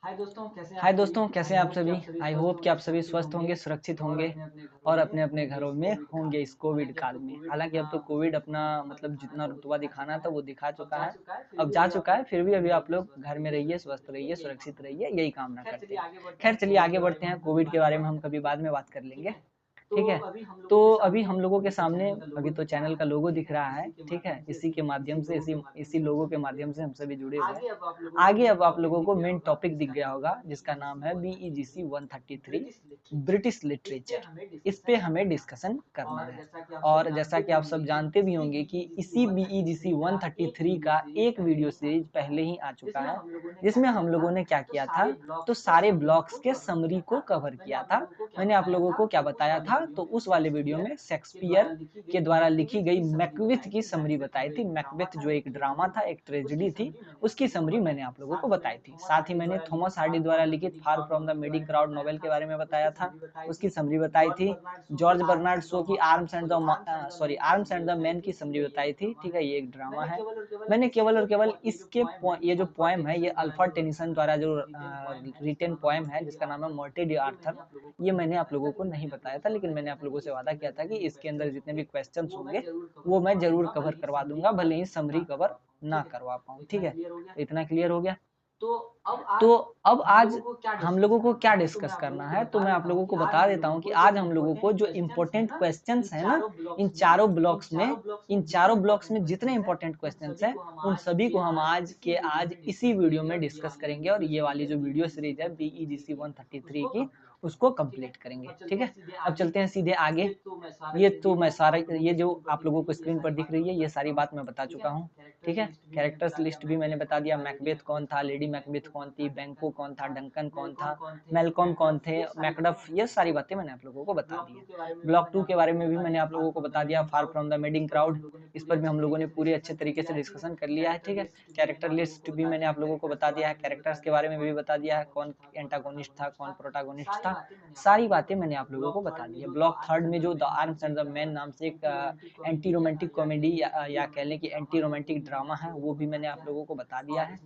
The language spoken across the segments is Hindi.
हाय दोस्तों, कैसे हैं आप सभी। आई होप कि आप सभी स्वस्थ होंगे, सुरक्षित होंगे और अपने अपने घरों में होंगे इस कोविड काल में। हालांकि अब तो कोविड अपना मतलब जितना रुतबा दिखाना था वो दिखा चुका है, अब जा चुका है। फिर भी अभी आप लोग घर में रहिए, स्वस्थ रहिए, सुरक्षित रहिए, यही कामना करते हैं। खैर चलिए आगे बढ़ते हैं। कोविड के बारे में हम कभी बाद में बात कर लेंगे, ठीक है। तो अभी हम लोगों के सामने अभी तो चैनल का लोगो दिख रहा है, ठीक है। इसी के माध्यम से इसी इसी लोगो के माध्यम से हम सभी जुड़े हुए हैं। आगे अब आप लोगों को मेन टॉपिक दिख गया होगा जिसका नाम है BEGC 133 ब्रिटिश लिटरेचर। इस पे हमें डिस्कशन करना है। और जैसा कि आप सब जानते भी होंगे कि इसी BEGC 133 का एक वीडियो सीरीज पहले ही आ चुका है, जिसमें हम लोगों ने क्या किया था, तो सारे ब्लॉक्स के समरी को कवर किया था। मैंने आप लोगों को क्या बताया था, तो उस वाले वीडियो में शेक्सपियर के द्वारा लिखी गई मैकबेथ की समरी बताई थी। मैकबेथ जो एक ड्रामा था, एक ट्रेजेडी थी, उसकी समरी मैंने आप लोगों को बताई थी। साथ ही मैंने थॉमस हार्डी द्वारा लिखित far from the meeting crowd novel के बारे में बताया था, उसकी समरी बताई थी। जॉर्ज बर्नार्ड शो की आर्म्स एंड द मैन की समरी बताई थी, ठीक है। ये एक ड्रामा है। मैंने केवल और केवल इसके ये जो पोएम है, ये अल्फ्रेड टेनिसन द्वारा जो रिटन पोएम है जिसका नाम है मॉर्टे डी आर्थर, ये मैंने आप लोगों को नहीं बताया था। लेकिन मैंने आप लोगों से वादा किया था कि इसके अंदर जितने भी क्वेश्चंस होंगे वो मैं जरूर कवर करवा दूंगा, भले ही समरी कवर ना करवा पाऊँ, ठीक है। तो इतना क्लियर हो गया। तो अब आज हम लोगों को क्या डिस्कस करना है, तो मैं आप लोगों को बता देता हूँ कि आज हम लोगों को जो इम्पोर्टेंट क्वेश्चंस है ना, इन चारों ब्लॉक्स में जितने इम्पोर्टेंट क्वेश्चंस हैं उन सभी को हम आज इसी वीडियो में डिस्कस करेंगे। और ये वाली जो वीडियो सीरीज है BEGC 133 की, उसको कंप्लीट करेंगे, ठीक है। अब चलते हैं सीधे आगे। ये जो आप लोगों को स्क्रीन पर दिख रही है, ये सारी बात मैं बता चुका हूँ, ठीक है। कैरेक्टर्स लिस्ट भी मैंने बता दिया। मैकबेथ कौन था, लेडी मैकबेथ कौन थी, बैंको कौन था, डंकन कौन था, मेलकॉम कौन थे, मैकडफ, ये सारी बातें मैंने आप लोगों को बता दी है। ब्लॉक 2 के बारे में भी मैंने आप लोगों को बता दिया, far from the meeting crowd. इस पर भी हम लोगों ने पूरे अच्छे तरीके से डिस्कशन कर लिया है, ठीक है। कैरेक्टर लिस्ट भी मैंने आप लोगों को बता दिया है, कैरेक्टर्स के बारे में भी बता दिया है, कौन एंटागोनिस्ट था, कौन प्रोटागोनिस्ट था, सारी बातें मैंने आप लोगों को बता दी है। ब्लॉक 3 में जो the arms and the man नाम से एक एंटी रोमांटिक कॉमेडी या कह लें कि एंटी रोमांटिक ड्रामा है, वो भी मैंने आप लोगों को बता दिया है।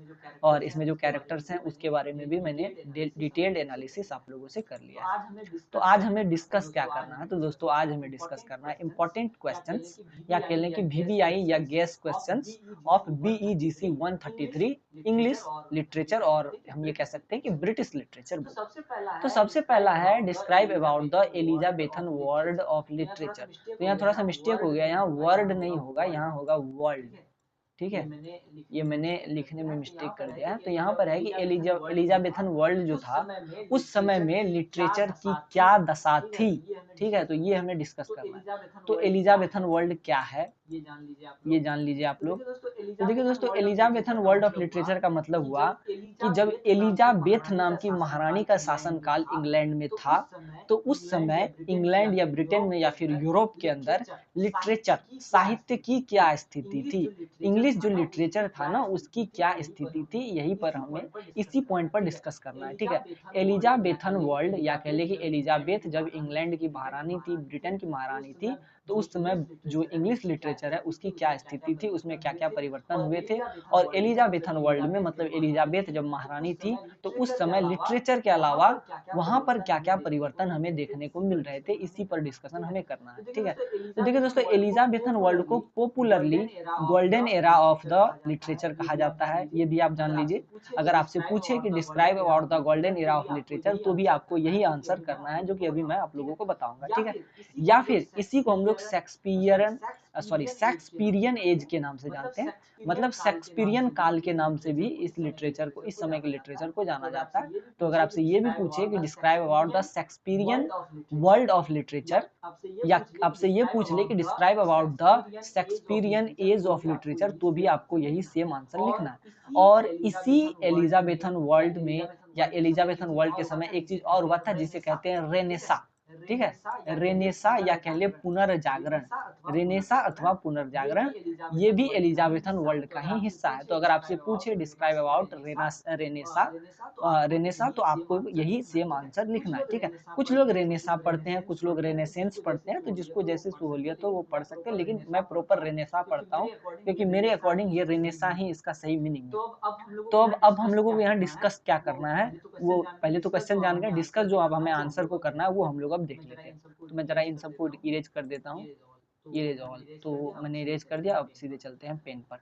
और इसमें जो कैरेक्टर्स हैं उसके बारे में भी मैंने डिटेल्ड एनालिसिस आप लोगों से कर लिया है। तो आज हमें डिस्कस क्या करना है, तो दोस्तों आज हमें डिस्कस करना है इंपॉर्टेंट क्वेश्चंस या कह लें कि VBI या guess questions of BEGC 133 English literature, और हम ये कह सकते हैं कि ब्रिटिश लिटरेचर बुक। तो सबसे पहला है describe about the Elizabethan world of literature. तो यहाँ थोड़ा सा मिस्टेक हो गया, यहाँ वर्ड नहीं होगा, यहाँ होगा वर्ल्ड, ठीक है। ये मैंने लिखने में मिस्टेक कर दिया है। तो यहाँ पर है कि एलिजाबेथन वर्ल्ड जो था उस समय में लिटरेचर की क्या दशा थी, ठीक है। तो ये हमें डिस्कस करना है। तो एलिजाबेथन वर्ल्ड क्या है, ये जान लीजिए आप लोग। तो देखिए दोस्तों, एलिजाबेथन वर्ल्ड ऑफ लिटरेचर का मतलब हुआ कि जब एलिजाबेथ नाम की महारानी का शासनकाल इंग्लैंड में था, तो उस समय इंग्लैंड या ब्रिटेन में या फिर यूरोप के अंदर लिटरेचर साहित्य की क्या स्थिति थी, इंग्लिश जो लिटरेचर था ना उसकी क्या स्थिति थी, यही पर हमें इसी पॉइंट पर डिस्कस करना है, ठीक है। एलिजाबेथन वर्ल्ड या कह ले कि एलिजाबेथ जब इंग्लैंड की महारानी थी, ब्रिटेन की महारानी थी, तो उस समय जो इंग्लिश लिटरेचर है उसकी क्या स्थिति थी, उसमें क्या क्या परिवर्तन हुए थे। और एलिजाबेथन वर्ल्ड में मतलब एलिजाबेथ जब महारानी थी तो उस समय लिटरेचर के अलावा वहां पर क्या क्या परिवर्तन हमें देखने को मिल रहे थे, इसी पर डिस्कशन हमें करना है, ठीक है। तो देखिए दोस्तों, एलिजाबेथन वर्ल्ड को popularly golden era of the literature कहा जाता है, ये भी आप जान लीजिए। अगर आपसे पूछे कि describe about the golden era of literature, तो भी आपको यही आंसर करना है जो कि अभी मैं आप लोगों को बताऊंगा, ठीक है। या फिर इसी को हम लोग शेक्सपियरियन एज के नाम से जानते हैं, मतलब शेक्सपियरियन काल के नाम से भी इस लिटरेचर को, इस समय के लिटरेचर को जाना जाता है। तो अगर आपसे ये भी पूछे कि describe about the Shakespearean world of literature, या आपसे ये पूछ ले कि describe about the Shakespearean age of literature, तो भी आपको यही सेम आंसर लिखना है। और इसी एलिजाबेथन वर्ल्ड में या एलिजाबेथन वर्ल्ड के समय एक चीज और हुआ था जिसे कहते हैं रेनेसा। ठीक है, रेनेसा या कह ले पुनर्जागरण, रेनेसा अथवा पुनर्जागरण, ये भी एलिजाबेथन वर्ल्ड का ही हिस्सा है। तो अगर आपसे पूछे डिस्क्राइब अबाउट रेनेसा, रेनेसा, तो आपको यही सेम आंसर लिखना है। ठीक है, कुछ लोग रेनेसा पढ़ते हैं, कुछ लोग रेनेसेंस पढ़ते हैं, तो जिसको जैसे सहूलियत हो वो पढ़ सकते हैं, लेकिन मैं प्रॉपर रेनेसा पढ़ता हूँ क्योंकि मेरे अकॉर्डिंग ये रेनेसा ही इसका सही मीनिंग है। तो अब हम लोगों को यहाँ डिस्कस क्या करना है, वो पहले तो क्वेश्चन जान गए, डिस्कस जो अब हमें आंसर को करना है वो हम लोग अब देख लेते हैं। तो मैं जरा इन सबको इरेज कर देता हूँ, इरेज ऑल, तो मैंने इरेज कर दिया। अब सीधे चलते हैं पेन पर।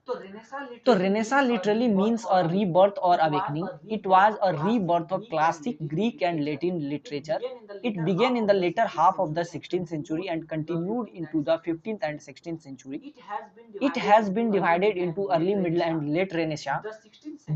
तो renaissance literally means a rebirth और awakening. It was a rebirth of classic Greek and Latin literature. It began in the later half of the 16th century and continued into the 15th and 16th century. It has been divided into early, middle, and late Renaissance.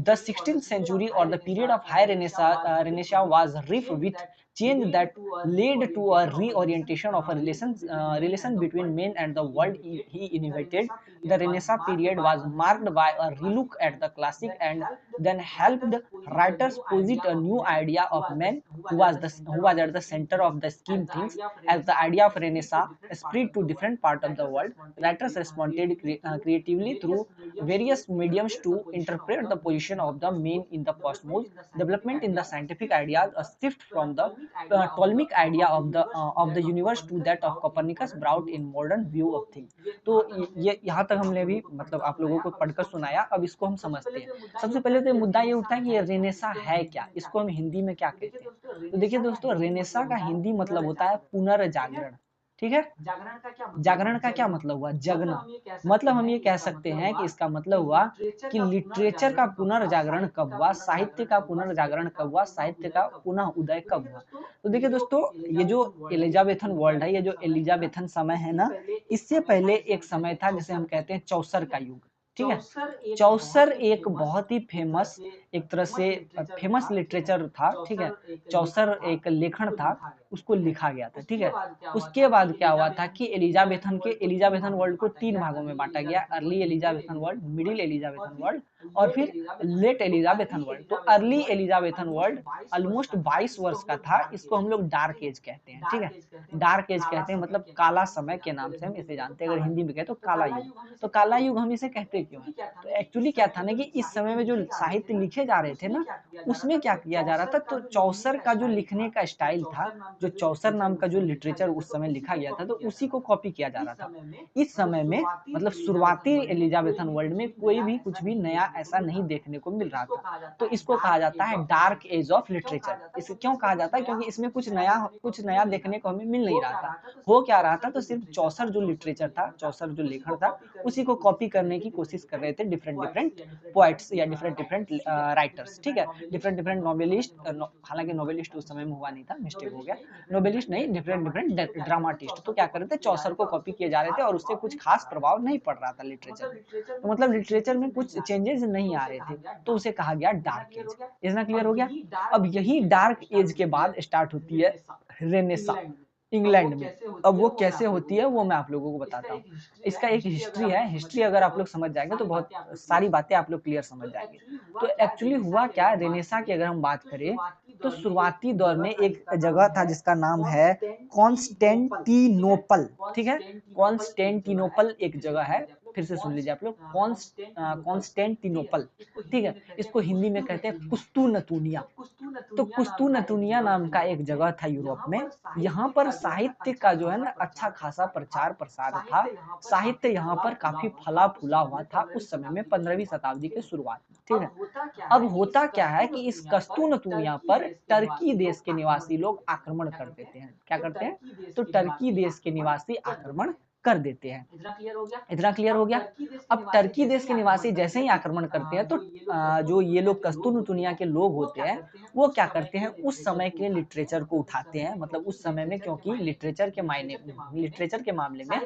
The 16th century or the period of high Renaissance was rife with change that led to a reorientation of a relation between men and the world he inhabited. The Renaissance period was marked by a relook at the classic and then helped writers posit a new idea of man who was at the center of the scheme things. As the idea of Renaissance spread to different parts of the world, writers responded creatively through various mediums to interpret the position of the man in the cosmos. Development in the scientific ideas, a shift from the Ptolemaic idea of the universe to that of Copernicus brought in modern view of things. तो ये यहाँ तक हमने भी मतलब आप लोगों को पढ़कर सुनाया। अब इसको हम समझते हैं। सबसे पहले तो मुद्दा ये उठता है कि रेनेसा है क्या, इसको हम हिंदी में क्या कहते हैं। तो देखिए दोस्तों, रेनेसा का हिंदी मतलब होता है पुनर्जागरण। ठीक है, जागरण का क्या मतलब हुआ, जगना। मतलब हम ये कह सकते हैं कि इसका मतलब हुआ कि लिटरेचर का पुनर्जागरण कब हुआ, साहित्य का पुनर्जागरण कब हुआ, साहित्य का पुनः उदय कब हुआ। तो देखिए दोस्तों, ये जो एलिजाबेथन वर्ल्ड है, ये जो एलिजाबेथन समय है ना, इससे पहले एक समय था जिसे हम कहते हैं चौसर का युग। ठीक है, चौसर एक बहुत ही फेमस, एक तरह से फेमस लिटरेचर था। ठीक है, चौसर एक लेखन था, उसको लिखा गया था। ठीक है, उसके बाद क्या हुआ था कि एलिजाबेथन वर्ल्ड को 3 भागों में बांटा गया, early Elizabethan world, middle Elizabethan world और फिर लेट एलिजाबेथन वर्ल्ड। तो अर्ली एलिजाबेथन वर्ल्ड ऑलमोस्ट 22 वर्ष का था, इसको हम लोग डार्क एज कहते हैं। ठीक है, डार्क एज कहते हैं, मतलब काला समय के नाम से हम इसे जानते हैं। अगर हिंदी में कहें तो काला युग। तो काला युग हम इसे कहते क्यों हैं? तो एक्चुअली क्या था ना कि इस समय में जो साहित्य लिखे जा रहे थे ना, उसमें क्या किया जा रहा था, तो चौसर का जो लिखने का स्टाइल था, जो चौसर नाम का जो लिटरेचर उस समय लिखा गया था, तो उसी को कॉपी किया जा रहा था। इस समय में मतलब शुरुआती एलिजाबेथन वर्ल्ड में कोई भी कुछ भी नया ऐसा नहीं देखने को मिल रहा था। तो इसको कहा जाता है डार्क एज ऑफ लिटरेचर। इसे क्यों कहा जाता है? क्योंकि इसमें कुछ नया देखने को हमें मिल नहीं रहा था। हो क्या रहा था, तो सिर्फ चौसर जो लिटरेचर था, चौसर जो लेखन था, उसी को कॉपी करने की कोशिश कर रहे थे डिफरेंट पोएट्स या डिफरेंट राइटर्स। ठीक है, डिफरेंट नॉवेलिस्ट, हालांकि नॉवेलिस्ट उस समय में हुआ नहीं था, मिस्टेक हो गया, नॉवेलिस्ट नहीं, डिफरेंट ड्रामाटिस्ट। तो क्या कर रहे थे, चौसर को कॉपी किए जा रहे थे और उससे कुछ खास प्रभाव नहीं पड़ रहा था लिटरेचर में। तो मतलब लिटरेचर में कुछ चेंजेस नहीं आ रहे थे, तो उसे कहा गया डार्क एज। इतना क्लियर हो गया। अब यही डार्क एज के बाद स्टार्ट होती है रेनेसा इंग्लैंड में। अब वो कैसे होती है वो मैं आप लोगों को बताता हूँ। इसका एक हिस्ट्री है, हिस्ट्री अगर आप लोग समझ जाएंगे तो बहुत सारी बातें आप लोग क्लियर समझ जाएंगे। तो एक्चुअली हुआ क्या, रेनेसा की अगर हम बात करें तो शुरुआती दौर में एक जगह था जिसका नाम है कॉन्स्टेंटिनोपल। ठीक है, कॉन्स्टेंटिनोपल एक जगह है, फिर से सुन लीजिए आप लोग, कॉन्स्टेंटिनोपल। ठीक है, इसको हिंदी में कहते हैं कुस्तुनतुनिया। तो कुस्तुनतुनिया नाम का एक जगह था यूरोप में। यहाँ पर साहित्य का जो है ना अच्छा खासा प्रचार प्रसार था। साहित्य यहाँ पर काफी फला फूला हुआ था उस समय में, 15वीं शताब्दी के शुरुआत में। ठीक है, अब होता क्या है कि इस कस्तूनतुनिया पर टर्की देश के निवासी लोग आक्रमण कर देते हैं। क्या करते हैं? तो टर्की देश के निवासी आक्रमण कर देते हैं। इतना क्लियर हो गया। अब टर्की देश के निवासी जैसे ही आक्रमण करते हैं तो जो ये लोग कस्तूनतुनिया के लोग होते हैं वो क्या करते हैं, उस समय के लिटरेचर को उठाते हैं। मतलब उस समय में, क्योंकि लिटरेचर के मामले में,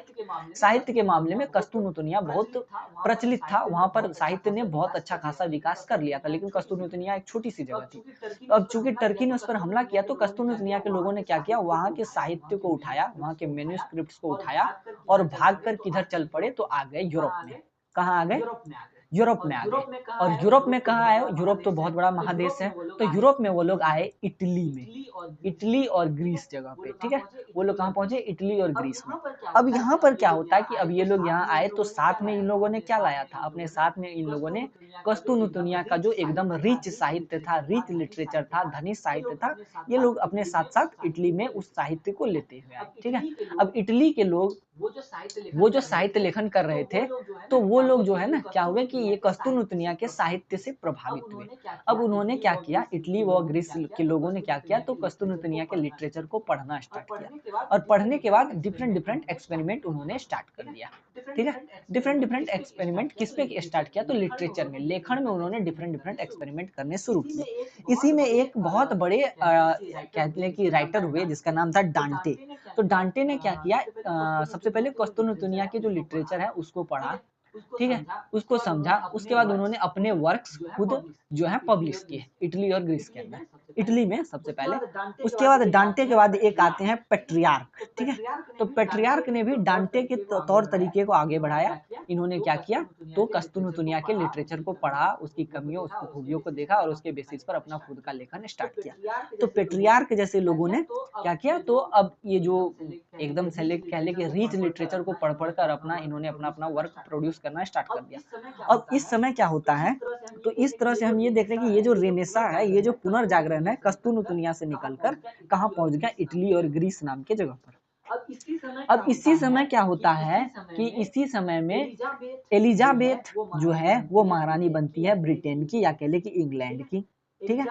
साहित्य के मामले में कस्तूनतुनिया बहुत प्रचलित था। वहां पर साहित्य ने बहुत अच्छा खासा विकास कर लिया था, लेकिन कस्तूनतुनिया एक छोटी सी जगह थी। तो अब चूंकि टर्की ने उस पर हमला किया तो कस्तूनतुनिया के लोगों ने क्या किया, वहां के साहित्य को उठाया, वहां के मैन्युस्क्रिप्ट्स को उठाया और भागकर किधर चल पड़े, तो आ गए यूरोप में। कहाँ आ गए? यूरोप में आ गए। और यूरोप में कहाँ आए? यूरोप तो बहुत बड़ा महादेश है, तो यूरोप में वो लोग आए इटली में, इटली और ग्रीस जगह पे, ठीक है। वो लोग कहाँ पहुंचे? इटली और ग्रीस में। अब यहाँ पर क्या होता है कि अब ये लोग यहाँ आए तो साथ में इन लोगों ने क्या लाया था? अपने साथ में इन लोगों ने कस्तूनुतुनिया का जो एकदम रिच साहित्य था, रिच लिटरेचर था, धनी साहित्य था, ये लोग अपने साथ साथ इटली में उस साहित्य को लेते हुए आए, ठीक है। अब इटली के लोग वो जो साहित्य लेखन कर रहे थे, तो वो लोग जो है ना क्या हुए कि ये कस्तूनुतुनिया के साहित्य से प्रभावित हुए। अब उन्होंने क्या किया, इटली व ग्रीस के लोगों ने क्या किया, तो कस्तूनुतुनिया के लिटरेचर को पढ़ना स्टार्ट किया, और पढ़ने के बाद डिफरेंट डिफरेंट एक्सपेरिमेंट उन्होंने स्टार्ट कर दिया, ठीक है। डिफरेंट डिफरेंट एक्सपेरिमेंट किस पे स्टार्ट किया? तो लिटरेचर में, लेखन में उन्होंने डिफरेंट डिफरेंट एक्सपेरिमेंट करने शुरू किए। इसी में एक बहुत बड़े कहते हैं कि राइटर हुए जिसका नाम था डांटे। तो डांटे ने क्या किया, सबसे पहले कस्तूनुतुनिया के जो लिटरेचर है उसको पढ़ा, ठीक है, उसको समझा। उसके बाद उन्होंने अपने वर्क्स खुद जो है पब्लिश किए इटली और ग्रीस के अंदर, इटली में सबसे पहले। उसके बाद डांटे के बाद एक आते हैं पेट्रियार्क, ठीक है। तो पेट्रियार्क ने भी डांटे के तौर तरीके को आगे बढ़ाया। इन्होंने क्या किया, तो कस्तूनुतुनिया के लिटरेचर को पढ़ा, उसकी कमियों उसकी खूबियों को देखा और उसके बेसिस पर अपना खुद का लेखन स्टार्ट किया। तो पेट्रियार्क जैसे लोगों ने क्या किया, तो अब ये जो एकदम से कह ले कि रिच लिटरेचर को पढ़ पढ़ कर इन्होंने अपना अपना वर्क प्रोड्यूस करना स्टार्ट कर दिया। अब इस समय क्या होता है, तो इस तरह से हम ये देख रहे हैं कि ये जो रेनेसा है, ये जो पुनर्जागरण है, कस्तूनुतुनिया से निकलकर कहाँ पहुंच गया? इटली और ग्रीस नाम के जगह पर। अब इसी समय क्या होता है कि इसी समय में एलिजाबेथ जो है वो महारानी बनती है ब्रिटेन की, या कह ले कि इंग्लैंड की, ठीक है।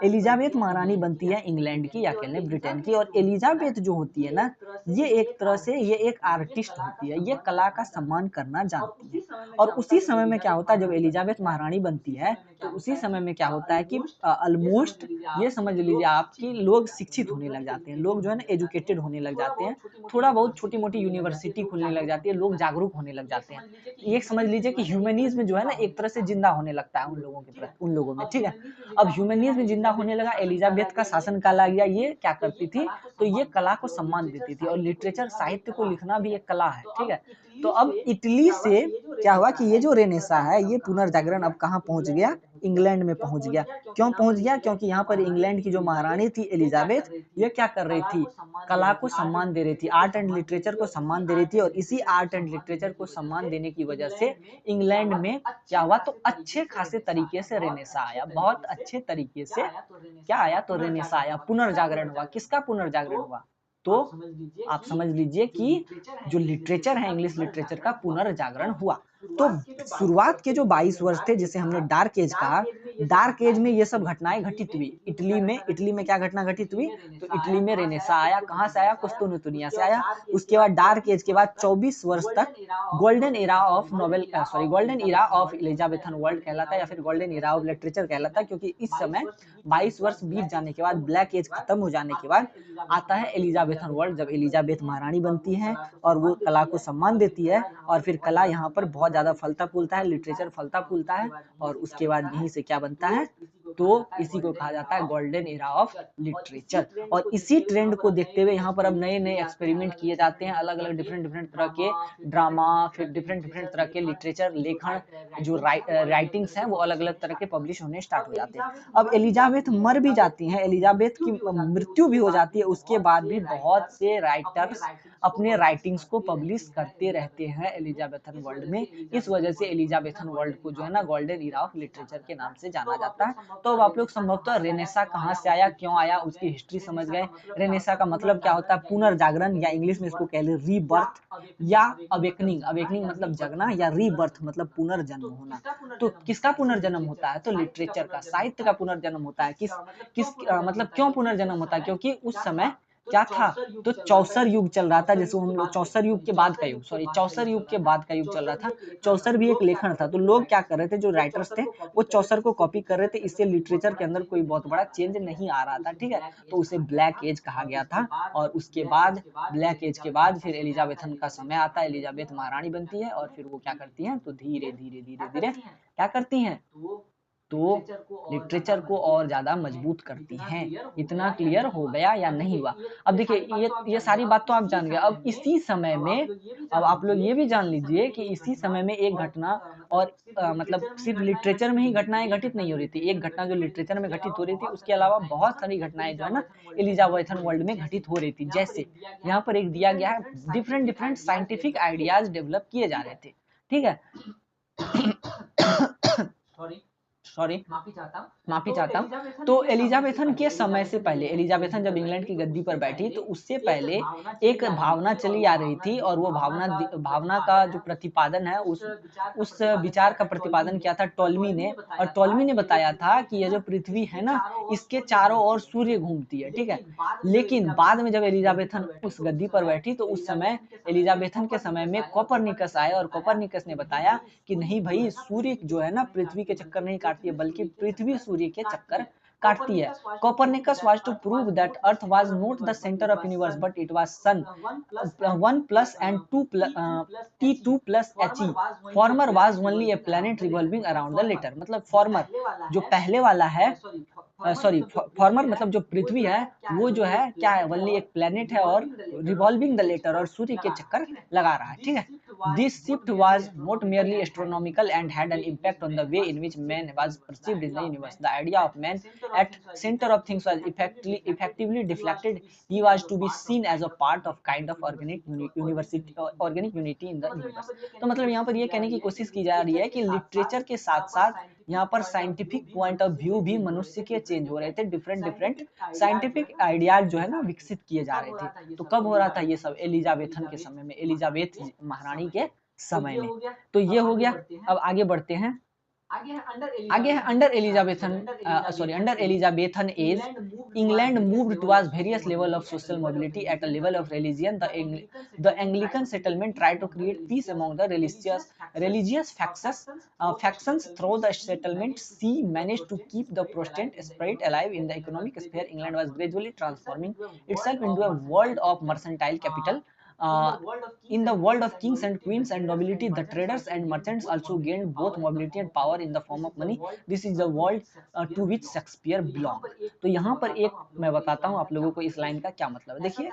एलिजाबेथ महारानी बनती है इंग्लैंड की या कह लें ब्रिटेन की। और एलिजाबेथ जो होती है ना, ये एक तरह से ये एक आर्टिस्ट होती है, ये कला का सम्मान करना जानती है। और उसी समय में क्या होता है, जब एलिजाबेथ महारानी बनती है, तो उसी समय में क्या होता है कि ऑलमोस्ट ये समझ लीजिए आप कि लोग शिक्षित होने लग जाते हैं, लोग जो है ना एजुकेटेड होने लग जाते हैं, थोड़ा बहुत छोटी मोटी यूनिवर्सिटी खुलने लग जाती है, लोग जागरूक होने लग जाते हैं। ये समझ लीजिए कि ह्यूमनिज्म जो है ना एक तरह से जिंदा होने लगता है उन लोगों के प्रति, उन लोगों में, ठीक है। अब ह्यूमनिज्म जिंदा होने लगा, एलिजाबेथ का शासन काल आ गया। ये क्या करती थी, तो ये कला को सम्मान देती थी, और लिटरेचर साहित्य को लिखना भी एक कला है, ठीक है। तो अब इटली से क्या हुआ कि ये जो रेनेसा है, ये पुनर्जागरण अब कहाँ पहुंच गया? इंग्लैंड में पहुंच गया। क्यों पहुंच गया? क्योंकि यहाँ पर इंग्लैंड की जो महारानी थी एलिजाबेथ, ये क्या कर रही थी? कला को सम्मान दे रही थी, आर्ट एंड लिटरेचर को सम्मान दे रही थी। और इसी आर्ट एंड लिटरेचर को सम्मान देने की वजह से इंग्लैंड में क्या हुआ, तो अच्छे खासे तरीके से रेनेसा आया, बहुत अच्छे तरीके से क्या आया, तो रेनेसा आया, पुनर्जागरण हुआ। किसका पुनर्जागरण हुआ? तो आप समझ लीजिए कि जो लिटरेचर है, इंग्लिश लिटरेचर का पुनर्जागरण हुआ। तो शुरुआत के जो 22 वर्ष थे, जिसे हमने डार्क एज कहा, डार्क एज में ये सब घटनाएं घटित हुई इटली में क्या घटना घटित हुई, तो इटली में रेनेसा आया। कहाँ से आया? कस्तूनुतुनिया से आया। उसके बाद डार्क एज के बाद 24 वर्ष तक golden era of golden era of Elizabethan world कहलाता है, या फिर गोल्डन इरा ऑफ लिटरेचर कहलाता है, क्योंकि इस समय 22 वर्ष बीत जाने के बाद, ब्लैक एज खत्म हो जाने के बाद आता है एलिजाबेथन वर्ल्ड, जब एलिजाबेथ महारानी बनती है और वो कला को सम्मान देती है, और फिर कला यहाँ पर बहुत ज्यादा फलता फूलता है, लिटरेचर फलता फूलता है, और उसके बाद यहीं से क्या बनता है, तो इसी को कहा जाता है गोल्डन एरा ऑफ लिटरेचर। और इसी ट्रेंड को देखते हुए यहाँ पर अब नए नए एक्सपेरिमेंट किए जाते हैं, अलग अलग डिफरेंट डिफरेंट तरह के ड्रामा, फिर डिफरेंट डिफरेंट तरह के लिटरेचर लेखन, जो राइटिंग्स हैं वो अलग अलग तरह के पब्लिश होने स्टार्ट हो जाते हैं। अब एलिजाबेथ मर भी जाती हैं, एलिजाबेथ की मृत्यु भी हो जाती है, उसके बाद भी बहुत से राइटर्स अपने राइटिंग्स को पब्लिश करते रहते हैं एलिजाबेथन वर्ल्ड में। इस वजह से एलिजाबेथन वर्ल्ड को जो है ना गोल्डन इरा ऑफ लिटरेचर के नाम से जाना जाता है। तो अब आप लोग संभवतः रेनेसा कहाँ से आया, क्यों आया, उसकी हिस्ट्री समझ गए। रेनेसा का मतलब क्या होता है? पुनर्जागरण, या इंग्लिश में इसको कह ले रीबर्थ या अवेकनिंग। अवेकनिंग मतलब जगना, या रीबर्थ मतलब पुनर्जन्म होना। तो किसका पुनर्जन्म होता है? तो लिटरेचर का, साहित्य का पुनर्जन्म होता है। किस मतलब क्यों पुनर्जन्म होता है? क्योंकि उस समय क्या था, तो चौसर युग चल रहा था, जैसे हम लोग चौसर युग के बाद का युग, चौसर युग के बाद का युग चल रहा था। चौसर भी एक लेखन था, तो लोग क्या कर रहे थे, जो राइटर्स थे वो चौसर को कॉपी कर रहे थे, इससे लिटरेचर के अंदर कोई बहुत बड़ा चेंज नहीं आ रहा था, ठीक है। तो उसे ब्लैक एज कहा गया था। और उसके बाद ब्लैक एज के बाद फिर एलिजाबेथन का समय आता है, एलिजाबेथ महारानी बनती है, और फिर वो क्या करती हैं, तो धीरे धीरे धीरे धीरे क्या करती हैं, तो लिटरेचर को और ज़्यादा मजबूत करती हैं। इतना क्लियर हो गया या नहीं हुआ? अब देखिए ये सारी बात तो आप जान गए। अब इसी समय में अब आप लोग ये भी जान लीजिए कि इसी समय में एक घटना और मतलब सिर्फ लिटरेचर में ही घटनाएँ घटित नहीं हो रही थी। एक घटना जो लिटरेचर में घटित हो रही थी, उसके अलावा बहुत सारी घटनाएँ जो है ना एलिज़ाबेथन वर्ल्ड में घटित हो रही थी। जैसे यहाँ पर एक दिया गया है, different different scientific ideas develop किए जा रहे थे। ठीक है? सॉरी माफी चाहता हूँ। तो एलिजाबेथन के समय से पहले, एलिजाबेथन जब इंग्लैंड की गद्दी पर बैठी तो उससे पहले एक भावना चली आ रही थी और वो भावना का जो प्रतिपादन है उस विचार का प्रतिपादन किया था टॉलमी ने। और टॉलमी ने बताया था कि ये जो पृथ्वी है ना, इसके चारों ओर सूर्य घूमती है। ठीक है, लेकिन बाद में जब एलिजाबेथन उस गद्दी पर बैठी तो उस समय एलिजाबेथन के समय में कोपरनिकस आए और कोपरनिकस ने बताया कि नहीं भाई, सूर्य जो है ना पृथ्वी के चक्कर नहीं काटती है, बल्कि पृथ्वी सूर्य के चक्कर काटती है। Copernicus was to prove that Earth was not the center of universe, but it was Sun. 1 plus and 2 plus T2 plus He. Former was only a planet revolving around the latter. मतलब फॉर्मर जो पहले वाला है, सॉरी फॉर्मर मतलब जो पृथ्वी है वो जो है क्या है, वनली एक प्लेनेट है और रिवॉल्विंग द लेटर और सूर्य के चक्कर लगा रहा है। ठीक है, this shift was not merely astronomical and had an impact on the way in which man was perceived in the universe. The idea of man at center of things was effectively deflected. He was to be seen as a part of kind of organic unity in the universe. तो मतलब यहाँ पर ये कहने की कोशिश की जा रही है कि लिटरेचर के साथ साथ यहाँ पर साइंटिफिक पॉइंट ऑफ व्यू भी मनुष्य के चेंज हो रहे थे। डिफरेंट साइंटिफिक आइडियाज जो है ना विकसित किए जा रहे थे। तो कब हो रहा था ये सब? एलिजाबेथन के समय में, एलिजाबेथ महारानी के समय में। तो ये हो गया। अब आगे बढ़ते हैं। आगे है under Elizabethan under Elizabethan age England moved towards various level of social mobility at a level of religion. The Anglican settlement tried to create peace among the religious factions through the settlement. She managed to keep the Protestant spirit alive in the economic sphere. England was gradually transforming itself into a world of mercantile capital. In the world of kings and queens and nobility, the traders and merchants also gained both mobility and power in the form of money. This is the world to which Shakespeare belonged. तो यहाँ पर एक मैं बताता हूँ आप लोगों को इस लाइन का क्या मतलब है। देखिए,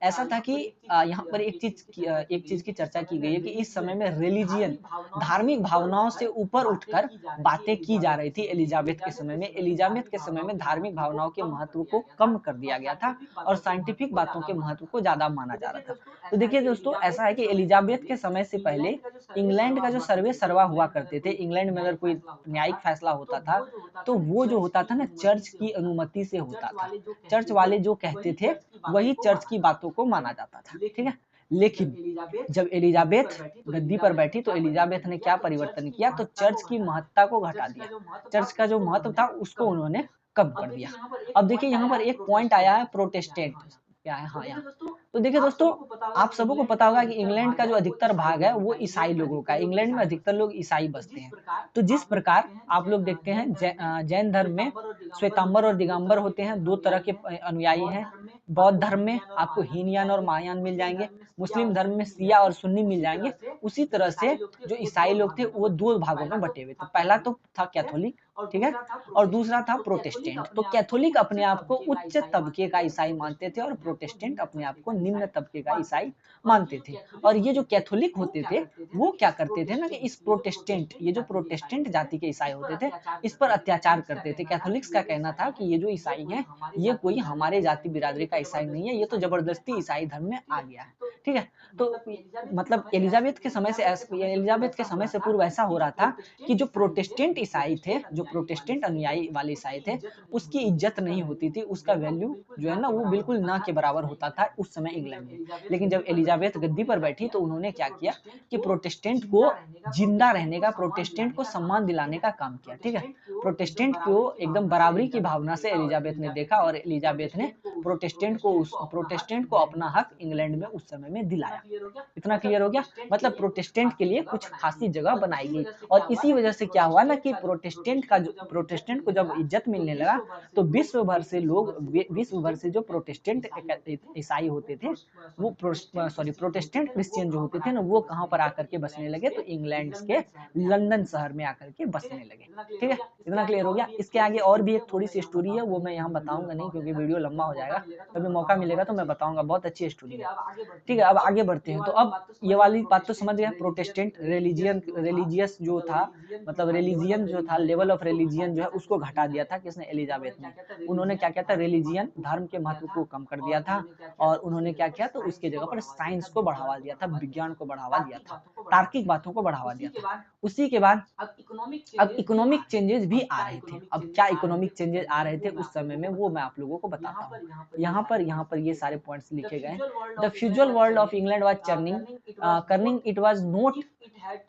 ऐसा था कि यहाँ पर एक चीज की चर्चा की गई है कि इस समय में रिलीजियन, धार्मिक भावनाओं से ऊपर उठकर बातें की जा रही थी एलिजाबेथ के समय में। एलिजाबेथ के समय में धार्मिक भावनाओं के महत्व को कम कर दिया गया था और साइंटिफिक बातों के महत्व को ज्यादा माना जा रहा था। तो देखिए दोस्तों, ऐसा है कि एलिजाबेथ के समय से पहले इंग्लैंड का जो सर्वे सर्वा हुआ करते थे, इंग्लैंड में अगर कोई न्यायिक फैसला होता था तो वो जो होता था ना चर्च की अनुमति से होता था। चर्च वाले जो कहते थे वही चर्च की बातों को माना जाता था। ठीक है, लेकिन जब एलिजाबेथ गद्दी पर बैठी तो एलिजाबेथ ने क्या परिवर्तन किया, तो चर्च की महत्ता को घटा दिया। चर्च का जो महत्व था उसको उन्होंने कम कर दिया। अब देखिए यहाँ पर एक पॉइंट आया है प्रोटेस्टेंट, क्या है, हाँ यहाँ। तो देखिए दोस्तों, आप सबों को पता होगा कि इंग्लैंड का जो अधिकतर भाग है वो ईसाई लोगों का है। इंग्लैंड में अधिकतर लोग ईसाई बसते हैं। तो जिस प्रकार आप लोग देखते हैं जैन धर्म में श्वेतांबर और दिगंबर होते हैं, दो तरह के अनुयायी हैं। बौद्ध धर्म में आपको हीनयान और महायान मिल जाएंगे। मुस्लिम धर्म में शिया और सुन्नी मिल जाएंगे। उसी तरह से जो ईसाई लोग थे वो दो भागों में बटे हुए थे। पहला तो था कैथोलिक, ठीक है, और दूसरा था प्रोटेस्टेंट। तो कैथोलिक अपने आप को उच्च तबके का ईसाई मानते थे और प्रोटेस्टेंट अपने आप को निम्न तबके का ईसाई मानते थे। और ये जो कैथोलिक होते थे वो क्या करते थे ना कि इस प्रोटेस्टेंट, ये जो प्रोटेस्टेंट जाति के ईसाई होते थे इस पर अत्याचार करते थे। कैथोलिक्स का कहना था कि ये जो ईसाई हैं ये कोई हमारे जाति बिरादरी का ईसाई नहीं है, ये तो जबरदस्ती ईसाई धर्म में आ गया है। ठीक है, तो मतलब एलिजाबेथ के समय से पूर्व ऐसा हो रहा था कि जो प्रोटेस्टेंट ईसाई थे, जो प्रोटेस्टेंट अनुयायी वाले ईसाई थे, उसकी इज्जत नहीं होती थी, उसका वैल्यू जो है ना वो बिल्कुल ना के बराबर होता था उस समय इंग्लैंड में। लेकिन जब एलिजाबेथ गद्दी पर बैठी तो उन्होंने क्या किया कि प्रोटेस्टेंट को जिंदा रहने का, प्रोटेस्टेंट को सम्मान दिलाने का काम किया। ठीक है, प्रोटेस्टेंट को एकदम बराबरी की भावना से एलिजाबेथ ने देखा और एलिजाबेथ ने प्रोटेस्टेंट प्रोटेस्टेंट को अपना हक इंग्लैंड में उस समय में दिलाया। इतना क्लियर हो गया? मतलब प्रोटेस्टेंट के लिए कुछ खासी जगह बनाई गई और इसी वजह से क्या हुआ ना कि प्रोटेस्टेंट को जब इज्जत मिलने लगा तो विश्व भर से जो प्रोटेस्टेंट ईसाई होते थे वो प्रोटेस्टेंट क्रिश्चियन जो होते थे ना वो कहाँ पर आकर के बसने लगे, तो इंग्लैंड के लंदन शहर में आकर के बसने लगे। ठीक है, इतना क्लियर हो गया? इसके आगे और भी एक थोड़ी सी स्टोरी है, वो मैं यहाँ बताऊंगा नहीं क्योंकि वीडियो लंबा हो जाएगा, कभी मौका मिलेगा तो मैं बताऊंगा, बहुत अच्छी स्टोरी है। ठीक है, अब आगे बढ़ते हैं। तो अब ये वाली बात तो समझ गया, प्रोटेस्टेंट रिलीजियस जो था, मतलब रिलीजियन जो था, लेवल ऑफ रिलीजियन जो है उसको घटा दिया था किसने? एलिजाबेथ ने। उन्होंने क्या किया था? रिलीजियन धर्म के महत्व को कम कर दिया था और उन्होंने क्या किया? तो उसके जगह पर साइंस को बढ़ावा दिया था, विज्ञान को बढ़ावा दिया था, तार्किक बातों को बढ़ावा दिया था। उसी के बाद अब इकोनॉमिक चेंजेस भी आ रहे थे। अब क्या इकोनॉमिक चेंजेस आ रहे थे उस समय में, वो मैं आप लोगों को बताता हूँ। यहाँ पर ये सारे पॉइंट्स लिखे गए। The future world of England was turning it was not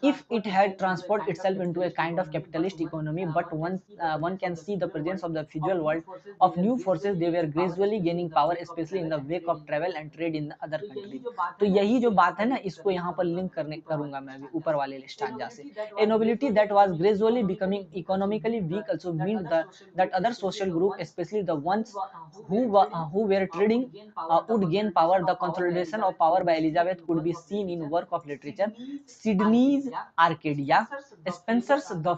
if it had transformed itself into a kind of capitalist economy, but one can see the presence of the feudal world of new forces. They were gradually gaining power, especially in the wake of travel and trade in the other countries. तो यही जो बात है ना, इसको यहाँ पर लिंक करूंगा मैं अभी ऊपर वाले स्टांजा से। A nobility that was gradually becoming economically weak also meant that other social group, especially the ones who were trading, would gain power. The consolidation of power by Elizabeth could be seen in work of literature. Sydney's Arcadia, Spenser's The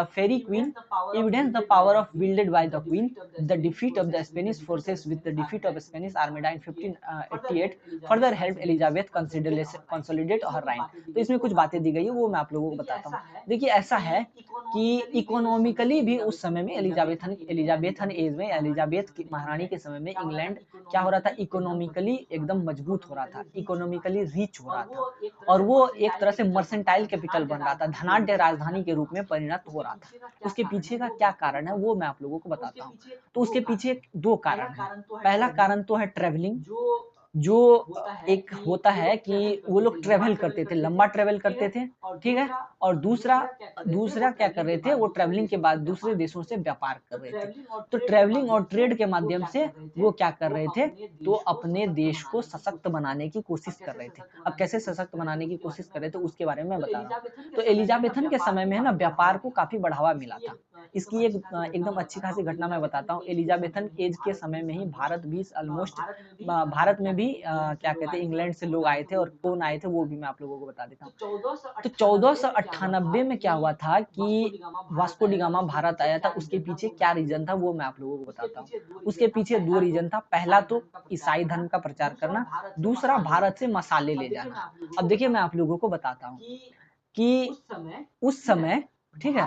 Fairy Queen, evidence the power of wielded by the Queen. The defeat of the Spanish forces with the defeat of Spanish Armada in 1588 further helped Elizabeth consolidate her reign. तो इसमें कुछ बातें दी गई है, वो मैं आप लोगों को बताता हूँ। देखिए ऐसा है कि इकोनॉमिकली भी उस समय में एलिजाबेथन एज में, एलिजाबेथ की महारानी के समय में इंग्लैंड क्या हो रहा था? इकोनॉमिकली एकदम मजबूत हो रहा था, इकोनॉमिकली रिच हो रहा था और वो एक तरह से मर्सेंटाइल कैपिटल बन रहा था, धनाढ्य राजधानी के रूप में परिणत हो रहा था। उसके पीछे का क्या कारण है वो मैं आप लोगों को बताता हूँ। तो उसके पीछे दो कारण है। पहला कारण तो है ट्रेवलिंग, जो एक होता है कि वो लोग ट्रेवल करते थे, लंबा ट्रेवल करते थे। ठीक है, और दूसरा क्या कर रहे थे? वो ट्रेवलिंग के बाद दूसरे देशों से व्यापार कर रहे थे। तो ट्रेवलिंग और ट्रेड के माध्यम से वो क्या कर रहे थे? तो अपने देश को सशक्त बनाने की कोशिश कर रहे थे। अब कैसे सशक्त बनाने की कोशिश कर रहे थे उसके बारे में मैं बता रहा हूँ। तो एलिजाबेथन के समय में है ना, व्यापार को काफी बढ़ावा मिला था। इसकी एक एकदम अच्छी खासी घटना मैं बताता हूँ। एलिजाबेथन एज के समय में ही भारत भी ऑलमोस्ट, भारत में भी क्या कहते हैं, इंग्लैंड से लोग आए थे और कौन आए थे वो भी मैं आप लोगों को बता देता हूँ। तो 1498 में क्या हुआ था कि वास्को डी गामा भारत आया था। उसके पीछे क्या रीजन था वो मैं आप लोगों को बताता हूँ। उसके पीछे दो रीजन था। पहला तो ईसाई धर्म का प्रचार करना, दूसरा भारत से मसाले ले जाना। अब देखिए मैं आप लोगों को बताता हूँ कि उस समय, ठीक है,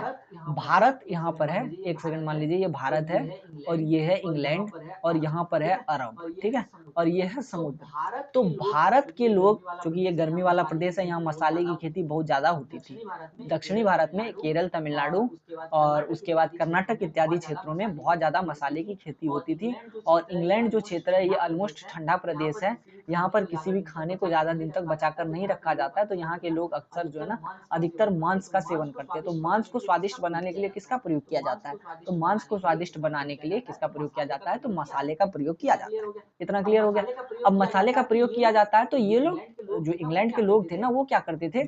भारत यहाँ पर है, एक सेकंड मान लीजिए, ये भारत है और ये है इंग्लैंड और यहाँ पर है अरब, ठीक है, और ये है समुद्र। तो भारत के लोग, क्योंकि ये गर्मी वाला प्रदेश है, यहाँ मसाले की खेती बहुत ज्यादा होती थी। दक्षिणी भारत में केरल, तमिलनाडु और उसके बाद कर्नाटक इत्यादि क्षेत्रों में बहुत ज्यादा मसाले की खेती होती थी। और इंग्लैंड जो क्षेत्र है ये ऑलमोस्ट ठंडा प्रदेश है, यहाँ पर किसी भी खाने को ज्यादा दिन तक बचाकर नहीं रखा जाता है। तो यहाँ के लोग अक्सर जो है ना, अधिकतर मांस का सेवन करते हैं। तो मांस को स्वादिष्ट बनाने के लिए किसका प्रयोग किया जाता है? तो मांस को स्वादिष्ट बनाने के लिए किसका प्रयोग किया जाता है? तो मसाले का प्रयोग किया जाता है। इतना क्लियर हो गया? अब मसाले का प्रयोग किया जाता है तो ये लोग, जो इंग्लैंड के लोग थे ना, वो क्या करते थे?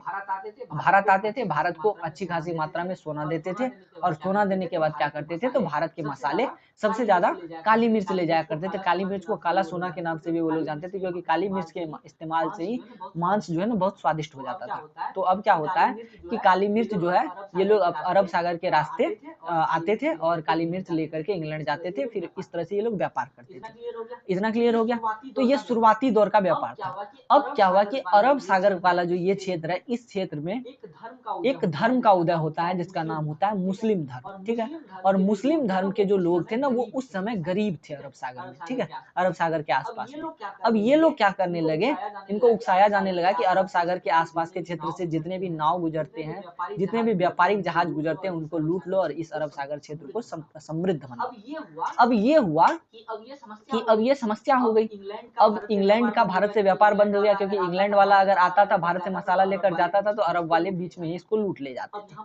भारत आते थे, भारत को अच्छी खासी मात्रा में सोना देते थे और सोना देने के बाद क्या करते थे? तो भारत के मसाले सबसे ज्यादा काली मिर्च ले जाया करते थे। काली मिर्च को काला सोना के नाम से भी वो लोग जानते थे, क्योंकि काली मिर्च के इस्तेमाल से ही मांस जो है ना बहुत स्वादिष्ट हो जाता था। तो अब क्या होता है कि काली मिर्च जो है, ये लोग अरब सागर के रास्ते आते थे और काली मिर्च लेकर के इंग्लैंड जाते थे। फिर इस तरह से ये लोग व्यापार करते थे। इतना क्लियर हो गया? तो ये शुरुआती दौर का व्यापार था। अब क्या हुआ कि अरब सागर वाला जो ये क्षेत्र है, इस क्षेत्र में एक धर्म का उदय होता है जिसका नाम होता है मुस्लिम धर्म। ठीक है, और मुस्लिम धर्म के जो लोग थे ना, वो उस समय गरीब थे अरब सागर में। ठीक है, अरब सागर के आसपास में। अब ये लोग क्या करने लगे, इनको उकसाया जाने लगा कि अरब सागर के आसपास के क्षेत्र से जितने भी नाव गुजरते हैं, जितने भी व्यापारिक जहाज गुजरते हैं उनको लूट लो और इस अरब सागर क्षेत्र को समृद्ध बनाओ। अब ये हुआ कि अब ये समस्या हो गई। अब इंग्लैंड का भारत से व्यापार बंद हो गया, क्योंकि इंग्लैंड वाला अगर आता था भारत से मसाला लेकर जाता था तो अरब वाले बीच में ही इसको लूट ले जाते थे।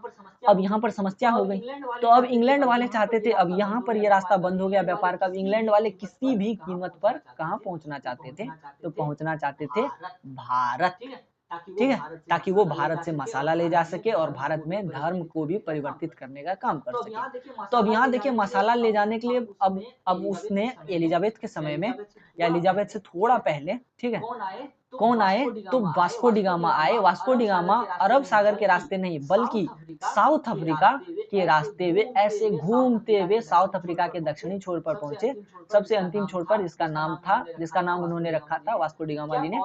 अब यहाँ पर समस्या हो गई। तो अब इंग्लैंड वाले चाहते थे, अब यहाँ पर ये रास्ता बंद हो गया व्यापार का। अब इंग्लैंड वाले किसी भी कीमत पर कहाँ पहुंचना चाहते थे, तो पहुंचना चाहते थे भारत, ठीक है, ताकि वो भारत से मसाला ले जा सके और भारत में धर्म को भी परिवर्तित करने का काम कर सके। तो अब यहाँ देखिए मसाला ले जाने के लिए अब उसने एलिजाबेथ के समय में या एलिजाबेथ से थोड़ा पहले, ठीक है, कौन आए, तो वास्को डी गामा आए। वास्को डी गामा अरब सागर के रास्ते नहीं बल्कि साउथ अफ्रीका के रास्ते हुए ऐसे घूमते हुए साउथ अफ्रीका के दक्षिणी छोर पर पहुंचे, सबसे अंतिम छोर पर, जिसका नाम उन्होंने रखा था वास्को डी गामा जी ने,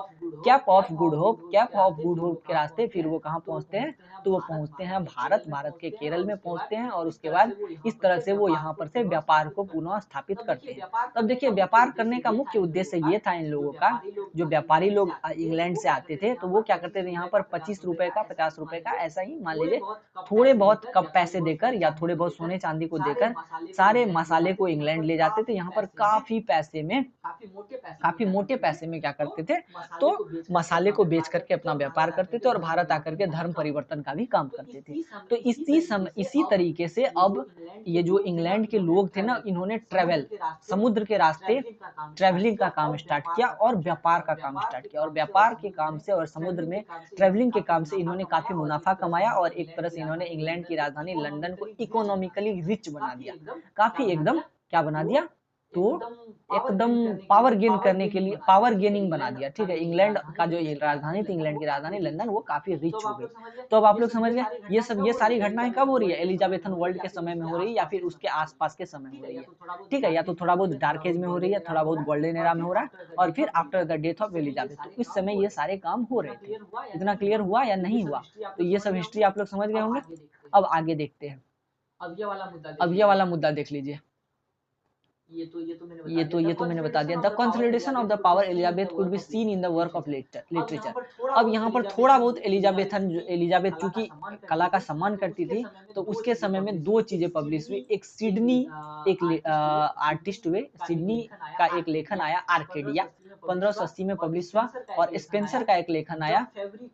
cap of good hope. Cap of good hope के रास्ते फिर वो कहाँ पहुंचते हैं, तो वो पहुंचते हैं भारत के केरल में पहुंचते हैं और उसके बाद इस तरह से वो यहाँ पर से व्यापार को पुनः स्थापित करते हैं। तब देखिए व्यापार करने का मुख्य उद्देश्य ये था इन लोगों का, जो व्यापारी लोग इंग्लैंड से आते थे तो वो क्या करते थे, यहाँ पर 25 रुपए का 50 रुपए का ऐसा ही मान लीजिए थोड़े बहुत कम पैसे देकर या थोड़े बहुत सोने चांदी को देकर सारे मसाले को इंग्लैंड ले जाते थे। यहाँ पर काफी मोटे पैसे में क्या करते थे, तो मसाले को बेच करके अपना व्यापार करते थे और भारत आकर के धर्म परिवर्तन का भी काम करते थे। तो इसी तरीके से अब ये जो इंग्लैंड के लोग थे ना, इन्होंने समुद्र के रास्ते ट्रेवलिंग का काम स्टार्ट किया और व्यापार का काम स्टार्ट किया। और व्यापार के काम से और समुद्र में ट्रेवलिंग के काम से इन्होंने काफी मुनाफा कमाया और एक तरह से इन्होंने इंग्लैंड की राजधानी लंदन को इकोनॉमिकली रिच बना दिया, काफी एकदम क्या बना दिया, तो एकदम पावर गेनिंग बना दिया, ठीक है। इंग्लैंड का जो राजधानी थी, इंग्लैंड की राजधानी लंदन, वो काफी रिच हो गई। तो अब आप लोग समझ गए ये सारी घटनाएं कब हो रही है, एलिजाबेथन वर्ल्ड के समय में हो रही है या फिर उसके आसपास के समय में हो रही है, ठीक है। या तो थोड़ा बहुत डार्क एज में हो रही है, थोड़ा बहुत गोल्डन एरा में हो रहा है, और फिर after the death of Elizabeth, तो इस समय ये सारे काम हो रहे थे। इतना क्लियर हुआ या नहीं हुआ, तो ये सब हिस्ट्री आप लोग समझ गए होंगे। अब आगे देखते हैं। अब ये वाला मुद्दा देख लीजिए। ये तो मैंने बता दिया। The consolidation of the power Elizabeth could be seen in the work of literature. अब यहाँ पर थोड़ा बहुत एलिजाबेथ चूंकि कला का सम्मान करती थी, तो उसके समय में दो चीजें पब्लिश हुई। एक सिडनी आर्टिस्ट हुए, सिडनी का एक लेखन आया आर्केडिया, 1580 में पब्लिश हुआ, और स्पेंसर का एक लेखन आया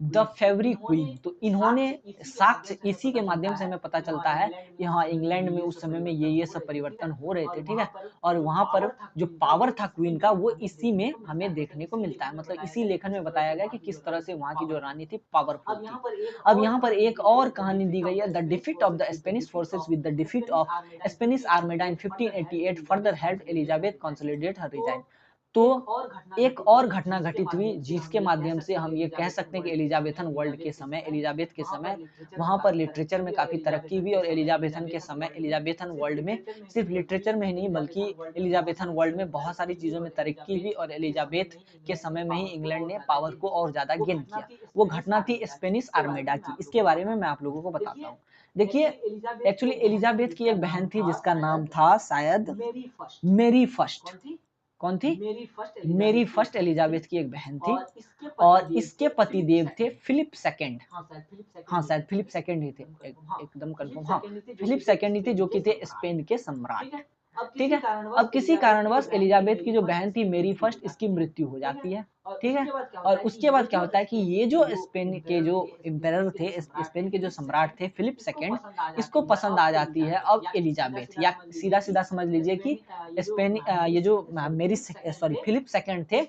द फेवरी क्वीन। तो इन्होंने साक्ष्य, इसी के माध्यम से हमें पता चलता है कि हाँ इंग्लैंड में उस समय में ये सब परिवर्तन हो रहे थे, ठीक है। और वहां पर जो पावर था क्वीन का, वो इसी में हमें देखने को मिलता है। मतलब इसी लेखन में बताया गया कि किस तरह से वहां की जो रानी थी पावरफुल थी। अब यहाँ पर एक और कहानी दी गई है, the defeat of the Spanish forces with the defeat of Spanish armada in 1588 further help Elizabeth consolidate her resign. तो एक और घटना घटित हुई जिसके माध्यम से हम ये कह सकते हैं कि एलिजाबेथ के समय वहां पर लिटरेचर में काफी तरक्की हुई। और एलिजाबेथन वर्ल्ड में सिर्फ लिटरेचर में ही नहीं बल्कि एलिजाबेथन वर्ल्ड में बहुत सारी चीजों में तरक्की हुई, और एलिजाबेथ के समय में ही इंग्लैंड ने पावर को और ज्यादा गेन किया। वो घटना थी स्पेनिश आर्मेडा की। इसके बारे में मैं आप लोगों को बताता हूँ। देखिए एक्चुअली एलिजाबेथ की एक बहन थी जिसका नाम था शायद मेरी फर्स्ट। कौन थी? मेरी फर्स्ट एलिजाबेथ की एक बहन थी, और इसके पति देव थे फिलिप सेकंड। हाँ शायद फिलिप सेकंड ही थे, एकदम कंफर्म, हाँ फिलिप सेकंड ही थे, जो कि थे स्पेन के सम्राट, ठीक है। अब किसी कारणवश एलिजाबेथ की जो बहन थी मेरी फर्स्ट, इसकी मृत्यु हो जाती है, ठीक है। और उसके बाद क्या होता है कि ये जो स्पेन के जो एम्परर थे, स्पेन के जो सम्राट थे फिलिप सेकंड, इसको पसंद आ जाती है अब एलिजाबेथ। या सीधा सीधा समझ लीजिए कि ये जो फिलिप सेकंड थे,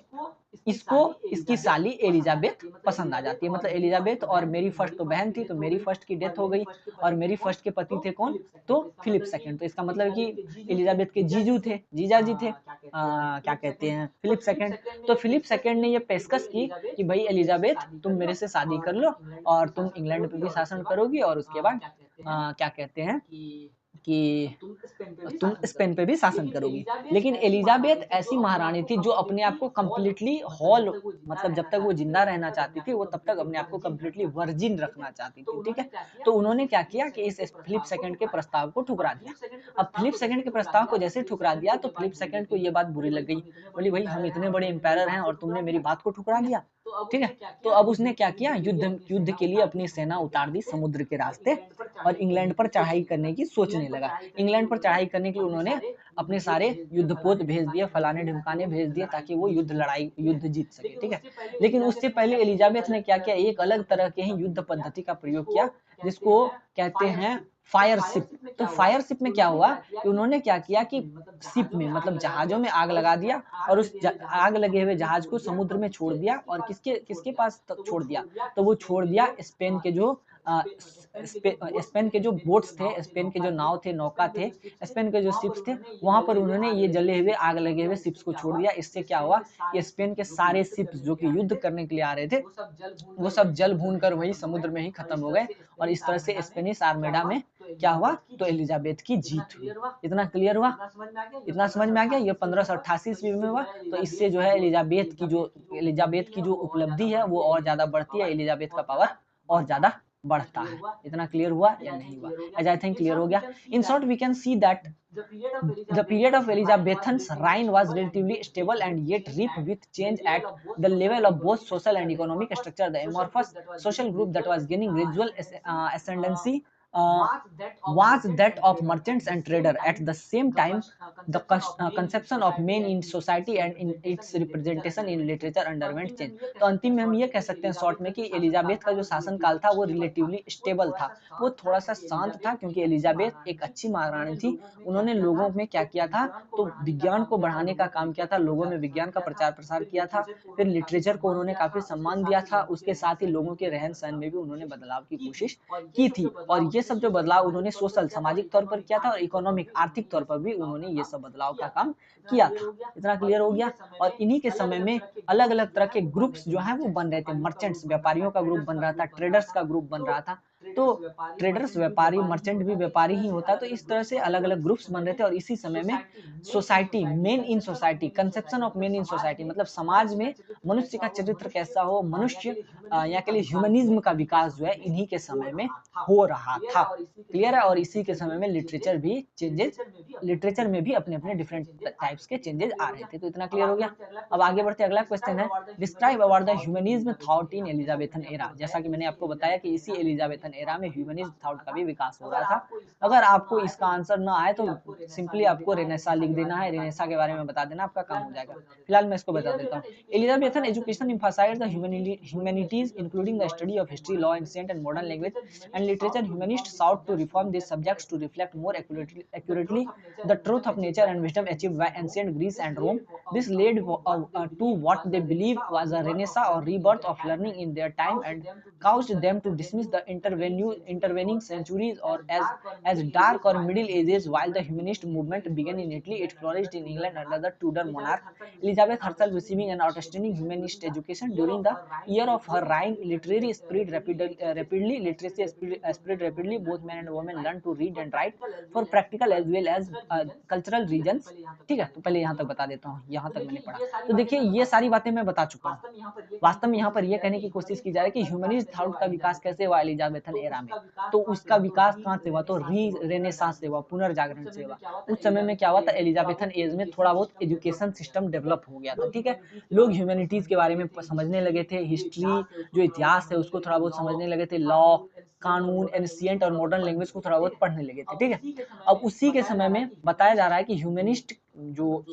इसको इसकी साली एलिजाबेथ पसंद आ जाती है। मतलब एलिजाबेथ और मेरी फर्स्ट तो बहन थी, तो मेरी फर्स्ट की डेथ हो गई, और मेरी फर्स्ट के पति थे कौन, तो फिलिप सेकंड। तो इसका मतलब कि एलिजाबेथ के जीजाजी थे क्या कहते हैं, फिलिप सेकंड। तो फिलिप सेकंड ने ये पेशकश की कि भाई एलिजाबेथ तुम मेरे से शादी कर लो और तुम इंग्लैंड पे भी शासन करोगी, और उसके बाद क्या कहते हैं कि तुम स्पेन पे भी शासन करोगी। लेकिन एलिजाबेथ ऐसी महारानी थी जो अपने आप को कंप्लीटली होल, मतलब जब तक वो जिंदा रहना चाहती थी वो तब तक अपने आप को कंप्लीटली वर्जिन रखना चाहती थी, ठीक है। तो उन्होंने क्या किया कि इस फिलिप सेकंड के प्रस्ताव को ठुकरा दिया। अब फिलिप सेकंड के प्रस्ताव को जैसे ठुकरा दिया तो फिलिप सेकंड को ये बात बुरी लग गई, बोली भाई हम इतने बड़े एम्पायर हैं और तुमने मेरी बात को ठुकरा दिया, ठीक है। तो अब उसने क्या किया, युद्ध युद्ध के लिए अपनी सेना उतार दी समुद्र के रास्ते और इंग्लैंड पर चढ़ाई करने की सोचने लगा। इंग्लैंड पर चढ़ाई करने के लिए उन्होंने अपने सारे युद्धपोत भेज दिए, फलाने ढिमकाने भेज दिए ताकि वो युद्ध जीत सके, ठीक है। लेकिन उससे पहले एलिजाबेथ ने क्या किया, एक अलग तरह के ही युद्ध पद्धति का प्रयोग किया जिसको कहते हैं फायरशिप। तो फायरशिप में क्या हुआ कि उन्होंने क्या किया कि शिप में मतलब जहाजों में आग लगा दिया और उस आग लगे हुए जहाज को समुद्र में छोड़ दिया और किसके किसके पास छोड़ दिया, तो वो छोड़ दिया स्पेन के जो स्पेन के जो बोट्स थे, स्पेन के जो नाव थे, नौका थे, स्पेन के जो शिप्स थे, वहां पर उन्होंने ये जले हुए आग लगे हुए शिप्स को छोड़ दिया। इससे क्या हुआ कि स्पेन के सारे शिप्स जो कि युद्ध करने के लिए आ रहे थे वो सब जल भून कर वही समुद्र में ही खत्म हो गए और इस तरह से स्पेनिश आर्मेडा में क्या हुआ, तो एलिजाबेथ की जीत हुई। इतना क्लियर हुआ, इतना समझ में आ गया। ये 1588 ईस्वी में हुआ। तो इससे जो है एलिजाबेथ की जो उपलब्धि है वो और ज्यादा बढ़ती है, एलिजाबेथ का पावर और ज्यादा बढ़ता है। इतना क्लियर हुआ या नहीं हुआ? एज आई थिंक क्लियर हो गया। In short we can see that the period of Elizabethan's reign was relatively stable and yet ripe with change at the level of both social and economic structure. The amorphous social group that was gaining gradual ascendancy was that of merchants and traders. At the same time, the conception of men in society and in its representation in literature underwent change. तो अंतिम में हम ये कह सकते हैं शॉर्ट में कि एलिजाबेथ का जो शासन काल था वो रिलेटिवली स्टेबल था, वो थोड़ा सा शांत था क्योंकि एलिजाबेथ एक अच्छी महारानी थी। उन्होंने लोगों में क्या किया था, तो विज्ञान को बढ़ाने का काम किया था, लोगों में विज्ञान का प्रचार प्रसार किया था, फिर लिटरेचर को उन्होंने काफी सम्मान दिया था, उसके साथ ही लोगों के रहन सहन में भी उन्होंने बदलाव की कोशिश की थी। और ये सब जो बदलाव उन्होंने सोशल सामाजिक तौर पर किया था और इकोनॉमिक आर्थिक तौर पर भी उन्होंने ये सब बदलाव का काम किया था। इतना क्लियर हो गया। और इन्हीं के समय में अलग अलग तरह के ग्रुप्स जो है वो बन रहे थे। मर्चेंट्स व्यापारियों का ग्रुप बन रहा था, ट्रेडर्स का ग्रुप बन रहा था। तो ट्रेडर्स व्यापारी, मर्चेंट भी व्यापारी ही होता है। तो इस तरह से अलग अलग ग्रुप्स बन रहे थे और इसी समय में society, main in society, conception of main in society मतलब समाज में मनुष्य का चरित्र कैसा हो, मनुष्य यहाँ के लिए ह्यूमनिज्म का विकास जो है इन्हीं के समय में हो रहा था। क्लियर है। और इसी के समय में लिटरेचर भी चेंजेस, लिटरेचर में भी अपने अपने डिफरेंट टाइप्स के चेंजेस आ रहे थे। तो इतना क्लियर हो गया। अब आगे बढ़ते अगला क्वेश्चन है, describe about the humanism thought in Elizabethan era. जैसा कि मैंने आपको बताया कि इसी एलिजाबेथन एरा में ह्यूमनिज्म थॉट का भी विकास हो रहा था। अगर आपको इसका आंसर ना आए तो सिंपली आपको रेनेसा लिख देना है, रेनेसा के बारे में बता देना, आपका काम हो जाएगा। फिलहाल मैं इसको बता देता हूँ। Elizabethan education emphasized the humanities including the study of history, law, ancient and modern language and literature. Humanists sought to reform these subjects to reflect more accurately the truth of nature and wisdom achieved by ancient Greece and Rome. This led to what they believed was a renaissance or rebirth of learning in their time and caused them to dismiss the intervening centuries or as dark or middle ages. While the humanist movement began in Italy, it flourished in England under the Tudor monarch. Elizabeth herself receiving an outstanding humanist education during the year of her reign. Literary spread rapidly. Literacy spread rapidly. Both men and women learned to read and write for practical as well as cultural reasons. ठीक है, तो पहले यहाँ तक बता देता हूँ, यहाँ तक मैंने पढ़ा। तो देखिए ये सारी बातें मैं बता चुका हूँ। वास्तव में यहाँ पर यह कहने की कोशिश की जा रही है कि ह्यूमनिस्ट थॉट का विकास कैसे हुआ एलिजाबेथन एरा में। तो उसका विकास कहाँ से हुआ, तो रेनेसांस से हुआ, पुनर्जागरण से हुआ। उस समय में क्या हुआ था, एलिजाबेथन एज में थोड़ा बहुत एजुकेशन सिस्टम डेवलप हो गया था। ठीक है, लोग ह्यूमैनिटीज के बारे में समझने लगे थे, हिस्ट्री जो इतिहास है उसको थोड़ा बहुत समझने लगे थे, लॉ, कानून, एंशिएंट और मॉडर्न लैंग्वेज को थोड़ा बहुत पढ़ने लगे थे। ठीक है, अब उसी के समय में बताया जा रहा है कि ह्यूमनिस्ट जो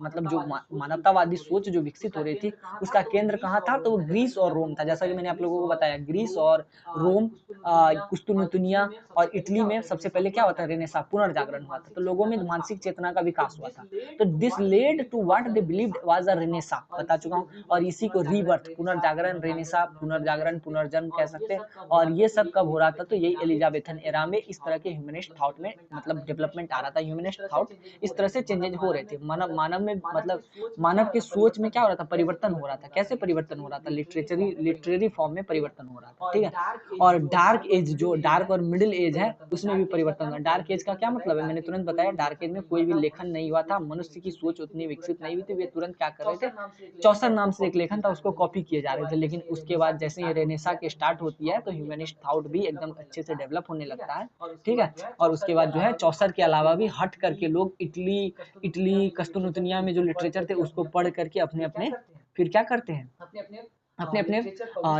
मतलब जो मानवतावादी सोच जो विकसित हो रही थी उसका केंद्र कहाँ था, तो वो ग्रीस और रोम था। जैसा कि मैंने आप लोगों को बताया, ग्रीस और रोम, कुस्तुनुतुनिया और इटली में सबसे पहले क्या होता है, रेनेसां, पुनर्जागरण हुआ था। तो लोगों में मानसिक चेतना का विकास हुआ था। तो this led to what they believed was a renaissance, बता चुका हूँ। और इसी को रीबर्थ, पुनर्जागरण, रेनेसां, पुनर्जागरण, पुनर्जन्म कह सकते हैं। और ये सब कब हो रहा था, तो यही एलिजाबेथन एरा में इस तरह के ह्यूमनिस्ट थॉट में मतलब डेवलपमेंट आ रहा था। ह्यूमनिस्ट थॉट इस तरह से चेंजेज हो हो रहे थे, मानव मानव में मतलब मानव की सोच में क्या हो रहा था, परिवर्तन हो रहा था। कैसे परिवर्तन हो रहा था, लिटरेरी फॉर्म में परिवर्तन हो रहा था, ठीक है। और डार्क एज, जो डार्क और मिडिल एज है, उसमें भी परिवर्तन हुआ। डार्क एज का क्या मतलब है, मैंने तुरंत बताया, डार्क एज में कोई भी लेखन नहीं हुआ था, मनुष्य की सोच उतनी विकसित नहीं हुई थी, वे तुरंत क्या कर रहे थे, चौसर नाम से एक लेखन था, उसको कॉपी किए जा रहे थे। लेकिन उसके बाद जैसे ही रेनेसा के स्टार्ट होती है तो ह्यूमनिस्ट थॉट भी एकदम अच्छे से डेवलप होने लगता है, ठीक है। और उसके बाद जो है चौसर के अलावा भी हट करके लोग इटली कस्तुनुतनिया में जो लिटरेचर थे उसको पढ़ करके अपने अपने फिर क्या करते हैं, अपने अपने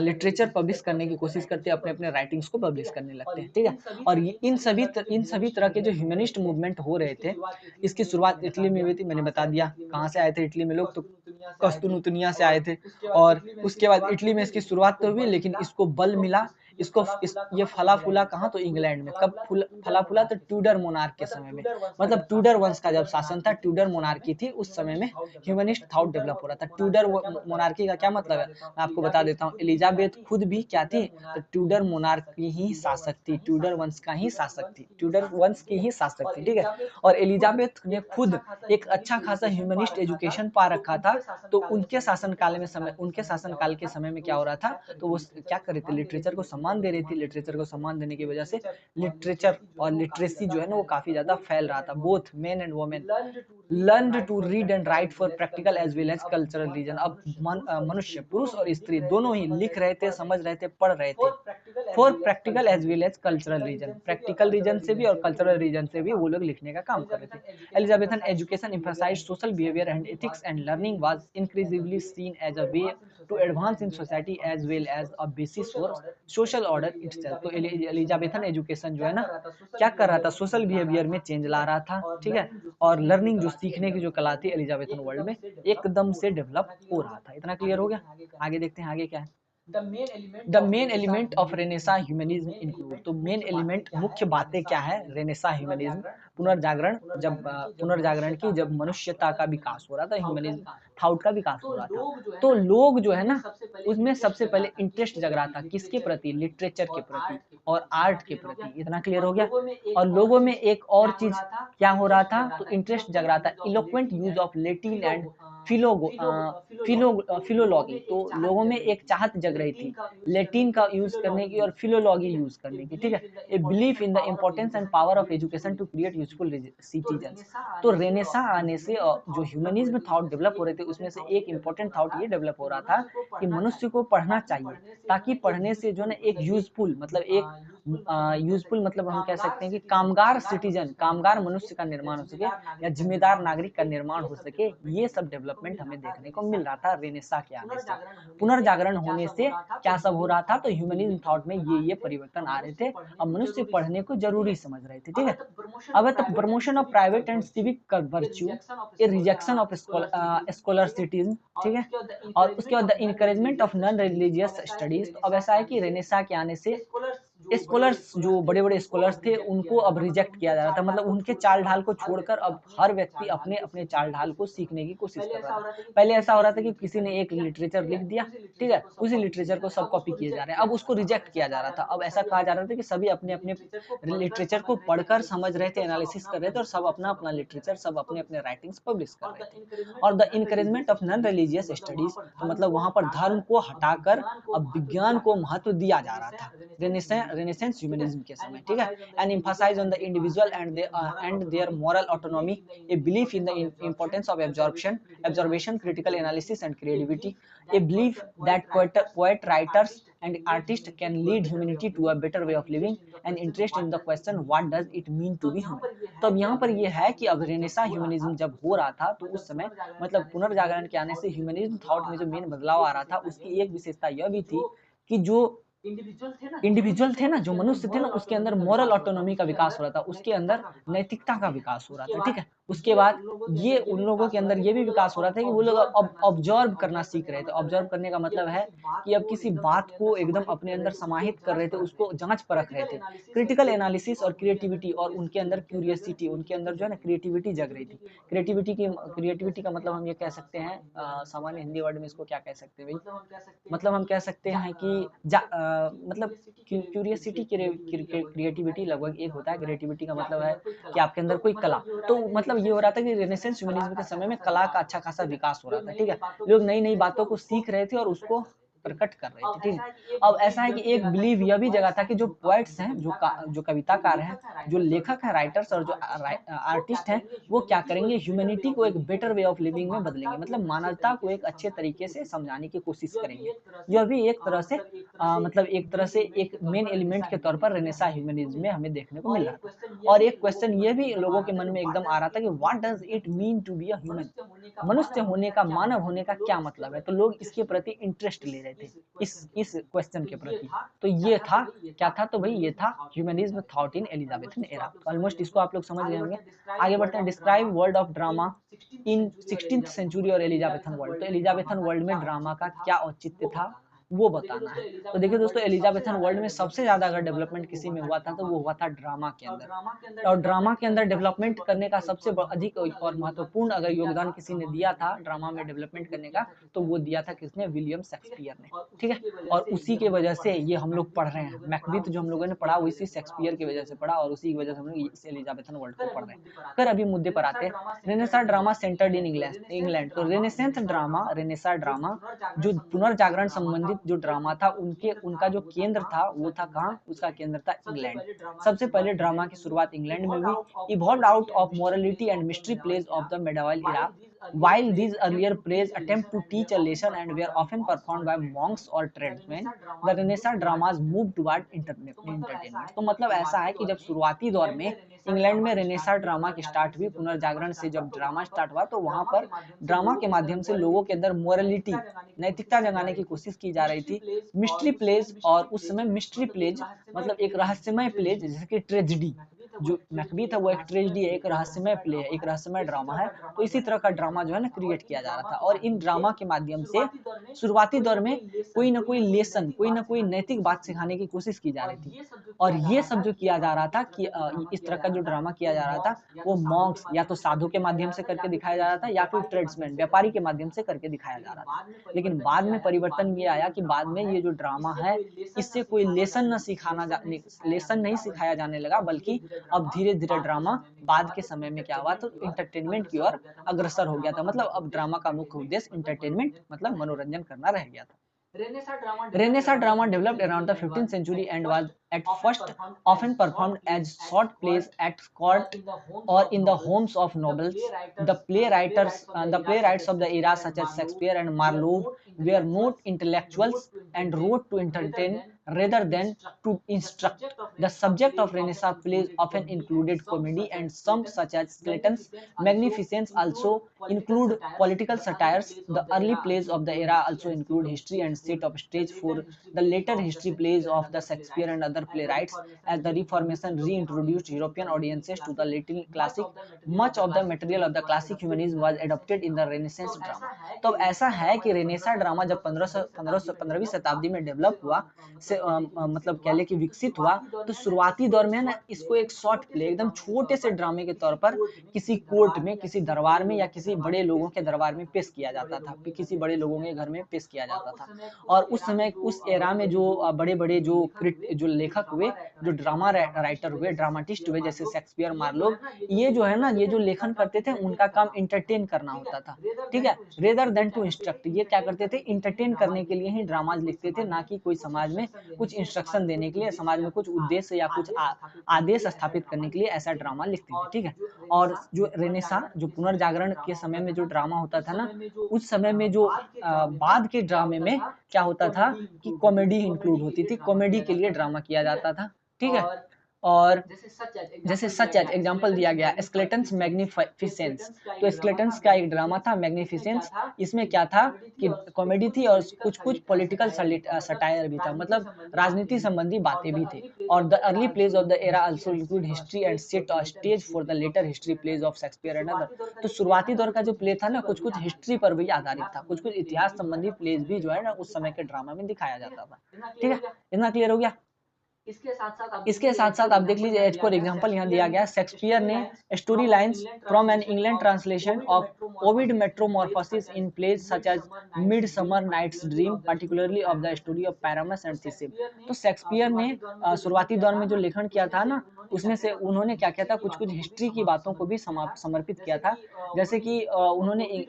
लिटरेचर पब्लिश करने की कोशिश करते हैं, अपने अपने राइटिंग्स को पब्लिश करने लगते हैं, ठीक है। और इन सभी तरह के जो ह्यूमनिस्ट मूवमेंट हो रहे थे, इसकी शुरुआत इटली में हुई थी। मैंने बता दिया कहाँ से आए थे इटली में लोग, तो कस्तुनुतनिया से आए थे। और उसके बाद इटली में इसकी शुरुआत तो हुई, लेकिन इसको बल मिला, ये फला फूला कहाँ, तो इंग्लैंड में। कब फला फूला, तो ट्यूडर मोनार्क के समय में, मतलब ट्यूडर वंश का जब शासन था, ट्यूडर मोनार्की थी, उस समय में ह्यूमनिस्ट थॉट डेवलप हो रहा था। ट्यूडर मोनार्की का क्या मतलब है, मैं आपको बता देता हूँ। एलिजाबेथ खुद भी क्या थी, तो ट्यूडर मोनार्क की ही शासक थी, ट्यूडर वंश का ही शासक थी, ट्यूडर वंश की ही शासक थी, ठीक है। और एलिजाबेथ ने खुद एक अच्छा खासा ह्यूमनिस्ट एजुकेशन पा रखा था, तो उनके शासन काल के समय में क्या हो रहा था, तो वो क्या कर रहे थे, लिटरेचर को सम्मान दे रही थी। लिटरेचर को सम्मान देने की वजह से लिटरेचर और लिटरेसी जो है ना वो काफी ज्यादा फैल रहा था। Both men and women learn to read and write for practical as well as cultural reason. अब मनुष्य, पुरुष और स्त्री दोनों ही लिख रहे थे, समझ रहे थे, पढ़ रहे थे, for practical as well as cultural reason. Practical reason से भी और कल्चरल रीजन से भी वो लोग लिखने का काम कर रहे थे। Elizabethan education emphasized social behavior and ethics, and learning was increasingly seen as a way to advance in society as well as a basis for social order itself। तो एलिजाबेथन एजुकेशन जो है ना क्या कर रहा था, सोशल बिहेवियर में चेंज ला रहा था, ठीक है। और लर्निंग, जो सीखने की जो कला थी, एलिजाबेथन वर्ल्ड में एकदम से डेवलप हो रहा था। इतना क्लियर हो गया। आगे देखते हैं, आगे क्या है। The main element of Renaissance humanism include. तो मेन एलिमेंट, मुख्य बातें क्या है रेनेसा ह्यूमनिज्म, पुनर्जागरण, जब पुनर्जागरण की जब मनुष्यता का विकास हो रहा था, ह्यूमनिज्म थॉट का विकास हो रहा था, तो लोग जो है ना उसमें सबसे पहले इंटरेस्ट जग रहा था, किसके प्रति, लिटरेचर के प्रति और आर्ट के प्रति। इतना क्लियर हो गया। और लोगों में एक और चीज क्या हो रहा था, तो इंटरेस्ट जग रहा था, eloquent use of Latin and philology. तो लोगों में एक चाहत जग रही थी लैटिन का यूज करने की और फिलोलॉजी यूज करने की, ठीक है। A belief in the importance and power of education to create useful citizens. तो रेनेसा आने से जो ह्यूमनिज्म थॉट डेवलप हो रहे थे, उसमें से एक इंपॉर्टेंट थॉट ये डेवलप हो रहा था कि मनुष्य को पढ़ना चाहिए, ताकि पढ़ने से जो है ना एक यूजफुल मतलब हम कह सकते हैं कि कामगार सिटीजन, कामगार मनुष्य का निर्माण हो सके, या जिम्मेदार नागरिक का निर्माण हो सके। ये सब डेवलपमेंट हमें देखने को मिल रहा था रेनेसा के आने से। पुनर्जागरण होने से क्या सब हो रहा था, तो ह्यूमनिज्म थॉट में ये परिवर्तन आ रहे थे। अब मनुष्य पढ़ने को जरूरी समझ रहे थे, ठीक है। अब तक promotion of private and civic virtue, a rejection of scholasticism, ठीक है। और उसके बाद the encouragement of non religious studies. तो अब ऐसा है कि रेनेसा के आने से स्कॉलर्स, जो बड़े बड़े स्कॉलर्स थे, उनको अब रिजेक्ट किया जा रहा था, मतलब उनके चाल ढाल को छोड़कर अब हर व्यक्ति अपने अपने चाल ढाल को सीखने की कोशिश कर रहा था। पहले ऐसा हो रहा था कि किसी ने एक लिटरेचर लिख दिया, ठीक है, उसी लिटरेचर को सब कॉपी किए जा रहे हैं, अब उसको रिजेक्ट किया जा रहा था। अब ऐसा कहा जा रहा था कि सभी अपने अपने लिटरेचर को पढ़कर समझ रहे थे, एनालिसिस कर रहे थे, और सब अपना अपना लिटरेचर, सब अपने अपने राइटिंग्स पब्लिश कर रहे थे। और the encouragement of non religious studies, तो मतलब वहां पर धर्म को हटाकर अब विज्ञान को महत्व दिया जा रहा था रेनेसेंस ह्यूमनिज्म के समय, ठीक है। And emphasize on the individual and their moral autonomy, a belief in the importance of absorption, critical analysis and creativity, a belief that poet writers and artists can lead humanity to a better way of living, and interest in the question what does it mean to be human। तो अब यहाँ पर ये है कि अब रेनेसा ह्यूमनिज्म जब हो रहा था, तो उस समय मतलब पुनर्जागरण के आने से ह्यूमनिज्म थॉट में जो मेन बदलाव आ रहा था, उसकी एक विशेषता यह भी थी कि जो इंडिविजुअल थे ना, जो मनुष्य थे ना, उसके अंदर मॉरल ऑटोनॉमी का विकास हो रहा था, उसके अंदर नैतिकता का विकास हो रहा था, ठीक है। उसके बाद ये उन लोगों के अंदर ये भी विकास हो रहा था कि वो लोग अब ऑब्जर्व करना सीख रहे थे। ऑब्जर्व करने का मतलब है कि अब किसी बात को एकदम अपने अंदर समाहित कर रहे थे, उसको जांच परख रहे थे। क्रिटिकल एनालिसिस और क्रिएटिविटी, और उनके अंदर क्यूरियसिटी, उनके अंदर जो है ना क्रिएटिविटी जग रही थी। क्रिएटिविटी का मतलब हम ये कह सकते हैं, सामान्य हिंदी वर्ड में इसको क्या कह सकते हैं भाई, मतलब हम कह सकते हैं कि मतलब क्यूरियसिटी, क्रिएटिविटी लगभग एक होता है। क्रिएटिविटी का मतलब है कि आपके अंदर कोई कला, तो मतलब ये हो रहा था कि रेनेसेंस ह्यूमनिज्म के समय में कला का अच्छा खासा विकास हो रहा था, ठीक है। लोग नई नई बातों को सीख रहे थे और उसको प्रकट कर रहे थे, ठीक है। अब ऐसा है कि एक बिलीव यह भी जगह था कि जो पोएट्स हैं, जो कविताकार हैं, जो लेखक हैं, राइटर्स और जो आर्टिस्ट हैं, वो क्या करेंगे, ह्यूमैनिटी को एक बेटर वे ऑफ लिविंग में बदलेंगे, मतलब मानवता को एक अच्छे तरीके से समझाने की कोशिश करेंगे। यह भी एक तरह से मतलब एक तरह से एक मेन एलिमेंट के तौर पर रेनेसा ह्यूमनिज्म में हमें देखने को मिल रहा था। और एक क्वेश्चन ये भी लोगों के मन में एकदम आ रहा था कि what does it mean to be a human, मनुष्य होने का, मानव होने का क्या मतलब है। तो लोग इसके प्रति इंटरेस्ट ले रहे थे, इस क्वेश्चन के प्रति। तो ये था, क्या था, तो भाई ये था humanism thought in Elizabethan era. Almost इसको आप लोग समझ गए होंगे। आगे बढ़ते हैं। Describe world of drama in 16th century और एलिजाबेथन वर्ल्ड। तो एलिजाबेथन वर्ल्ड में ड्रामा का क्या औचित्य था वो बताना है। तो देखिए दोस्तों, एलिजाबेथन वर्ल्ड में सबसे ज्यादा अगर डेवलपमेंट किसी में हुआ था तो वो हुआ था ड्रामा के अंदर। और ड्रामा के अंदर डेवलपमेंट करने का सबसे अधिक और महत्वपूर्ण अगर योगदान किसी ने दिया था ड्रामा में डेवलपमेंट करने का, तो वो दिया था किसने, विलियम शेक्सपियर ने, ठीक है। और उसी के वजह से ये हम लोग पढ़ रहे हैं, मैकबेथ जो हम लोगों ने पढ़ा वो इसी शेक्सपियर की वजह से पढ़ा, और उसी की वजह से हम लोग इस एलिजाबेथन वर्ल्ड को पढ़ रहे हैं। फिर अभी मुद्दे पर आते हैं। Renaissance drama centred in England. तो रेनेसां ड्रामा जो पुनर्जागरण संबंधित जो ड्रामा था, उनका जो केंद्र था वो था कहाँ, उसका केंद्र था इंग्लैंड। सबसे पहले ड्रामा की शुरुआत इंग्लैंड में हुई। Evolved out of morality and mystery plays of the medieval era, while these earlier plays attempt to teach a lesson and were often performed by monks or tradesmen, the Renaissance dramas moved toward entertainment। तो मतलब ऐसा है कि जब शुरुआती दौर में इंग्लैंड में रेनेसा ड्रामा की स्टार्ट हुई, पुनर्जागरण से जब ड्रामा स्टार्ट हुआ, तो वहां पर ड्रामा के माध्यम से लोगों के अंदर मोरलिटी, नैतिकता जगाने की कोशिश की जा रही थी। मिस्ट्री प्लेज, और उस समय मिस्ट्री प्लेज मतलब एक रहस्यमय प्लेज, जैसे कि ट्रेजेडी, जो मैकबेथ है वो एक ट्रेजेडी है, एक रहस्यमय प्ले है, एक रहस्यमय ड्रामा है। तो इसी तरह का ड्रामा जो है ना क्रिएट किया जा रहा था, और इन ड्रामा के माध्यम से शुरुआती दौर में कोई ना कोई लेसन, कोई ना कोई नैतिक बात सिखाने की कोशिश की जा रही थी। और ये सब जो किया जा रहा था कि इस तरह का जो ड्रामा किया जा रहा था वो मॉन्क्स या तो साधु के माध्यम से करके दिखाया जा रहा था, या फिर ट्रेड्समैन, व्यापारी के माध्यम से करके दिखाया जा रहा था। लेकिन बाद में परिवर्तन ये आया कि बाद में ये जो ड्रामा है इससे कोई लेसन नहीं सिखाया जाने लगा, बल्कि अब धीरे धीरे ड्रामा बाद के समय में क्या हुआ, तो इंटरटेनमेंट की ओर अग्रसर हो गया था। मतलब अब ड्रामा का मुख्य उद्देश्य इंटरटेनमेंट मतलब मनोरंजन करना रह गया था। Renaissance drama developed around the 15th century and was at first often performed as short plays at court or in the homes of nobles. The playwrights of the era, such as Shakespeare and Marlowe, were not intellectuals and wrote to entertain rather than to instruct. The subject of Renaissance plays often included comedy, and some, such as Clayton's Magnificence, also include political satires. The early plays of the era also include history and set of stage for the later history plays of the Shakespeare and other playwrights. As the Reformation reintroduced European audiences to the Latin classic, much of the material of the classic humanism was adopted in the Renaissance drama. तो ऐसा है कि रेनेसा ड्रामा जब 15वीं शताब्दी में डेवलप हुआ, मतलब कह ले कि विकसित हुआ, तो शुरुआती दौर में ना इसको एक शॉर्ट प्ले, एकदम छोटे से ड्रामे के तौर पर किसी कोर्ट में, किसी दरबार में या किसी बड़े लोगों के दरबार में पेश किया जाता था, किसी बड़े लोगों के घर में पेश किया जाता था। और उस समय उस एरा में जो बड़े बड़े जो लेखक हुए, जो ड्रामा राइटर हुए, ड्रामाटिस्ट हुए, जैसे शेक्सपियर, मार्लोव, ये जो है ना, ये जो लेखन करते थे उनका काम इंटरटेन करना होता था, ठीक है, रेदर देन टू इंस्ट्रक्ट। ये क्या करते थे, इंटरटेन करने के लिए ही ड्रामाज लिखते थे, ना कि कोई समाज में कुछ इंस्ट्रक्शन देने के लिए, समाज में कुछ उद्देश्य या कुछ आदेश स्थापित करने के लिए ऐसा ड्रामा लिखते थे, ठीक है। और जो रेनेसा, जो पुनर्जागरण के समय में जो ड्रामा होता था ना, उस समय में जो बाद के ड्रामे में क्या होता था कि कॉमेडी इंक्लूड होती थी, कॉमेडी के लिए ड्रामा किया जाता था, ठीक है। और जैसे सच एग्जांपल दिया गया स्केलेटन्स मैग्निफिसेंस। तो स्केलेटन्स का एक ड्रामा था मैग्निफिसेंस, इसमें क्या था कि कॉमेडी थी और कुछ कुछ पॉलिटिकल सटायर भी था, मतलब राजनीति संबंधी बातें भी थी। और the early plays of the era also include history and set a stage for the later history plays of Shakespeare and other. तो शुरुआती दौर का जो प्ले था ना, कुछ कुछ हिस्ट्री पर भी आधारित था, कुछ कुछ इतिहास संबंधी प्लेज भी जो है ना उस समय के ड्रामा में दिखाया जाता था, ठीक है। इतना क्लियर हो गया। इसके साथ साथ आप देख लीजिए, एज फॉर एग्जाम्पल यहाँ दिया गया, शेक्सपियर ने story lines from an England translation of Ovid metamorphosis in place such as midsummer night's dream, particularly of the story of Pyramus and Thisbe. तो शेक्सपियर ने शुरुआती दौर में जो लेखन किया था ना, उसमें से उन्होंने क्या किया था, कुछ कुछ हिस्ट्री की बातों को भी समर्पित किया था। जैसे कि उन्होंने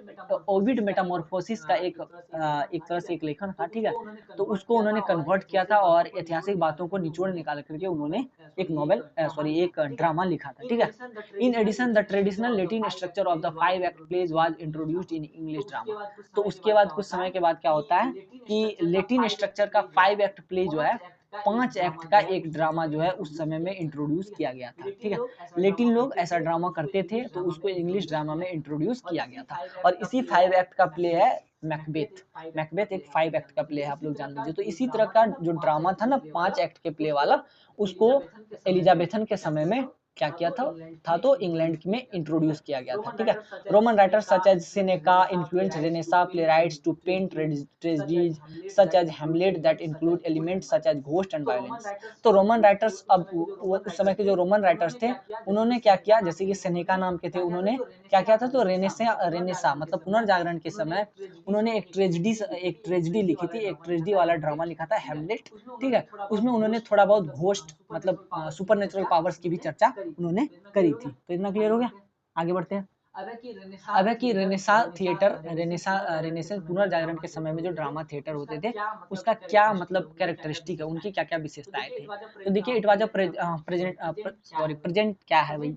ओविड मेटामॉर्फोसिस का एक तरह से एक लेखन था, ठीक है, तो उसको उन्होंने कन्वर्ट किया था और ऐतिहासिक बातों को निचोड़ निकाल करके उन्होंने एक नॉवेल एक ड्रामा लिखा था, ठीक है। In addition the traditional Latin structure of the 5 act plays was introduced in English drama. तो उसके बाद कुछ समय के बाद क्या होता है कि लेटिन स्ट्रक्चर का 5 एक्ट प्ले जो है, 5 एक्ट का एक ड्रामा जो है उस समय में इंट्रोड्यूस किया गया था, ठीक है। लेटिन लोग ऐसा ड्रामा करते थे तो उसको इंग्लिश ड्रामा में इंट्रोड्यूस किया गया था, और इसी 5 एक्ट का प्ले है मैकबेथ। मैकबेथ एक 5 एक्ट का प्ले है, आप लोग जान लीजिए। तो इसी तरह का जो ड्रामा था ना 5 एक्ट के प्ले वाला, उसको एलिजाबेथन के समय में क्या किया था तो इंग्लैंड में इंट्रोड्यूस किया गया था, ठीक है। Roman writers such as Seneca influenced Renaissance playwrights to paint tragedies such as Hamlet that include elements such as ghost and violence. तो रोमन राइटर्स, अब उस समय के जो रोमन राइटर्स थे, उन्होंने क्या किया, जैसे कि सेनेका नाम के थे, उन्होंने क्या किया था, तो रेनेसा मतलब पुनर्जागरण के समय उन्होंने एक ट्रेजेडी लिखी थी, एक ट्रेजेडी वाला ड्रामा लिखा था हैमलेट, ठीक है। उसमें उन्होंने थोड़ा बहुत घोस्ट मतलब सुपरनेचुरल पावर्स की भी चर्चा उन्होंने करी थी। तो इतना क्लियर हो गया, आगे बढ़ते हैं। अब है कि रेनेसा थिएटर, रेनेसेंस पुनर्जागरण के समय में जो ड्रामा थिएटर होते थे, उसका क्या मतलब कैरेक्टरिस्टिक है, उनकी क्या क्या विशेषताएं थी। तो देखिए, इट वाज अ प्रेजेंट क्या है भाई,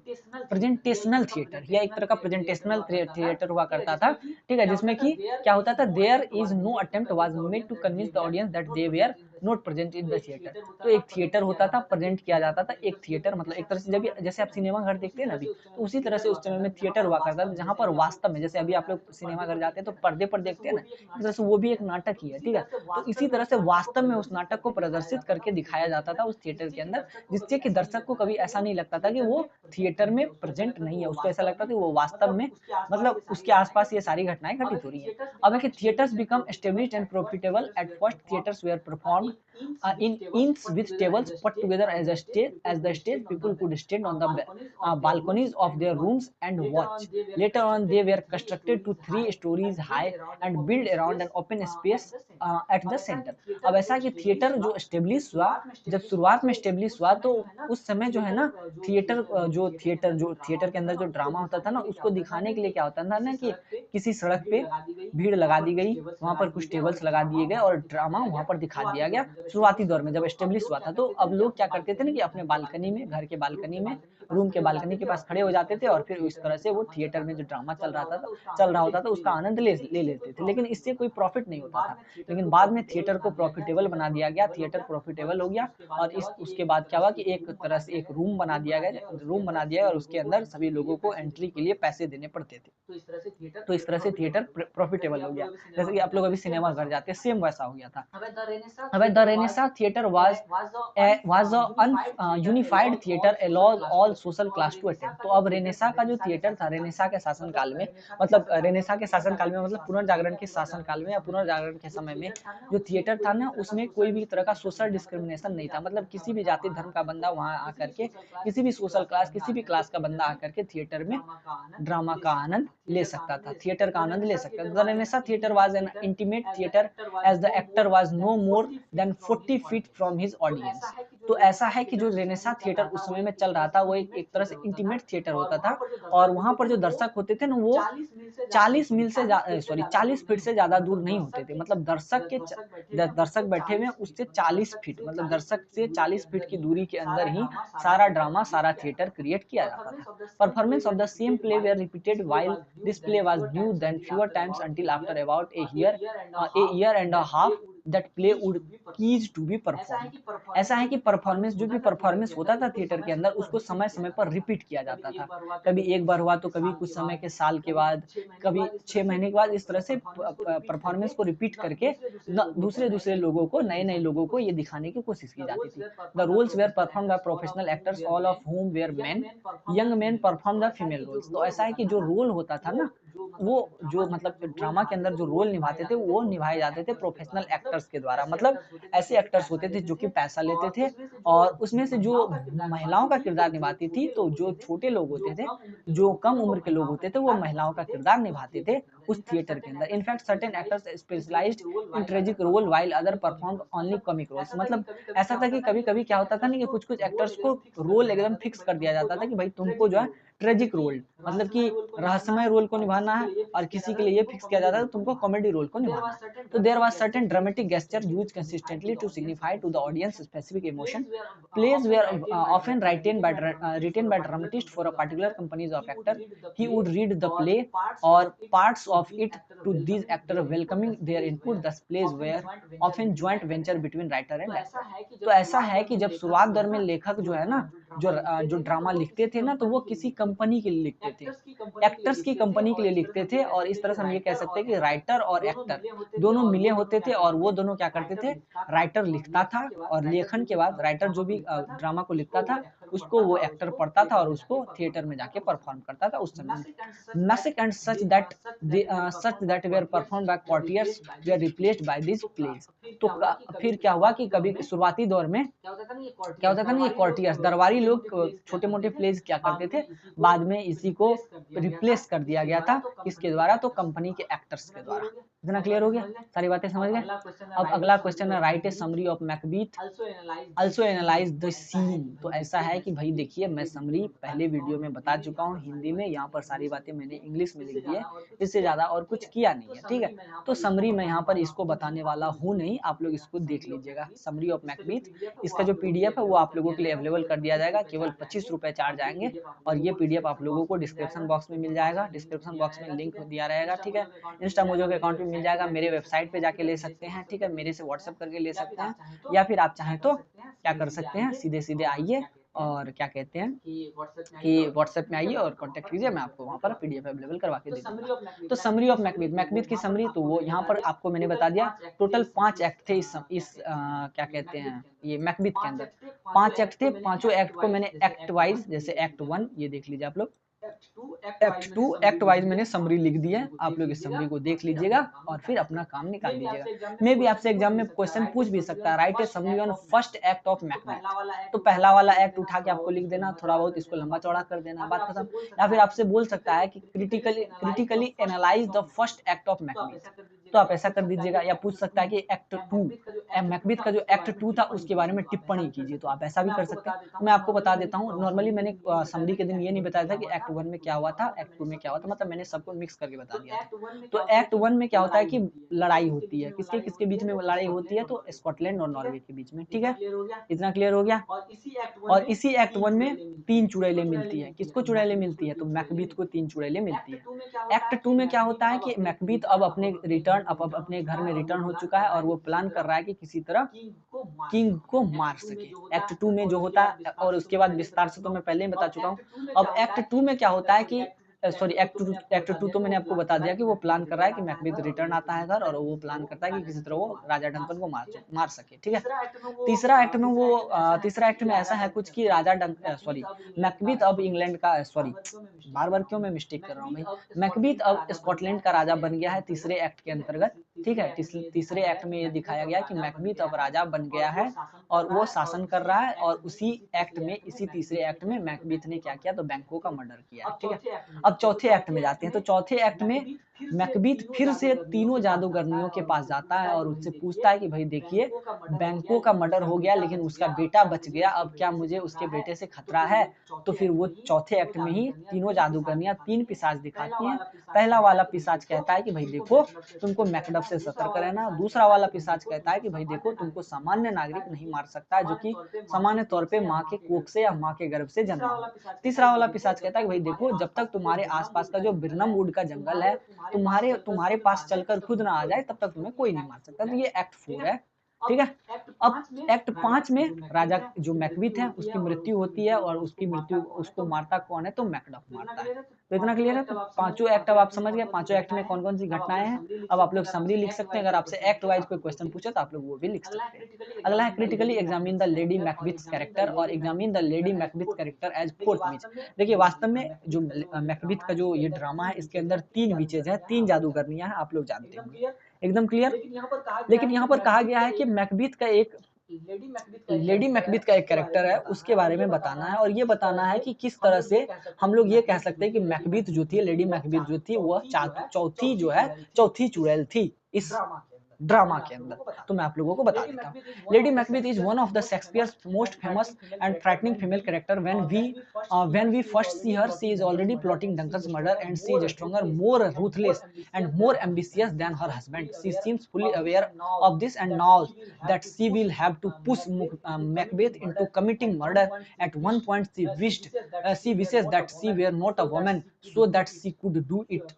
प्रेजेंटेशनल थिएटर, या एक तरह का प्रेजेंटेशनल थिएटर हुआ करता था, ठीक है, जिसमें कि क्या होता था, there is no attempt was made to convince the audience that they were not present in the theatre. तो एक थिएटर होता था, प्रेजेंट किया जाता था एक थिएटर, मतलब एक तरह से जब जैसे आप सिनेमा घर देखते हैं ना अभी, तो उसी तरह से उस समय में थिएटर हुआ करता था, जहाँ पर वास्तव में, जैसे अभी आप लोग सिनेमा घर जाते हैं तो पर्दे पर देखते हैं ना, इस तरह से वो भी एक नाटक ही है, ठीक है। तो इसी तरह से वास्तव में उस नाटक को प्रदर्शित करके दिखाया जाता था उस थिएटर के अंदर, जिससे कि दर्शक को कभी ऐसा नहीं लगता था कि वो थिएटर में प्रेजेंट नहीं है, उसको ऐसा लगता था कि वो वास्तव में मतलब उसके आसपास ये सारी घटनाएं घटित हो रही है। अब है कि theatres become established and profitable. At first theatres were performed in inns with tables put together as a stage. As the stage, people could stand on the balconies of their rooms and watch. Later on, they were constructed to 3 stories high and built around an open space at the center. अब ऐसा कि थिएटर जो एस्टेब्लिश हुआ, जब शुरुआत में एस्टेब्लिश हुआ, तो उस समय जो है ना, थिएटर के अंदर जो ड्रामा होता था ना, उसको दिखाने के लिए क्या होता था ना, कि किसी सड़क पे भीड़ लगा दी गई, वहां पर कुछ टेबल्स लगा दिए गए और ड्रामा वहां पर दिखा दिया गया। शुरुआती दौर में जब एस्टेब्लिश हुआ था, तो अब लोग क्या करते थे ना, कि अपने बालकनी में, घर के बालकनी में, रूम के बालकनी के पास खड़े हो जाते थे, और फिर इस तरह से वो थिएटर में जो ड्रामा चल रहा होता था उसका आनंद ले लेते थे, लेकिन इससे कोई प्रॉफिट नहीं होता था। लेकिन बाद में थिएटर को प्रॉफिटेबल बना दिया गया, थिएटर प्रॉफिटेबल हो गया, और उसके बाद क्या हुआ कि एक तरह से एक रूम बना दिया और उसके अंदर सभी लोगों को एंट्री के लिए पैसे देने पड़ते थे। तो इस तरह से थिएटर प्रॉफिटेबल हो गया, जैसे कि आप लोग अभी सिनेमा घर जाते हैं, सेम वैसा हो गया था। अब the renaissance theatre was a unified theatre allows all social class to attend. तो अब रेनेसा का जो थिएटर था, रेनेसा के शासन काल में, मतलब रेनेसा के शासन काल में, मतलब पुनर्जागरण के शासन काल में या पुनर्जागरण के समय में जो थिएटर था ना, उसमें कोई भी तरह का सोशल डिस्क्रिमिनेशन नहीं था। मतलब किसी भी जाति धर्म का बंदा वहां आकर के, किसी भी सोशल क्लास, किसी भी क्लास का बंदा आकर के थिएटर में ड्रामा का आनंद ले सकता था, थिएटर का आनंद ले सकता था। The renaissance theatre was an intimate theatre as the actor was no more than 40 feet from his audience. तो ऐसा है कि जो रेनेसां थिएटर उस समय में चल रहा था, वो एक तरह से इंटीमेट थिएटर होता था, और वहां पर जो दर्शक होते थे ना, वो 40 फीट से ज्यादा दूर नहीं होते थे। मतलब दर्शक बैठे हुए उससे 40 फीट, मतलब दर्शक से 40 फीट की दूरी के अंदर ही सारा ड्रामा, सारा थिएटर क्रिएट किया जाता था। Performance of the same play were repeated while this play was new then fewer times until after about a year and a half that play would cease to be performed। ऐसा है कि परफॉर्मेंस, जो भी परफॉर्मेंस होता था थिएटर के अंदर, उसको समय समय पर रिपीट किया जाता था। कभी एक बार हुआ तो कभी कुछ समय के साल के बाद, कभी 6 महीने के बाद, इस तरह से परफॉर्मेंस को रिपीट करके दूसरे लोगों को, नए नए लोगों को ये दिखाने की कोशिश की जाती थी। The roles were performed by professional actors all of whom were men। Young man perform the female roles. तो ऐसा है कि जो रोल होता था ना, वो जो मतलब ड्रामा के अंदर जो रोल निभाते थे वो निभाए जाते थे प्रोफेशनल एक्टर्स के द्वारा। मतलब ऐसे एक्टर्स होते थे जो कि पैसा लेते थे और उसमें से जो महिलाओं का किरदार निभाती थी, तो जो छोटे लोग होते थे, जो कम उम्र के लोग होते थे, वो महिलाओं का किरदार निभाते थे उस थिएटर के अंदर। In fact certain actors specialised in tragic role while other perform only comic roles. मतलब ऐसा था कि कभी-कभी क्या होता था ना कि कुछ-कुछ एक्टर्स को रोल एकदम फिक्स कर दिया जाता था कि भाई तुमको जो है ट्रेजिक रोल, मतलब कि रहस्यमय रोल को निभाना है, और किसी के लिए ये फिक्स किया जाता है तुमको कॉमेडी रोल को निभाना है। तो there was certain dramatic gesture used consistently to signify to the audience specific emotion. Plays were often written by dramatist for a particular companies of actor. He would read the play or parts of it to these actors, welcoming their input. Thus, plays were often joint venture between writer and actor. तो ऐसा है कि जब शुरुआत दौर में लेखक जो है ना, जो ड्रामा लिखते थे ना, तो वो किसी कंपनी के लिए लिखते थे, एक्टर्स की कंपनी के लिए लिखते थे। और इस तरह से हम ये कह सकते हैं कि राइटर और एक्टर दोनों मिले होते थे, और वो दोनों क्या करते थे, राइटर लिखता था और लेखन के बाद राइटर जो भी ड्रामा को लिखता था उसको वो एक्टर पढ़ता था और उसको थिएटर में जाके परफॉर्म करता था उस समय। Masques and such that were performed by courtiers were replaced by this plays. तो फिर क्या हुआ कि कभी शुरुआती दौर में क्या होता था ना, ये कॉर्टियर्स दरबारी लोग छोटे मोटे प्लेज क्या करते थे, बाद में इसी को रिप्लेस कर दिया गया था, किसके द्वारा, तो कंपनी के एक्टर्स के द्वारा। इतना क्लियर हो गया, सारी बातें समझ गए। अब अगला क्वेश्चन है, write a summary of Macbeth also analyze the scene। तो ऐसा है कि भाई देखिए, मैं समरी पहले वीडियो में बता चुका हूँ हिंदी में, यहाँ पर सारी बातें मैंने इंग्लिश में लिख दी है, इससे ज़्यादा और कुछ किया नहीं है, ठीक है। तो समरी मैं यहाँ पर इसको बताने वाला हूँ नहीं, आप लोग इसको देख लीजिएगा, समरी ऑफ मैकबीथ। इसका जो PDF है वो आप लोगों के लिए अवेलेबल कर दिया जाएगा, केवल 25 रुपये चार्ज आएंगे, और ये PDF आप लोगों को डिस्क्रिप्शन बॉक्स में मिल जाएगा, डिस्क्रिप्शन बॉक्स में लिंक दिया रहेगा, ठीक है। इंस्टा मोजो के अकाउंट में मिल जाएगा, मेरे वेबसाइट पे जाके ले सकते हैं, ठीक है, मेरे से व्हाट्सअप करके ले सकते हैं, या फिर आप चाहें तो क्या कर सकते हैं, सीधे सीधे आइए और क्या कहते हैं कि व्हाट्सएप में आइए और कांटेक्ट कीजिए, मैं आपको वहाँ पर PDF अवेलेबल करवा के दे दूँगा। तो समरी ऑफ मैकबीथ, मैकबीथ की समरी, तो वो यहाँ पर आपको मैंने बता दिया। टोटल 5 एक्ट थे इस क्या कहते हैं, ये मैकबीथ के अंदर 5 एक्ट थे। पांचों एक्ट को मैंने एक्ट वाइज, जैसे एक्ट 1 ये देख लीजिए आप लोग, एक्ट वाइज मैंने समरी लिख दी है, आप लोग इस समरी को देख लीजिएगा और फिर अपना काम निकाल दीजिएगा। मे भी आपसे एग्जाम में क्वेश्चन पूछ भी सकता है, write a summary on first act of Macbeth. तो पहला वाला एक्ट उठा के आपको लिख देना, थोड़ा बहुत इसको लंबा चौड़ा कर देना, बात खत्म। या फिर आपसे बोल सकता है कि critically analyse the first act of Macbeth, तो आप ऐसा कर दीजिएगा। या पूछ सकता है कि एक्ट 2 मैकबेथ का जो एक्ट 2 था उसके बारे में टिप्पणी कीजिए, तो आप ऐसा भी कर सकते हैं। मैं आपको बता देता हूँ, नॉर्मली मैंने समरी के दिन ये नहीं बताया था कि एक्ट 1 में क्या हुआ था, एक्ट 2 में क्या हुआ था, मतलब मैंने सबको मिक्स करके बता दिया था। तो एक्ट 1 में क्या होता है कि लड़ाई होती है, किसके किसके बीच में लड़ाई होती है, तो स्कॉटलैंड और नॉर्वे के बीच में, ठीक है। इतना क्लियर हो गया। और इसी एक्ट 1 में 3 चुड़ैलें मिलती है, किसको चुड़ैलें मिलती है, तो मैकबीथ को 3 चुड़ैलें मिलती है। एक्ट 2 में क्या होता है कि मैकबीथ अब अपने घर में रिटर्न हो चुका है और वो प्लान कर रहा है कि किसी तरह किंग को मार सके। एक्ट 2 में जो होता है, और उसके बाद विस्तार से तो मैं पहले ही बता चुका हूँ। अब एक्ट 2 में क्या होता है कि सॉरी, एक्ट टू तो मैंने आपको बता दिया कि वो प्लान कर रहा है कि मैकबेथ रिटर्न आता है घर, और वो प्लान करता है कि किसी तरह वो राजा डंकन को मार सके, ठीक है। तीसरा एक्ट में ऐसा है कुछ कि मैकबेथ अब इंग्लैंड का, सॉरी बार बार क्यों मैं मिस्टेक कर रहा हूँ भाई, मैकबेथ अब स्कॉटलैंड का राजा बन गया है तीसरे एक्ट के अंतर्गत, ठीक है। तीसरे एक्ट में ये दिखाया गया कि मैकबेथ अब राजा बन गया है और वो शासन कर रहा है, और इसी तीसरे एक्ट में मैकबेथ ने क्या किया, तो बैंकों का मर्डर किया है, ठीक है। अब चौथे एक्ट में जाते हैं, तो चौथे एक्ट में मैकबेथ फिर से तीनों जादूगरनियों के पास जाता है और उससे पूछता है कि भाई देखिए, बैंकों का मर्डर हो गया लेकिन उसका बेटा बच गया, अब क्या मुझे उसके बेटे से खतरा है। तो फिर वो चौथे एक्ट में ही तीनों जादूगरनियां 3 पिशाच दिखाती हैं। पहला वाला पिशाच कहता है कि भाई देखो, तुमको मैकडफ से सतर्क रहना। दूसरा वाला पिशाच कहता है कि भाई देखो, तुमको सामान्य नागरिक नहीं मार सकता है, जो कि सामान्य तौर पे माँ के कोख से या माँ के गर्भ से जन्मा हो। तीसरा वाला पिशाच कहता है कि भाई देखो, जब तक तुम्हारे आसपास का जो बिरनम वुड का जंगल है तुम्हारे पास चलकर खुद ना आ जाए, तब तक तुम्हें कोई नहीं मार सकता। तो ये एक्ट 4 है। ठीक है। अब एक्ट 5 में राजा जो मैकबेथ है उसकी मृत्यु होती है और उसको मारता कौन है, तो मैकडफ मारता है। तो इतना क्लियर है। तो पांचों एक्ट अब आप समझ गए, पांचों एक्ट में कौन कौन सी घटनाएं हैं। अब आप लोग समरी लिख सकते हैं, अगर आपसे एक्ट वाइज कोई क्वेश्चन पूछे तो आप लोग वो भी लिख सकते हैं। अगला है critically examine the Lady Macbeth character और examine the Lady Macbeth character as fourth witch. देखिए वास्तव में जो मैकबेथ का जो ये ड्रामा है इसके अंदर 3 विचेज है, 3 जादूगरनियां हैं, आप लोग जानते होंगे, एकदम क्लियर। लेकिन यहाँ पर कहा गया है कि मैकबेथ का एक लेडी मैकबेथ का एक कैरेक्टर है, उसके बारे में बताना है और ये बताना है कि किस तरह से हम लोग ये कह सकते हैं कि मैकबेथ जो थी, लेडी मैकबेथ जो थी, वह चौथी चुड़ैल थी इस ड्रामा के अंदर। तो मैं आप लोगों को बता देता हूँ। Lady Macbeth is one of the Shakespeare's most famous and frightening female character. when we first see her, she is already plotting Duncan's murder, and she is stronger, more ruthless, and more ambitious than her husband. She seems fully aware of this and knows that she will have to push Macbeth into committing murder. At one point, she wishes that she were not a woman, so that she could do it,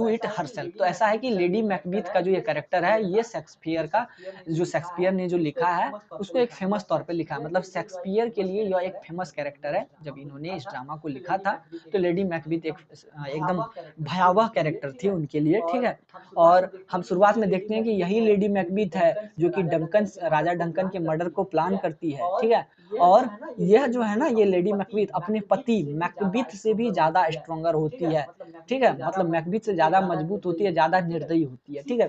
do it herself. तो ऐसा है कि लेडी मैकबेथ का जो ये कैरेक्टर है, ये शेक्सपियर का, जो शेक्सपियर ने जो लिखा है उसको एक फेमस तौर पे लिखा है, मतलब शेक्सपियर के लिए यह एक फेमस कैरेक्टर है। जब इन्होंने इस ड्रामा को लिखा था तो लेडी मैकबेथ एकदम भयावह कैरेक्टर थी उनके लिए, ठीक है। और हम शुरुआत में देखते हैं कि यही लेडी मैकबेथ है जो कि राजा डंकन के मर्डर को प्लान करती है, ठीक है। और यह जो है ना, ये लेडी मैकबेथ अपने पति मैकबेथ से भी ज्यादा स्ट्रॉन्गर होती है, ठीक है, मतलब मैकबेथ से ज्यादा मजबूत होती है, ज्यादा निर्दयी होती है, ठीक है।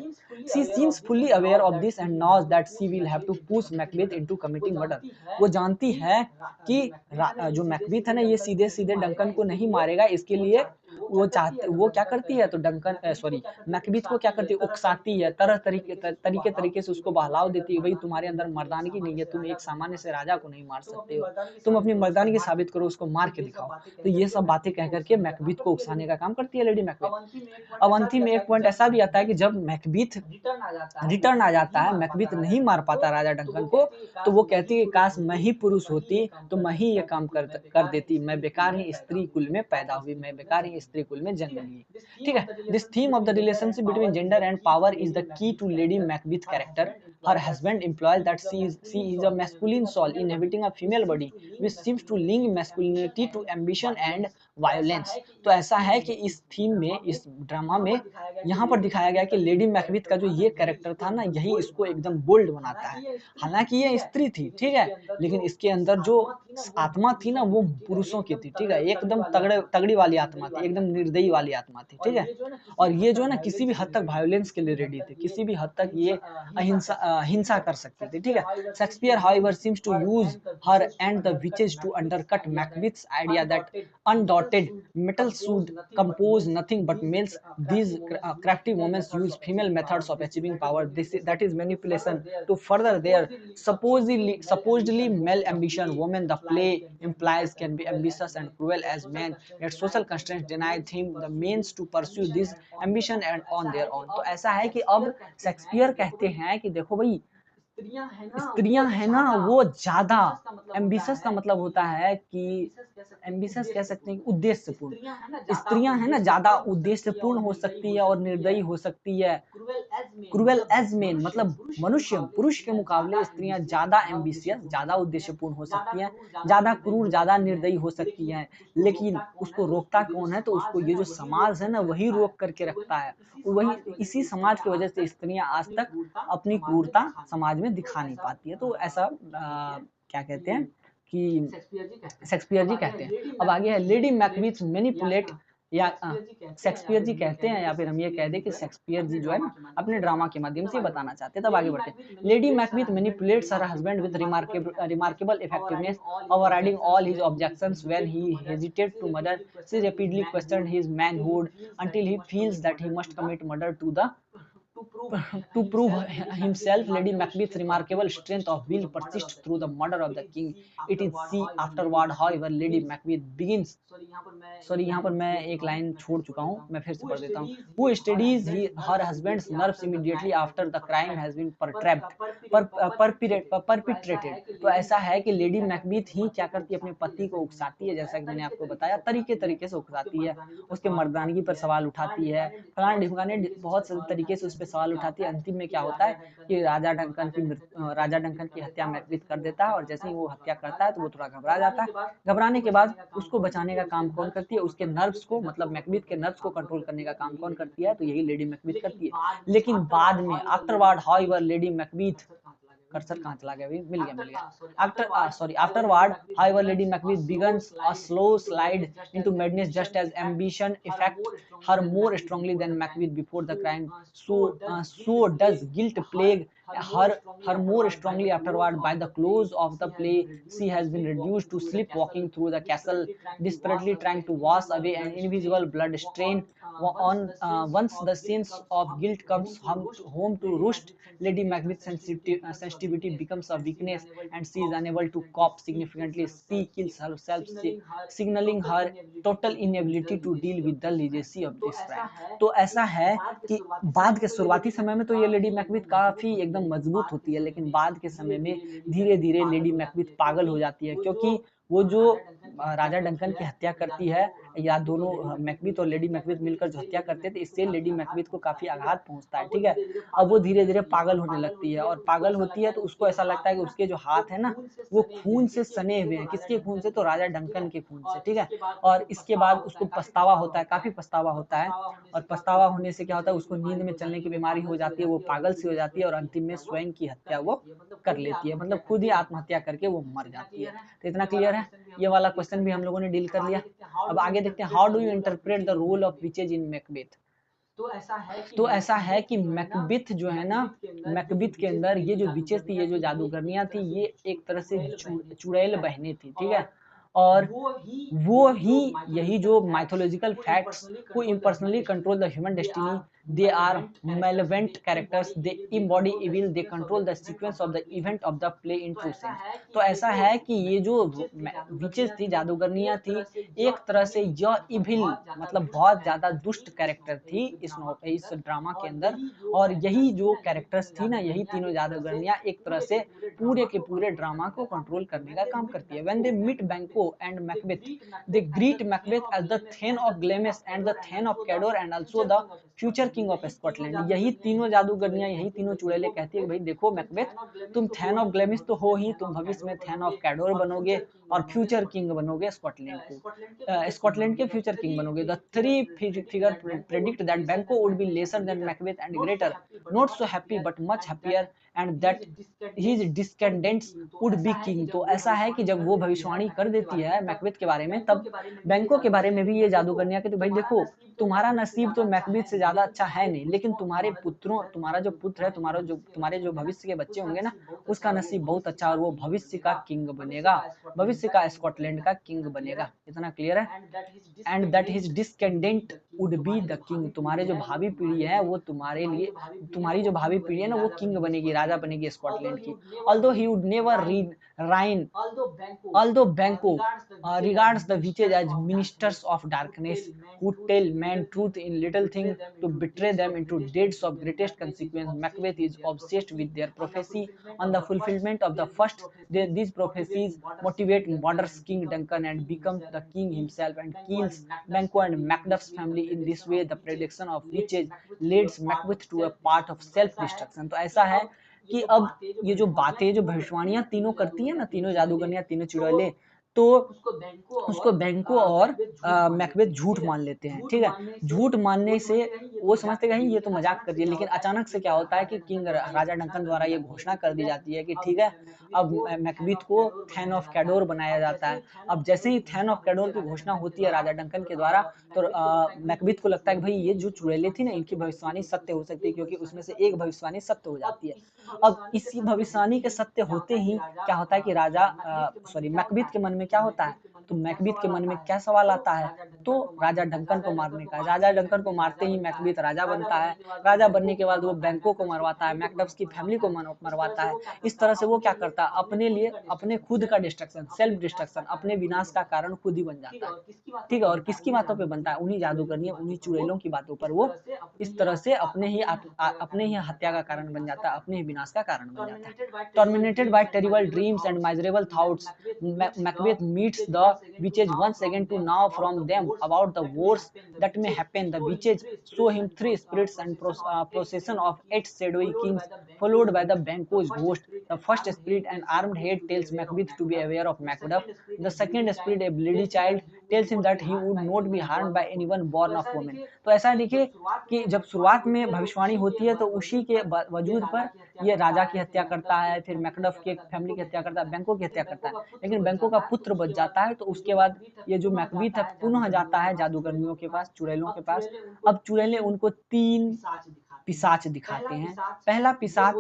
She seems fully aware of this and knows that she will have to push Macbeth into committing murder. वो जानती है कि जो मैकबेथ है ना, ये सीधे सीधे डंकन को नहीं मारेगा, इसके लिए वो क्या करती है, तो मैकबेथ को क्या करती है, उकसाती है, तरीके से उसको बहलाव देती है, भाई तुम्हारे अंदर मर्दानगी नहीं है, तुम एक सामान्य से राजा को नहीं मार सकते हो, तुम अपनी मर्दानगी साबित करो, उसको मार के दिखाओ। तो ये सब बातें कह करके मैकबेथ को उकसाने का काम करती है लेडी मैकबेथ। अब अंतिम में एक पॉइंट ऐसा भी आता है कि जब मैकबेथ रिटर्न आ जाता है, मैकबेथ नहीं मार पाता राजा डंकन को, तो वो कहती है काश मैं ही पुरुष होती तो मैं ही ये काम कर देती, मैं बेकार ही स्त्री कुल में पैदा हुई, मैं बेकार ही स्त्री कुल में जन्म ली, ठीक है। This theme of the relationship between gender and power is the key to lady Macbeth character. Her husband implies that she is a masculine soul inhabiting a female body, which seems to link masculinity to ambition and violence. तो ऐसा है कि इस थीम में, इस ड्रामा में यहाँ पर दिखाया गया कि लेडी मैकबेथ का जो ये कैरेक्टर था ना, यही इसको एकदम बोल्ड बनाता है। हालांकि ये स्त्री थी, ठीक है, लेकिन इसके अंदर जो आत्मा थी ना, वो पुरुषों की थी, ठीक है, एकदम तगड़ी वाली आत्मा थी, एकदम निर्दयी वाली आत्मा थी, ठीक है। और ये जो है ना, किसी भी हद तक वायोलेंस के लिए रेडी थे, किसी भी हद तक ये हिंसा कर सकते थे, ठीक है। Shakespeare however seems to use her and the witches to undercut Macbeth's idea that undoubted metal should compose nothing but males. These crafty women use female methods of achieving power. That is manipulation to further their supposedly male ambition. Women, the play implies, can be ambitious and cruel as men, yet social constraints deny them the means to pursue this ambition and on their own. तो ऐसा है कि अब शेक्सपियर कहते हैं कि देखो भाई, स्त्रियां है ना, वो ज्यादा एम्बिशियस का मतलब होता है कि एम्बिशियस कह सकते हैं कि उद्देश्यपूर्ण। स्त्रियां है ना, ज्यादा उद्देश्यपूर्ण हो सकती है और निर्दयी हो सकती है। क्रूएल एज मेन मतलब पुरुष के मुकाबले स्त्रियां ज्यादा एम्बिशियस, ज्यादा उद्देश्यपूर्ण हो सकती हैं, ज्यादा क्रूर, ज्यादा निर्दयी हो सकती हैं। लेकिन उसको रोकता कौन है, तो उसको ये जो समाज है ना, वही रोक करके रखता है। वही इसी समाज की वजह से स्त्रियां आज तक अपनी क्रूरता समाज में दिखा नहीं पाती है। तो ऐसा क्या कहते हैं कि शेक्सपियर जी कहते हैं। अब आगे है लेडी मैकबेथ मैनिपुलेट, या शेक्सपियर जी कहते हैं, या फिर हम ये कह दें कि शेक्सपियर जी जो है ना, अपने ड्रामा के माध्यम से बताना चाहते हैं। तब आगे बढ़ते हैं। Lady Macbeth manipulates her husband with remarkable effectiveness, overriding all his objections when he hesitated to murder. She repeatedly questioned his manhood until he feels that he must commit murder to prove himself. Lady Macbeth's remarkable strength of will persists through the murder of the king. It is she afterward, however, Lady Macbeth begins. Sorry, यहाँ पर मैं एक लाइन छोड़ चुका हूँ, मैं फिर से पढ़ देता हूँ। Who steadies her husband's nerves immediately after the crime has been perpetrated. तो ऐसा है कि लेडी मैकबेथ ही क्या करती है, अपने पति को उकसाती है, जैसा कि मैंने आपको बताया, तरीके से उकसाती है, उसके मर्दानगी पर सवाल उठाती है, फलाने ढिमकाने बहुत सारे तरीके से उस पर सवाल उठाती है। अंतिम में क्या होता है कि राजा डंकन की हत्या मैकबेथ कर देता है, और जैसे ही वो हत्या करता है तो वो थोड़ा घबरा जाता है। घबराने के बाद उसको बचाने का काम कौन करती है, उसके नर्व्स को, मतलब मैकबेथ के नर्व्स को कंट्रोल करने का काम कौन करती है, तो यही लेडी मैकबेथ करती है। लेकिन बाद में afterward however lady Macbeth, cursor कहाँ चला गया, अभी मिल गया। Afterward, however, Lady Macbeth begins a slow slide into madness, just as ambition affect her more strongly than Macbeth before the crime. So does guilt plague her more strongly afterward. By the close of the play, she has been reduced to sleepwalking through the castle, desperately trying to wash away an invisible blood stain. Once the sense of guilt comes home to roost, Lady Macbeth's sensitivity becomes a weakness, and she is unable to cope significantly. She kills herself, signaling her total inability to deal with the legacy of this crime. तो ऐसा है कि बाद के शुरुआती समय में तो ये लेडी मैकबेथ काफी एकदम मजबूत होती है, लेकिन बाद के समय में धीरे धीरे लेडी मैकबेथ पागल हो जाती है, क्योंकि वो जो राजा डंकन की हत्या करती है, या दोनों मैकबेथ और लेडी मैकबेथ मिलकर जो हत्या करते थे, इससे लेडी मैकबेथ को काफी आघात पहुंचता है। ठीक है, अब वो धीरे धीरे पागल होने लगती है, और पागल होती है तो उसको ऐसा लगता है कि उसके जो हाथ है ना वो खून से सने हुए हैं। किसके खून से, तो राजा डंकन के खून से। ठीक है, और इसके बाद उसको पछतावा होता है, काफी पछतावा होता है, और पछतावा होने से क्या होता है, उसको नींद में चलने की बीमारी हो जाती है, वो पागल सी हो जाती है, और अंतिम में स्वयं की हत्या वो कर लेती है, मतलब खुद ही आत्महत्या करके वो मर जाती है। तो इतना क्लियर है, ये वाला क्वेश्चन भी हम लोगों ने डील कर लिया। अब आगे देखते हैं, how do you interpret the role of witches in Macbeth. तो ऐसा है कि मैकबेथ जो है ना, मैकबेथ के अंदर ये जो विचेस थी, ये जो जादूगरनियां थी, ये एक तरह से चुड़ैल बहनें थी। ठीक है, और वो ही यही जो mythological facts who impersonally control the human destiny. They are malevolent characters, they embody evil, they control the sequence of the event of the play in true sense. तो ऐसा है कि ये जो विचेस थी, जादूगरनियां थी, एक तरह से यह इविल, मतलब बहुत ज्यादा दुष्ट कैरेक्टर थी इस ड्रामा के अंदर, और यही जो कैरेक्टर्स थी ना, यही तीनों जादूगरनियां एक तरह से पूरे के पूरे ड्रामा को कंट्रोल करने का काम करती है। When they meet Banquo and Macbeth, they greet Macbeth as the Thane of Glamis and the Thane of Cawdor and also the future king of Scotland. यही तीनों जादूगरनियां, यही तीनों चुड़ैलें कहती है कि भाई देखो मैकबेथ, तुम थैन ऑफ ग्लेमिस तो हो ही, तुम भविष्य में थैन ऑफ कैडोर बनोगे और फ्यूचर किंग बनोगे स्कॉटलैंड के फ्यूचर किंग बनोगे। The three figure predict that Banquo would be lesser than Macbeth and greater, not so happy but much happier, and that his descendants would be king. तो ऐसा है कि जब वो भविष्यवाणी कर देती है मैकबेथ के बारे में, तब बैंको के बारे में भी ये जादूगरनियां कहती भाई देखो, तुम्हारा नसीब तो मैकबेथ से ज्यादा अच्छा है नहीं, लेकिन तुम्हारा जो पुत्र है, तुम्हारे जो भविष्य के बच्चे होंगे ना, उसका नसीब बहुत अच्छा, और वो भविष्य का किंग बनेगा, भविष्य का स्कॉटलैंड का किंग बनेगा। इतना क्लियर है, and that his descendant would be the king. तुम्हारे जो भावी पीढ़ी है वो तुम्हारी जो भावी पीढ़ी है ना, वो किंग बनेगी, राजा बनेगी स्कॉटलैंड की। Although he would never reign Although Banquo regards the witches as ministers of darkness who tell men truth in little things to betray them into deeds of greatest consequence, Macbeth is obsessed with their prophecy on the fulfillment of the first. These prophecies motivate murders King Duncan and becomes the king himself and kills Banquo and Macduff's family. In this way, the prediction of witches leads Macbeth to a path of self-destruction. तो ऐसा है कि अब ये जो बातें, जो भविष्यवाणियां तीनों करती है ना, तीनों जादूगरनियां, तीनों चुड़ैलें, तो उसको बैंको और मैकबेथ झूठ मान लेते हैं। ठीक है, झूठ मानने से वो समझते हैं ये तो मजाक कर रही है, लेकिन अचानक से क्या होता है कि राजा डंकन द्वारा ये घोषणा कर दी जाती है कि ठीक है, अब मैकबेथ को थैन ऑफ कैडोर बनाया जाता है। अब जैसे ही थैन ऑफ कैडोर की घोषणा होती है राजा डंकन के द्वारा, तो मैकबेथ को लगता है कि भाई ये जो चुड़ैलें थी ना, इनकी भविष्यवाणी सत्य हो सकती है, क्योंकि उसमें से एक भविष्यवाणी सत्य हो जाती है। अब इसी भविष्यवाणी के सत्य होते ही क्या होता है कि मैकबेथ के मन में क्या होता है, तो मैकबेथ के मन में क्या सवाल आता है, तो राजा डंकन को मारने का। राजा डंकन को मारते ही मैकबेथ राजा बनता है। राजा बनने के बाद वो बैंको को मरवाता है, मैकडफ्स की फैमिली को मरवाता है। इस तरह से वो क्या करता है, अपने लिए अपने खुद का डिस्ट्रक्शन, सेल्फ डिस्ट्रक्शन, अपने विनाश का कारण खुद ही बन जाता है। ठीक है, और किसकी बातों पे बनता है, उन्हीं जादूगरनियों, उन्हीं चुड़ैलों की बातों पर वो इस तरह से अपने ही हत्या का कारण बन जाता है, अपने ही विनाश का कारण बन जाता है। Terminated bye terrible dreams and miserable thoughts, Macbeth meets the witches once again to know from them about the worst that may happen. The witches show him three spirits and procession of 8 shadowy kings, followed by the vanquished ghost. The first spirit, an armed head, tells Macbeth to be aware of Macduff. The second spirit, a bloody child, tells him that he would not be harmed by anyone born of woman. तो ऐसा देखिए कि जब शुरुआत में भविष्यवाणी होती है तो उसी के वजूद पर ये राजा की हत्या करता है, फिर मैकडफ की फैमिली की हत्या करता है, बैंको की हत्या करता है, लेकिन बैंको का पुत्र बच जाता है। तो उसके बाद ये जो मैकबीथ है पुनः जाता है जादूगरनियों के पास, चुड़ैलों के पास। अब चुड़ैलें उनको 3 पिशाच दिखाते हैं। पहला पिशाच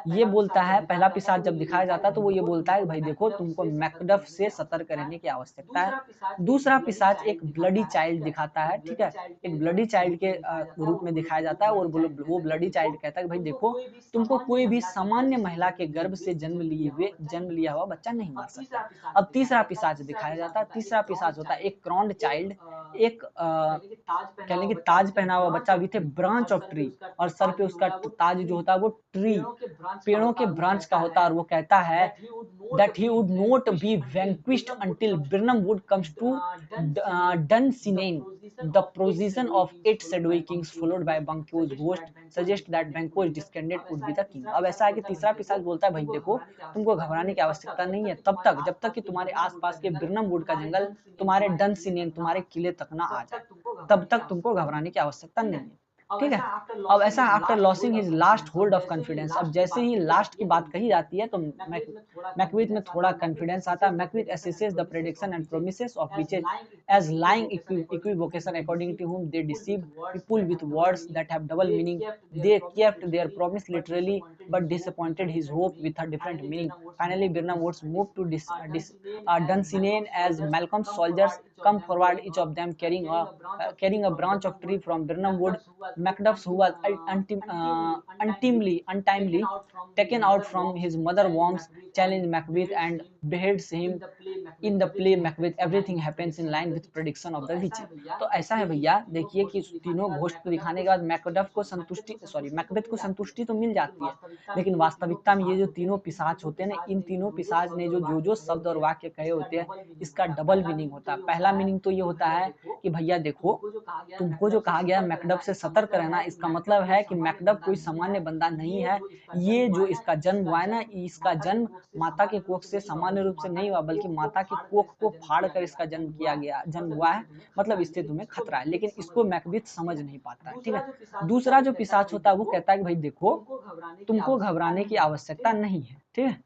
ये बोलता है, पहला पिशाच जब दिखाया जाता है तो वो ये बोलता है भाई देखो तुमको मैकडफ से सतर्क रहने की आवश्यकता है। दूसरा पिशाच एक ब्लडी चाइल्ड दिखाता है, ठीक है, एक ब्लडी चाइल्ड के रूप में दिखाया जाता है और वो ब्लडी चाइल्ड कहता है भाई देखो तुमको कोई भी सामान्य महिला के गर्भ से जन्म लिया हुआ बच्चा नहीं मार सकता। अब तीसरा पिशाच दिखाया जाता है। तीसरा पिशाच होता है एक क्रॉन्ड चाइल्ड, एक कह लें कि ताज पहना हुआ बच्चा with A branch of tree, और सर पे उसका ताज जो होता है वो ट्री, पेड़ों के ब्रांच का होता है, और वो कहता है that he would not be vanquished until Birnam would comes to Dunsinane. The procession of 8 shadowy kings followed by Banquo's ghost suggest that Banquo's descendant would be the king. अब ऐसा है कि तीसरा पिशाच बोलता है भाई देखो तुमको घबराने की आवश्यकता नहीं है जब तक कि तुम्हारे आसपास के बिरनम वुड का जंगल तुम्हारे डनसिनेन तुम्हारे किले तक ना आ जाए, तब तक तुमको घबराने की आवश्यकता नहीं है, ठीक है। अब ऐसा after losing his last hold of confidence, अब जैसे ही लास्ट की बात कही जाती है तो मैकबीथ में थोड़ा कॉन्फिडेंस आता है। Macbeth assesses the prediction and promises of witches as lying equivocation according to whom they deceive people with words that have double meaning. They kept their promise literally but disappointed his hope with a different meaning. Finally Birnam Woods moved to Dunsinane as Malcolm's soldiers come forward, each of them carrying a branch of tree from Birnam Wood. Macduff, who was untimely taken out from his mother wombs, challenged Macbeth and beheads him in the play Macbeth. Everything happens in line with prediction of the witch. तो ऐसा है भैया, देखिए कि तीनों घोस्ट को दिखाने के बाद मैकबेथ को संतुष्टि तो मिल जाती है, लेकिन वास्तविकता में ये जो तीनों पिशाच होते हैं ना, इन तीनों पिशाच ने जो शब्द और वाक्य कहे होते हैं इसका डबल मीनिंग होता है। पहला मीनिंग तो ये होता है कि भैया देखो तुमको जो कहा गया मैकडफ से सतर्क रहना, इसका मतलब है कि मैकडफ कोई सामान्य बंदा नहीं है। ये जो इसका जन्म हुआ है ना, इसका जन्म माता के कोख से सामान्य रूप से नहीं हुआ, बल्कि माता के कोख को फाड़ कर इसका जन्म हुआ है, मतलब इससे तुम्हें खतरा है। लेकिन इसको मैकबेथ समझ नहीं पाता है, ठीक है। दूसरा जो पिशाच होता है वो कहता है कि भाई देखो तुमको घबराने की आवश्यकता नहीं है, ठीक है।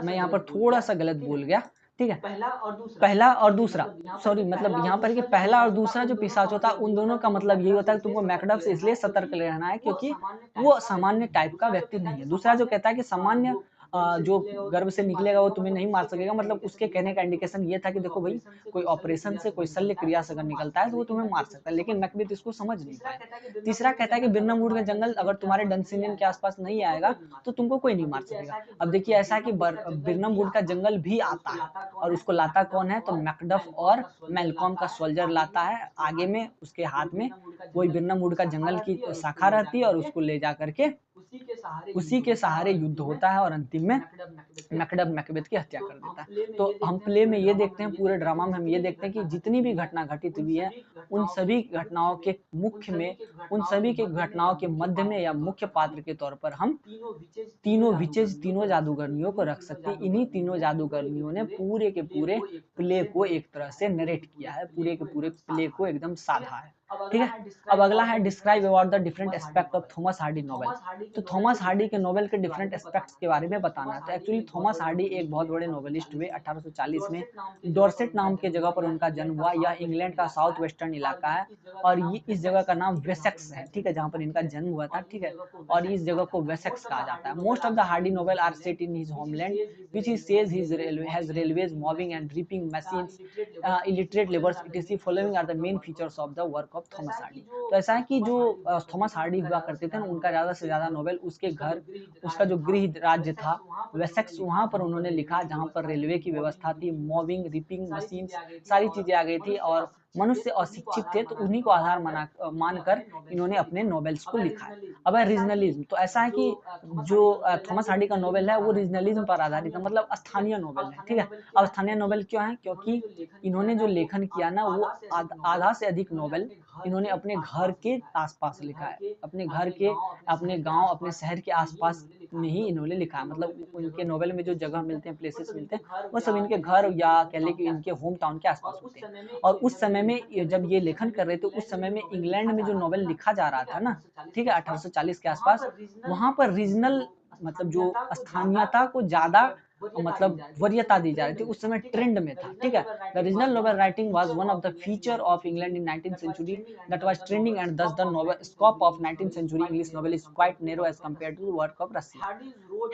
मैं यहाँ पर थोड़ा सा गलत बोल गया, ठीक है। पहला और दूसरा मतलब यहाँ पर कि पहला और दूसरा जो पिशाच होता है उन दोनों का मतलब यही होता है कि तुमको मैकडफ से इसलिए सतर्क रहना है क्योंकि वो सामान्य टाइप का व्यक्ति नहीं है। दूसरा जो कहता है कि सामान्य जो गर्भ से निकलेगा वो तुम्हें नहीं मार सकेगा, मतलब उसके कहने का इंडिकेशन ये था कि देखो भाई कोई ऑपरेशन से कोई शल्य क्रिया से अगर निकलता है तो वो तुम्हें मार सकता है, लेकिन मैकबेथ इसको समझ नहीं पाया। तीसरा कहता है कि बिरनम वुड का जंगल अगर तुम्हारे डनसिनियन के आसपास नहीं आएगा तो तुमको कोई नहीं मार सकेगा। अब देखिए ऐसा है कि बिरनम वुड का जंगल भी आता है और उसको लाता कौन है, तो मैकडफ और मैलकॉम का सोल्जर लाता है। आगे में उसके हाथ में कोई बिरनम वुड का जंगल की शाखा रहती है और उसको ले जा करके उसी के सहारे युद्ध होता है और अंतिम में मैकडफ मैकबेथ की हत्या कर देता है। तो हम प्ले में ये देखते हैं, पूरे ड्रामा में हम ये देखते हैं कि जितनी भी घटना घटित हुई है उन सभी घटनाओं के घटनाओं के मध्य में या मुख्य पात्र के तौर पर हम तीनों जादूगरनियों को रख सकते हैं। इन्हीं तीनों जादूगरनियों ने पूरे के पूरे प्ले को एक तरह से नरेट किया है, पूरे के पूरे प्ले को एकदम साधा है, ठीक है। अब अगला है describe about the different aspect of Thomas Hardy novel. तो थॉमस हार्डी के नॉवेल के डिफरेंट एस्पेक्ट्स के बारे में बताना है। तो एक्चुअली थॉमस हार्डी एक बहुत बड़े नॉवेलिस्ट हुए। 1840 में डॉर्सेट नाम के जगह पर उनका जन्म हुआ। यह इंग्लैंड का साउथ वेस्टर्न इलाका है और ये इस जगह का नाम वेसेक्स है, ठीक है, जहाँ पर इनका जन्म हुआ था, ठीक है, और इस जगह को वेसेक्स कहा जाता है। Most of the Hardy novel are set in his homeland which he says has railways moving and reaping machines, illiterate laborers etc. following are the main features of the work of Thomas Hardy। तो ऐसा है कि जो थॉमस हार्डी हुआ करते थे ना, उनका ज्यादा से ज्यादा नॉवेल उसका जो गृह राज्य था वेसेक्स, वहां पर उन्होंने लिखा जहां पर रेलवे की व्यवस्था थी, मूविंग रिपिंग मशीन सारी चीजें आ गई थी और मनुष्य अशिक्षित थे तो उन्हीं को आधार मानकर इन्होंने अपने नॉवेल्स को लिखा है। अब है रीजनलिज्म, तो ऐसा है कि जो थॉमस हार्डी का नॉवेल है वो रीजनलिज्म पर आधारित है, मतलब स्थानीय नॉवेल है, ठीक है। अब स्थानीय नॉवेल क्यों है, क्योंकि इन्होंने जो लेखन किया ना वो आधा से अधिक नॉवेल इन्होंने अपने घर के आसपास लिखा है, अपने घर के, अपने गांव, अपने शहर के आसपास में ही इन्होंने लिखा है। मतलब उनके नॉवेल में जो जगह मिलते हैं, प्लेसेस मिलते हैं, वो सब इनके घर या कह लें कि इनके होम टाउन के आसपास होते हैं। और उस समय में जब ये लेखन कर रहे थे, उस समय में इंग्लैंड में जो नॉवेल लिखा जा रहा था ना, ठीक है, 1840 के आसपास, वहां पर रीजनल मतलब जो स्थानीयता को ज्यादा मतलब वरीयता दी जा रही थी, उस समय ट्रेंड में था, ठीक है। The regional novel writing was one of the feature of England in 19th century that was trending, and thus the novel scope of 19th century English novel is quite narrow as compared to the work of Russia.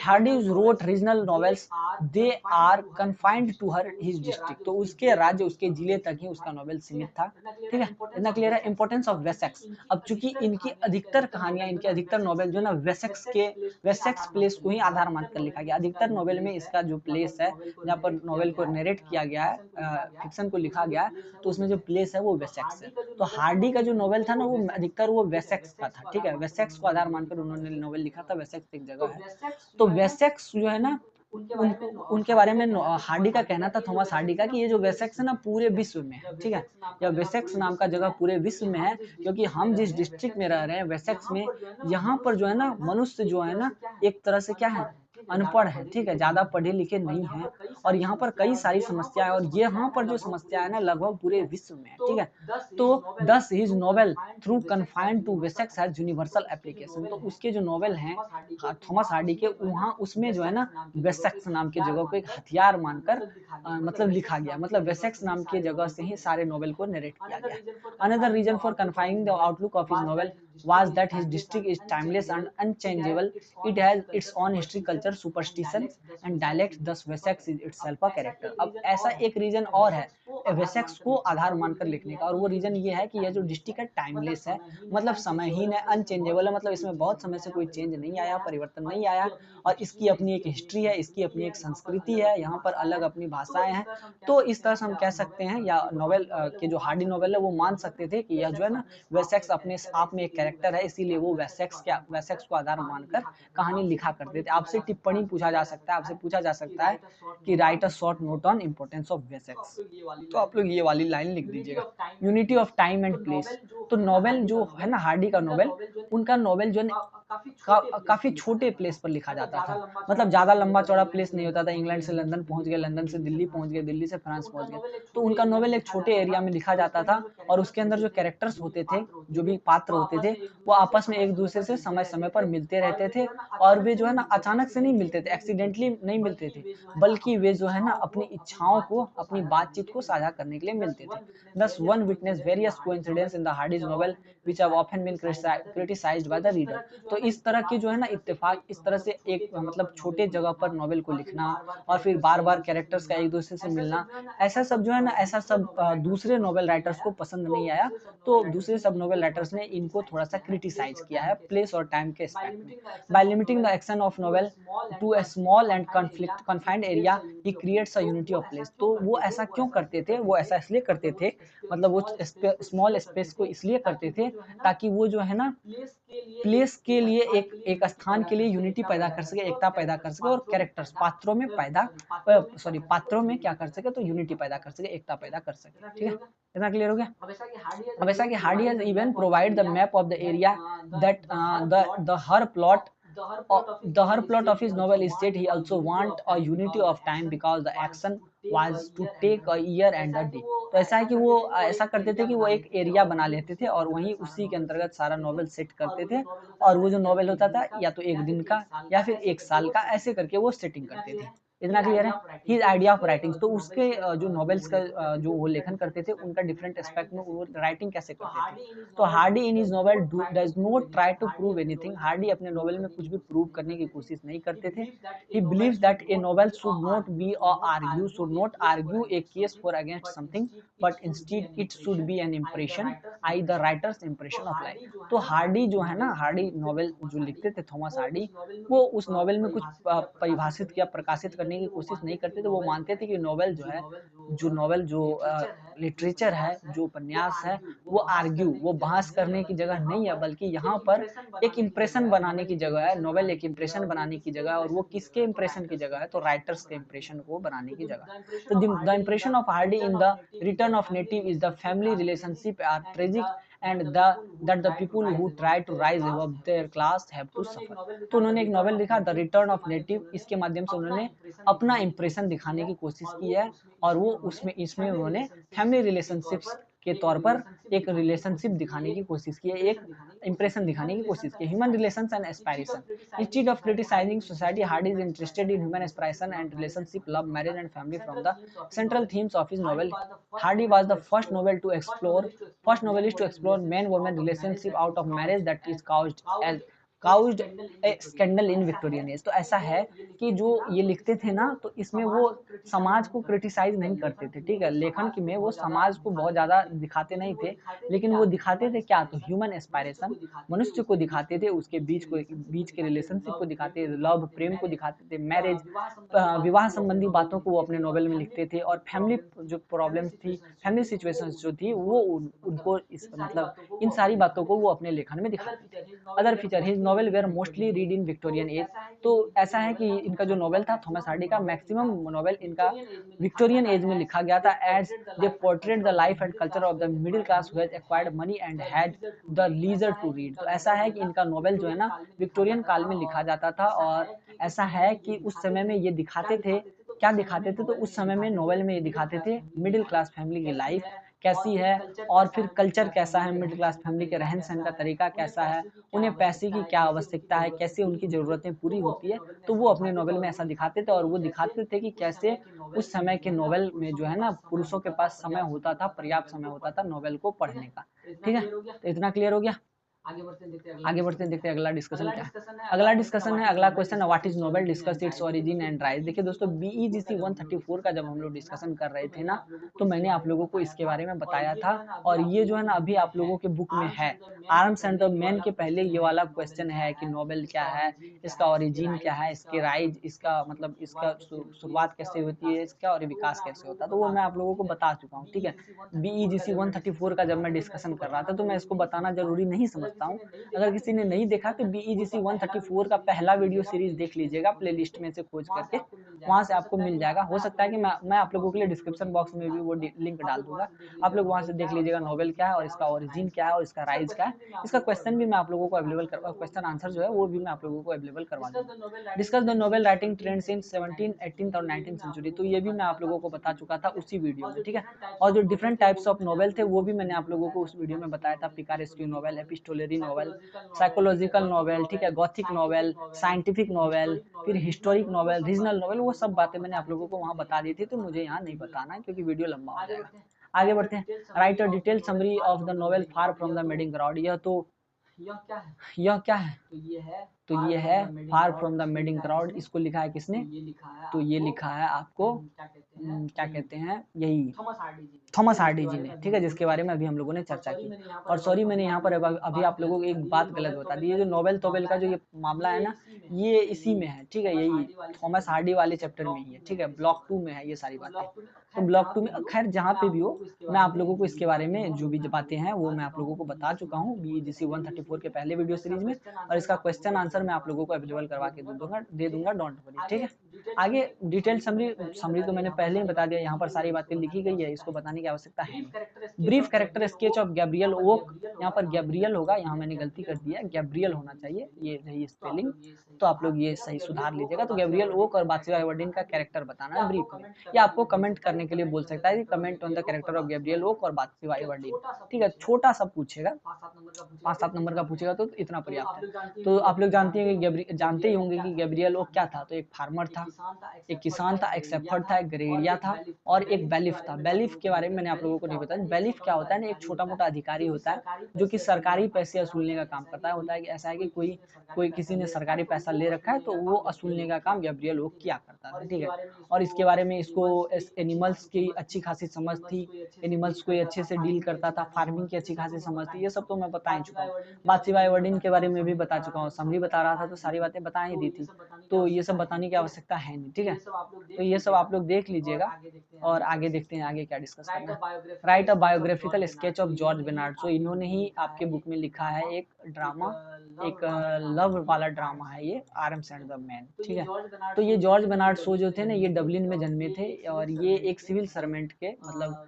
Hardy wrote regional novels, they are confined to her his district, तो उसके राज्य, उसके जिले तक ही उसका नॉवेल सीमित था, ठीक है। इतना क्लियर है। इंपॉर्टेंस ऑफ वेसेक्स, अब चूंकि इनकी अधिकतर कहानियां, इनके अधिकतर नॉवेल जो है ना वेसेक्स प्लेस को ही आधार मानकर लिखा गया। अधिकतर नॉवेल में इसका जो प्लेस है जहाँ पर नॉवेल को नरेट किया गया है, फिक्शन को लिखा गया है, तो उसमें जो प्लेस है वो वेसेक्स है। तो हार्डी का जो नॉवेल था ना वो अधिकतर वो वेसेक्स का था, ठीक है। वेसेक्स को आधार मानकर उन्होंने नॉवेल लिखा था। वेसेक्स एक जगह है, तो वेसेक्स जो है ना उनके बारे में हार्डी का कहना था, थॉमस हार्डी का, कि ये जो वेसेक्स है ना पूरे विश्व में है, ठीक है। या वेसेक्स नाम का जगह पूरे विश्व में है, क्योंकि हम जिस डिस्ट्रिक्ट में रह रहे हैं वेसेक्स में, यहाँ पर जो है ना मनुष्य जो है ना एक तरह से क्या है, अनपढ़ है, ठीक है, ज्यादा पढ़े लिखे नहीं है, और यहाँ पर कई सारी समस्याएं, और ये यहाँ पर जो समस्या है ना लगभग पूरे विश्व में है, ठीक है। तो thus his novel through confined to Wessex has universal application, तो उसके जो नॉवेल हैं थॉमस हार्डी के, वहाँ उसमें जो है ना वेसेक्स नाम की जगह को एक हथियार मानकर मतलब लिखा गया, मतलब वेसेक्स नाम की जगह से ही सारे नॉवेल को नरेट किया गया। Another reason for confining the outlook of his novel was that his district is timeless and unchangeable. It has its own history, culture, superstition and dialect. Thus, Wessex is itself a character. अब ऐसा एक रीजन और है वेसेक्स को आधार मानकर लिखने का, और वो रीजन ये है कि यह जो डिस्ट्रिक्ट है टाइमलेस है, मतलब समयहीन है, अनचेंजेबल है, मतलब इसमें बहुत समय से कोई चेंज नहीं आया, परिवर्तन नहीं आया, और इसकी अपनी एक हिस्ट्री है, इसकी अपनी एक संस्कृति है, यहाँ पर अलग अपनी भाषाएं हैं। तो इस तरह से हम कह सकते हैं, या नॉवेल के जो हार्डी नॉवेल है वो मान सकते थे कि यह जो है ना वेसेक्स अपने आप में एक कैरेक्टर है, इसीलिए वो वेसेक्स को आधार मानकर कहानी लिखा करते थे। आपसे टिप्पणी पूछा जा सकता है, आपसे पूछा जा सकता है कि right a short note on importance of Wessex, तो आप लोग ये वाली लाइन लिख दीजिएगा, unity of time and place. तो नॉवेल जो है ना हार्डी का नॉवेल, उनका नॉवेल जो है काफी छोटे प्लेस पर लिखा जाता था, मतलब ज्यादा लंबा चौड़ा प्लेस नहीं होता था। इंग्लैंड से लंदन पहुंच गए, लंदन से दिल्ली पहुंच गए, दिल्ली से फ्रांस पहुंच गए, तो उनका नॉवेल एक छोटे एरिया में लिखा जाता था, और उसके अंदर जो कैरेक्टर्स होते थे, जो भी पात्र होते थे, वो आपस में एक दूसरे से समय समय पर मिलते रहते थे, और वे जो है ना अचानक से नहीं मिलते थे, एक्सीडेंटली नहीं मिलते थे, बल्कि वे जो है ना अपनी इच्छाओं को, अपनी बातचीत को साझा करने के लिए मिलते थे। Thus, one witnessed various coincidences in the Hardy's novel, which have often been criticized by the reader. तो इस तरह के जो है ना इत्तेफाक, इस तरह से एक मतलब छोटे जगह पर नॉवेल को लिखना, और फिर बार बार कैरेक्टर्स का एक दूसरे से मिलना, ऐसा सब जो है ना, ऐसा सब दूसरे नॉवेल राइटर्स को पसंद नहीं आया, तो दूसरे सब नॉवेल राइटर्स ने इनको थोड़ा सा क्रिटिसाइज किया है प्लेस और टाइम के एस्पेक्ट में। By limiting the action of novel to a small and confined area, he creates a unity of place. तो वो ऐसा क्यों करते थे, वो ऐसा इसलिए करते थे, मतलब वो स्मॉल स्पेस को इसलिए करते थे ताकि वो जो है ना प्लेस के लिए एक स्थान के लिए यूनिटी पैदा कर सके, एकता पैदा कर सके, और कैरेक्टर्स पात्रों में क्या कर सके, तो यूनिटी पैदा कर सके, एकता पैदा कर सके, ठीक है। इतना क्लियर हो गया। अब ऐसा कि Hardy has even provide the map of the area that the her plot of his novel is said he also want a unity of time because the action was to take a year and a day। तो ऐसा है कि वो ऐसा करते थे कि वो एक एरिया बना लेते थे, और वहीं उसी के अंतर्गत सारा नॉवेल सेट करते थे, और वो जो नॉवेल होता था या तो एक दिन का या फिर एक साल का, ऐसे करके वो सेटिंग करते थे। इतना क्लियर है। हिज आइडिया ऑफ राइटिंग, तो उसके जो नॉवेल्स का जो वो लेखन करते थे, उनका डिफरेंट एस्पेक्ट में वो राइटिंग कैसे करते थे। तो Hardy in his novel does not try to prove anything, Hardy अपने नॉवेल में कुछ भी प्रूव करने की कोशिश नहीं करते थे। He believes that A novel should not be should not argue A case for against something, but instead it should be an impression, I the writers impression of life. तो हार्डी जो है ना, हार्डी नॉवेल जो लिखते थे थॉमस हार्डी, वो उस नॉवेल में कुछ परिभाषित किया, प्रकाशित करने की कोशिश नहीं करते थे। वो मानते थे कि नॉवेल जो है, जो लिटरेचर है, जो उपन्यास है, वो बहस करने की जगह नहीं है, बल्कि यहाँ पर एक इम्प्रेशन बनाने की जगह है। नॉवेल एक इम्प्रेशन बनाने की जगह है, और वो किसके इम्प्रेशन की जगह है, तो राइटर्स के इम्प्रेशन को बनाने की जगह। तो the impression of Hardy in the return of native is the family relationship are tragic and that the people who try to rise above their class have to suffer. तो उन्होंने एक नॉवेल लिखा द रिटर्न ऑफ नेटिव। इसके माध्यम से उन्होंने अपना इम्प्रेशन दिखाने की कोशिश की है, और वो उसमें इसमें उन्होंने फैमिली रिलेशनशिप्स के तौर पर एक रिलेशनशिप दिखाने की कोशिश की है, एक इंप्रेशन दिखाने की कोशिश की। Human relations and aspiration. Instead of criticising society, Hardy is interested in human aspiration and relationship, love, marriage and family from the central themes of his novel. Hardy was the first novelist to explore man-woman relationship out of marriage that is caused a scandal in Victorian age। तो ऐसा है कि जो ये लिखते थे ना, तो इसमें वो समाज को क्रिटिसाइज नहीं करते थे, ठीक है। लेखन की में वो समाज को बहुत ज़्यादा दिखाते नहीं थे, लेकिन वो दिखाते थे क्या, तो ह्यूमन एस्पायरेशन, मनुष्य को दिखाते थे, उसके बीच के रिलेशनशिप को दिखाते थे, लव, प्रेम को दिखाते थे, मैरिज, विवाह संबंधी बातों को वो अपने नॉवेल में लिखते थे, और फैमिली जो प्रॉब्लम्स थी, फैमिली सिचुएशंस जो थी, वो उनको इस मतलब इन सारी बातों को वो अपने लेखन में दिखाते थे। Other feature, his novel were mostly read in Victorian age. तो ऐसा है कि इनका जो नॉवेल था थॉमस हार्डी का, मैक्सिमम नॉवेल इनका विक्टोरियन एज में लिखा गया था, as they portrait the life and culture of the middle class who has acquired money and had the leisure to read. तो ऐसा है कि इनका नॉवेल जो है ना विक्टोरियन काल में लिखा जाता था, और ऐसा है कि उस समय में ये दिखाते थे, क्या दिखाते थे, तो उस समय में नॉवेल में ये दिखाते थे मिडिल क्लास फैमिली की लाइफ कैसी है, और फिर कल्चर कैसा है, मिडिल क्लास फैमिली के रहन सहन का तरीका कैसा है, उन्हें पैसे की क्या आवश्यकता है, कैसे उनकी ज़रूरतें पूरी होती है, तो वो अपने नॉवेल में ऐसा दिखाते थे। और वो दिखाते थे कि कैसे उस समय के नॉवेल में जो है ना पुरुषों के पास समय होता था, पर्याप्त समय होता था नॉवेल को पढ़ने का। ठीक है, तो इतना क्लियर हो गया। आगे बढ़ते हैं, देखते हैं अगला डिस्कशन क्या है। अगला डिस्कशन है, अगला क्वेश्चन है, what is novel, discuss its origin and rise. देखिए दोस्तों, बीईजीसी 134 का जब हम लोग डिस्कशन कर रहे थे ना, तो मैंने आप लोगों को इसके बारे में बताया था, और ये जो है ना अभी आप लोगों के बुक में है, आर्म्स एंड द मैन के पहले ये वाला क्वेश्चन है कि नोवेल क्या है, इसका ओरिजिन क्या है, इसके राइज, इसका मतलब इसका शुरुआत कैसे होती है, इसका और विकास कैसे होता है, तो वो मैं आप लोगों को बता चुका हूँ। ठीक है, बीईजीसी 134 का जब मैं डिस्कशन कर रहा था, तो मैं इसको बताना जरूरी नहीं समझता हूँ। अगर किसी ने नहीं देखा तो बीईजीसी 134 का पहला वीडियो सीरीज देख लीजिएगा, प्लेलिस्ट में से खोज करके, वहां से आपको मिल जाएगा। हो सकता है कि मैं आप लोगों के लिए डिस्क्रिप्शन बॉक्स में भी वो लिंक डाल दूंगा, आप लोग वहां से देख लीजिएगा नॉवेल क्या है, और इसका ओरिजिन क्या है, और इसका राइज क्या है। इसका क्वेश्चन भी मैं आप लोगों को अवेलेबल करवा, क्वेश्चन आंसर जो है वो भी मैं आप लोगों को अवेलेबल करवा दूंगा। Discuss the novel writing trends in 17, 18 और 19 सेंचुरी, तो ये भी मैं आप लोगों को बता चुका था उसी वीडियो में। ठीक है, और जो डिफरेंट टाइप्स ऑफ नॉवेल थे वो भी मैंने आप लोगों को उस वीडियो में बताया था, picaresque novel, epistolary novel, psychological novel, ठीक है, गॉथिक नॉवेल, साइंटिफिक नॉवेल, फिर हिस्टोरिक नॉवेल, रीजनल नॉवेल, वो सब बातें मैंने आप लोगों को वहाँ बता दी थी, तो मुझे यहाँ नहीं बताना है क्योंकि वीडियो लंबा हो जाएगा। आगे बढ़ते हैं, right a detail summary of the novel far from the madding crowd. यह क्या है, तो ये है far from the madding crowd. इसको लिखा है किसने, तो ये लिखा है आपको क्या कहते हैं, यही थॉमस हार्डी जी ने। ठीक है, जिसके बारे में अभी हम लोगों ने चर्चा की। और सॉरी, मैंने यहाँ पर अभी आप लोगों को एक बात गलत बता दी, ये जो नोवेल तोवेल का जो ये मामला है ना, ये इसी में है। ठीक है, यही थॉमस हार्डी वाले चैप्टर में ही है। ठीक है, ब्लॉक 2 में है ये सारी बातें। तो ब्लॉक 2 में, खैर जहाँ पे भी हो, मैं आप लोगों को इसके बारे में जो भी बातें हैं वो मैं आप लोगों को बता चुका हूँ बीईजीसी 134 के पहले वीडियो सीरीज में, और इसका क्वेश्चन आंसर मैं आप लोगों को अवेलेबल करवा के दे दूंगा, डोंट वरी। ठीक है, आगे डिटेल समरी तो मैंने पहले ही बता दिया, यहाँ पर सारी बातें लिखी गई है, इसको बताने की आवश्यकता है नहीं। Brief character sketch of Gabriel Oak, यहाँ पर गैब्रियल होगा, यहाँ मैंने गलती कर दिया, गैब्रियल होना चाहिए, ये रही स्पेलिंग, तो आप लोग ये सही सुधार लीजिएगा। तो गैब्रियल ओक और बाथशेबा एवर्डीन का कैरेक्टर बताना है ब्रीफ में, या आपको कमेंट करने के लिए बोल सकता है कि comment on the character of Gabriel Oak और बाथशेबा एवर्डीन। ठीक है, छोटा सा पूछेगा, 5-7 नंबर का पूछेगा, तो इतना पर्याप्त है। तो आप लोग जानते हैं कि जानते ही होंगे कि गैब्रियल ओक क्या था, तो एक फार्मर था, एक किसान था, एक शेफर्ड था, एक ग्रेडिया था, और एक बैलिफ था। बैलिफ के बारे में मैंने आप लोगों को नहीं बताया। बैलिफ क्या होता है ना, एक छोटा मोटा अधिकारी होता है जो कि सरकारी पैसे वसूलने का काम करता है। होता है कि ऐसा है कि कोई कोई किसी ने सरकारी पैसा ले रखा है, तो वो वसूलने का काम गैब्रियल ओक किया करता था। ठीक है, और इसके बारे में इसको एनिमल्स की अच्छी खासी समझ थी, एनिमल्स को अच्छे से डील करता था, फार्मिंग की अच्छी खासी समझ थी, ये सब तो मैं बता ही चुका हूँ। बाथशेबा एवर्डीन के बारे में भी बता चुका हूँ, समरी बता रहा था तो सारी बातें बता ही दी थी, तो ये सब बताने की आवश्यकता है नहीं, ठीक है। तो ये सब आप लोग देख लीजिएगा और आगे देखते हैं आगे क्या डिस्कस करना है। Right a biographical sketch of George Bernard show, इन्होंने ही आपके बुक में लिखा है एक ड्रामा, एक लव वाला ड्रामा है ये, आर्म्स एंड द मैन, ठीक है। तो ये जॉर्ज बेनार्ड शो जो थे ना, ये डबलिन में जन्मे थे और ये एक सिविल सर्वेंट के मतलब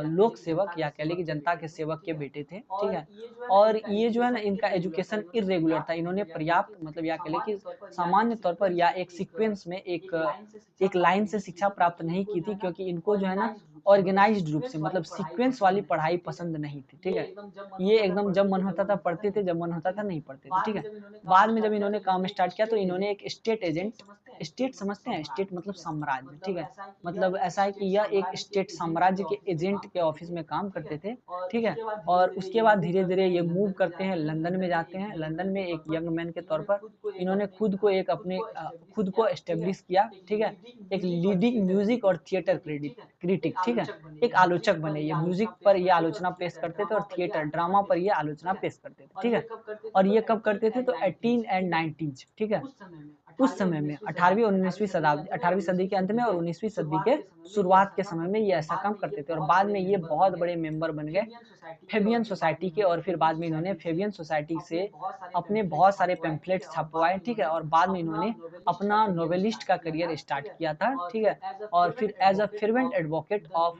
लोक सेवक या कह ले कि जनता के सेवक के बेटे थे, ठीक है। और ये जो है ना, इनका एजुकेशन इरेगुलर था, इन्होंने पर्याप्त मतलब या कह ले कि सामान्य तौर पर या एक सीक्वेंस में एक लाइन से शिक्षा प्राप्त नहीं की थी, क्योंकि इनको जो है ना ऑर्गेनाइज्ड रूप से मतलब सीक्वेंस वाली पढ़ाई पसंद नहीं थी, ठीक है। ये एकदम जब मन होता था पढ़ते थे, जब मन होता था नहीं पढ़ते थे, ठीक है। बाद में जब इन्होंने काम स्टार्ट किया तो इन्होंने एक स्टेट एजेंट, स्टेट समझते हैं, स्टेट मतलब साम्राज्य, ठीक है। मतलब ऐसा है कि यह एक स्टेट साम्राज्य के एजेंट के ऑफिस में काम करते थे, ठीक है। और उसके बाद धीरे धीरे ये मूव करते हैं, लंदन में जाते हैं। लंदन में एक यंग मैन के तौर पर इन्होंने खुद को एक अपने खुद को एस्टेब्लिश किया, ठीक है। एक लीडिंग म्यूजिक और थिएटर क्रिटिक, ठीक है, एक आलोचक बने। ये म्यूजिक पर ये आलोचना पेश करते थे और थिएटर ड्रामा पर ये आलोचना पेश करते थे, ठीक है। और ये कब करते थे तो 18 एंड 19, ठीक है, उस समय में 18वीं और 19वीं शताब्दी, 18वीं सदी के अंत में और 19वीं सदी के शुरुआत के समय में ये ऐसा काम करते थे। और बाद में ये बहुत बड़े मेंबर बन गए फेबियन सोसाइटी के, और फिर बाद में इन्होंने फेबियन सोसाइटी से अपने बहुत सारे पैम्फलेट्स छपवाए, ठीक है। और बाद में इन्होंने अपना नोवेलिस्ट का करियर स्टार्ट किया था, ठीक है। और फिर as a fervent advocate of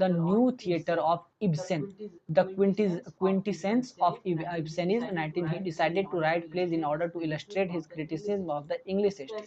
the new theater of Ibsen, the quintessence of Ibsenism, 19 he decided to write plays in order to illustrate his criticism of the English history।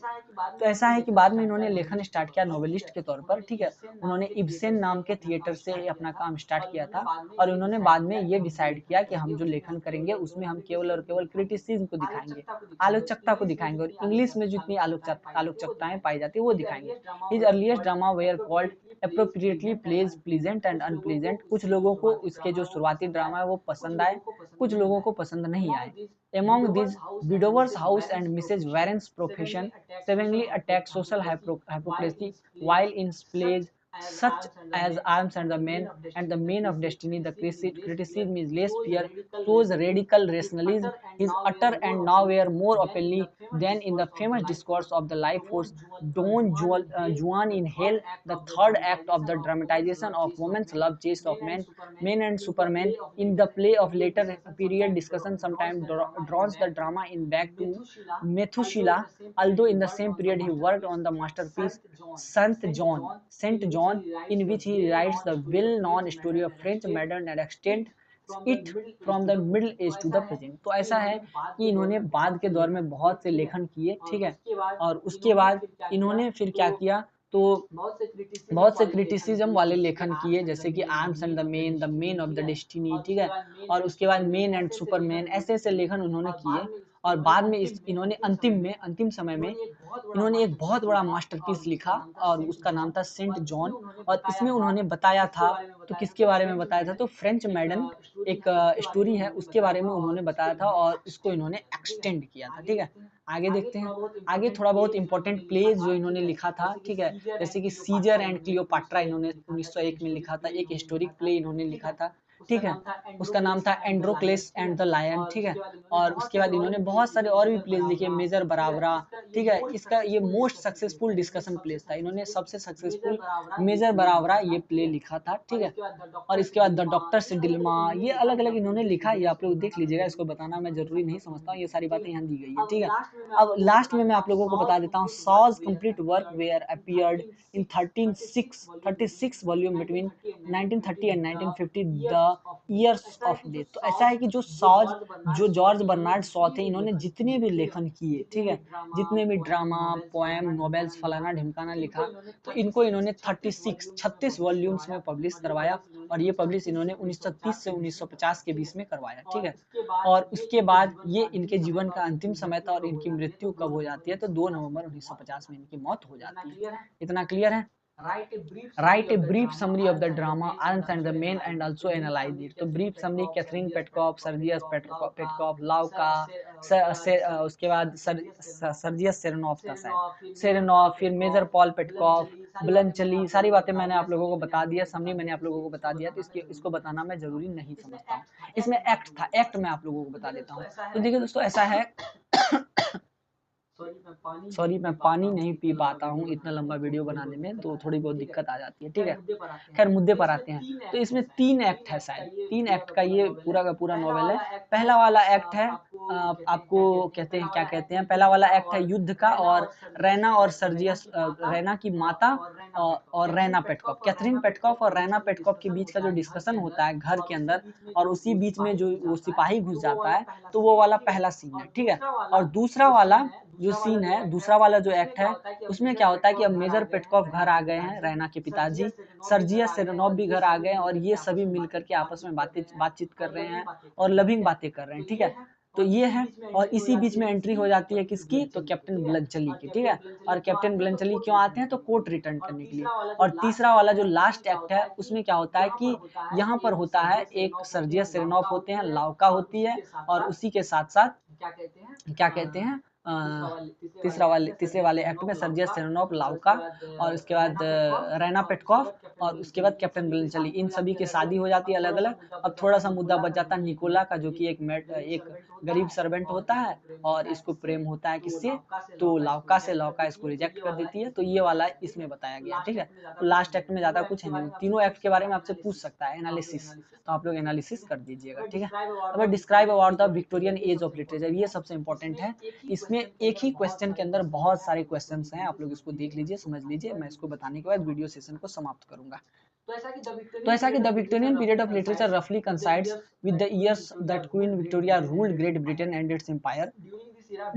तो ऐसा है कि बाद में इन्होंने लेखन स्टार्ट किया नोवेलिस्ट के तौर पर, ठीक है। उन्होंने इब्सेन नाम के थिएटर से अपना काम स्टार्ट किया था और उन्होंने बाद में ये डिसाइड किया कि हम जो लेखन करेंगे उसमें हम केवल और केवल क्रिटिसिज्म को दिखाएंगे, आलोचकता को दिखाएंगे, और इंग्लिश में जितनी आलोचकताएं पाई जाती है वो दिखाएंगे। His earliest drama were called appropriately plays pleasant and unpleasant. कुछ लोगों को इसके जो शुरुआती ड्रामा है वो पसंद आए, कुछ लोगों को पसंद नहीं आए। Among these, Widower's House and Mrs. Warren's Profession severely attack social hypocrisy, while in plays such as Arms and the Man of Destiny, the criticism is less fierce, shows radical rationalism is utter and nowhere more openly than in the famous discourse of the life force Don Juan in Hell, the third act of the dramatization of woman's love chase of men and Superman. In the play of later period discussion sometimes draws the drama in back to Methuselah, although in the same period he worked on the masterpiece Saint John, in which he writes the well-known story of French maiden and extends it from the middle age to the present। तो ऐसा है कि इन्होंने बाद के दौर में बहुत से लेखन किए, ठीक है। और उसके बाद इन्होंने फिर क्या किया तो बहुत से क्रिटिसिज्म वाले लेखन किए, जैसे कि arms and the main of the destiny, ठीक है। और उसके बाद मेन एंड सुपरमैन, ऐसे ऐसे लेखन उन्होंने किए। और बाद में इन्होंने अंतिम समय में इन्होंने एक बहुत बड़ा मास्टरपीस लिखा और उसका नाम था सेंट जॉन। और इसमें उन्होंने बताया था, तो किसके बारे में बताया था तो फ्रेंच मैडन एक स्टोरी है उसके बारे में उन्होंने बताया था और इसको इन्होंने एक्सटेंड किया था, ठीक है। आगे देखते हैं, आगे थोड़ा बहुत इंपॉर्टेंट प्लेज जो इन्होंने लिखा था, ठीक है। जैसे कि सीजर एंड क्लियोपाट्रा इन्होंने 1901 में लिखा था, एक हिस्टोरिक प्ले इन्होंने लिखा था, ठीक है। उसका नाम था एंड्रोक्लेस एंड द लायन, ठीक है। और उसके बाद इन्होंने बहुत सारे और भी प्लेज लिखे, मेजर बराबरा, ठीक है। इसका ये मोस्ट सक्सेसफुल डिस्कशन प्लेस था, इन्होंने सबसे सक्सेसफुल मेजर बराबरा ये प्ले लिखा था, ठीक है। और इसके बाद द डॉक्टर से डिल्मा, ये अलग अलग इन्होंने लिखा, ये आप लोग देख लीजिएगा, इसको बताना मैं जरूरी नहीं समझता हूँ, ये सारी बातें यहाँ दी गई है, ठीक है। अब लास्ट में मैं आप लोगों को बता देता हूँ, Shaw's complete work were appeared in 36 volume between 1930 and 1950 the years of death. तो ऐसा है कि जो जॉर्ज बर्नार्ड शॉ थे, इन्होंने जितने भी लेखन किए, ठीक है, जितने भी ड्रामा पोएम नॉवेल्स फलाना ढिमकाना लिखा, तो इनको इन्होंने 36 वॉल्यूम्स में पब्लिश करवाया। और ये पब्लिश इन्होंने 1930 से 1950 के बीच में करवाया, ठीक है। और उसके बाद ये इनके जीवन का अंतिम समय था और इनकी मृत्यु कब हो जाती है तो 2 नवंबर 1950 में इनकी मौत हो जाती है। इतना क्लियर है। Write a brief summary of the drama, Arms and the Men, and also analyze it। तो brief summary Catherine Petkoff, Sergius Petkoff, Louka, उसके बाद सर्जियस सेरेनॉफ था शायद, सेरेनॉफ, फिर मेजर पॉल पेटकॉफ, ब्लंचली, सारी बातें मैंने आप लोगों को बता दिया, समरी मैंने आप लोगों को बता दिया, तो इसको बताना मैं जरूरी नहीं समझता हूँ। इसमें एक्ट था, एक्ट मैं आप लोगों को बता देता हूँ। तो देखिए दोस्तों, ऐसा है सॉरी मैं पानी नहीं पी पाता हूँ इतना लंबा वीडियो बनाने में, तो थोड़ी बहुत दिक्कत आ जाती है, ठीक है। खैर मुद्दे पर आते हैं। तो इसमें 3 एक्ट है, शायद 3 एक्ट का ये पूरा का पूरा नॉवेल है। पहला वाला एक्ट है आपको कहते हैं, क्या कहते हैं, पहला वाला एक्ट है युद्ध का, और रैना और सर्जियस, रैना की माता और रैना पेटकॉफ, कैथरीन पेटकॉफ और रैना पेटकॉफ के बीच का जो डिस्कशन होता है घर के अंदर, और उसी बीच में जो वो सिपाही घुस जाता है, तो वो वाला पहला सीन है, ठीक है। और दूसरा वाला जो सीन है, दूसरा वाला जो एक्ट है, उसमें क्या होता है कि अब मेजर पेटकॉफ घर आ गए हैं, रैना के पिताजी, सर्जियस सेरेनोव भी घर आ गए हैं, और ये सभी मिलकर के आपस में बातचीत कर रहे हैं और लविंग बातें कर रहे हैं, ठीक है। तो ये है, और इसी बीच में एंट्री हो जाती है किसकी, तो कैप्टन ब्लंचली की, ठीक है। और कैप्टन ब्लंचली क्यों आते हैं, तो कोर्ट रिटर्न करने के लिए। और तीसरा वाला जो लास्ट एक्ट है, उसमें क्या होता है कि यहाँ पर होता है एक सर्जियस सेरेनोव होते हैं, लाउका होती है, और उसी के साथ साथ क्या कहते हैं, तीसरे वाले एक्ट में सर्जियस सेरेनोव, लाउका, और उसके बाद रैना पेटकॉफ, और उसके बाद कैप्टन ब्लंचली, इन सभी की शादी हो जाती है अलग अलग। अब थोड़ा सा मुद्दा बच जाता है निकोला का, जो कि एक गरीब सर्वेंट होता है, और इसको प्रेम होता है किससे, तो लाउका से। लाउका इसको रिजेक्ट कर देती है। तो ये वाला इसमें बताया गया, ठीक है। तो लास्ट एक्ट में ज्यादा कुछ है नहीं, तीनों एक्ट के बारे में आपसे पूछ सकता है एनालिसिस, तो आप लोग एनालिसिस कर दीजिएगा, ठीक है। अब describe about the Victorian age of literature, ये सबसे इंपॉर्टेंट है। इसमें एक ही क्वेश्चन के अंदर बहुत सारे क्वेश्चंस हैं, आप लोग इसको देख लीजिए, समझ लीजिए। मैं इसको बताने के बाद वीडियो सेशन को समाप्त करूंगा। तो ऐसा कि the Victorian period of literature रफली coincides with the years that Queen Victoria ruled Great Britain and its empire.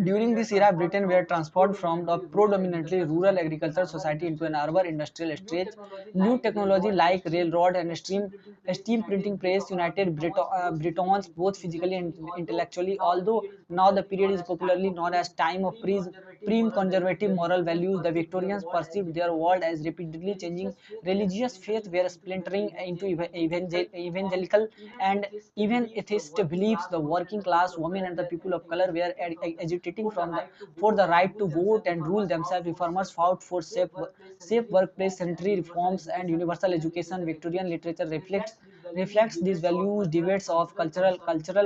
During this era, Britain were transformed from a predominantly rural agricultural society into an urban industrial stage. New technology like railroad and steam printing press united Britons both physically and intellectually. Although now the period is popularly known as time of supreme conservative moral values, the Victorians perceived their world as rapidly changing. Religious faith were splintering into evangelical and even atheist beliefs. The working class, women, and the people of color were agitating for the right to vote and rule themselves. Reformers fought for safe workplace, sanitary reforms, and universal education. Victorian literature reflects these values. Debates of cultural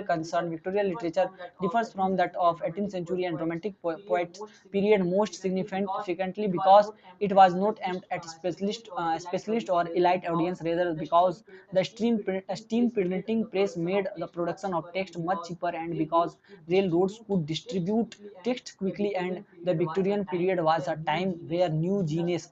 concern. Victorian literature differs from that of 18th century and romantic poets period most significantly because it was not aimed at specialist or elite audience, rather because the steam printing press made the production of text much cheaper, and because railroads could distribute text quickly, and the Victorian period was a time where new genres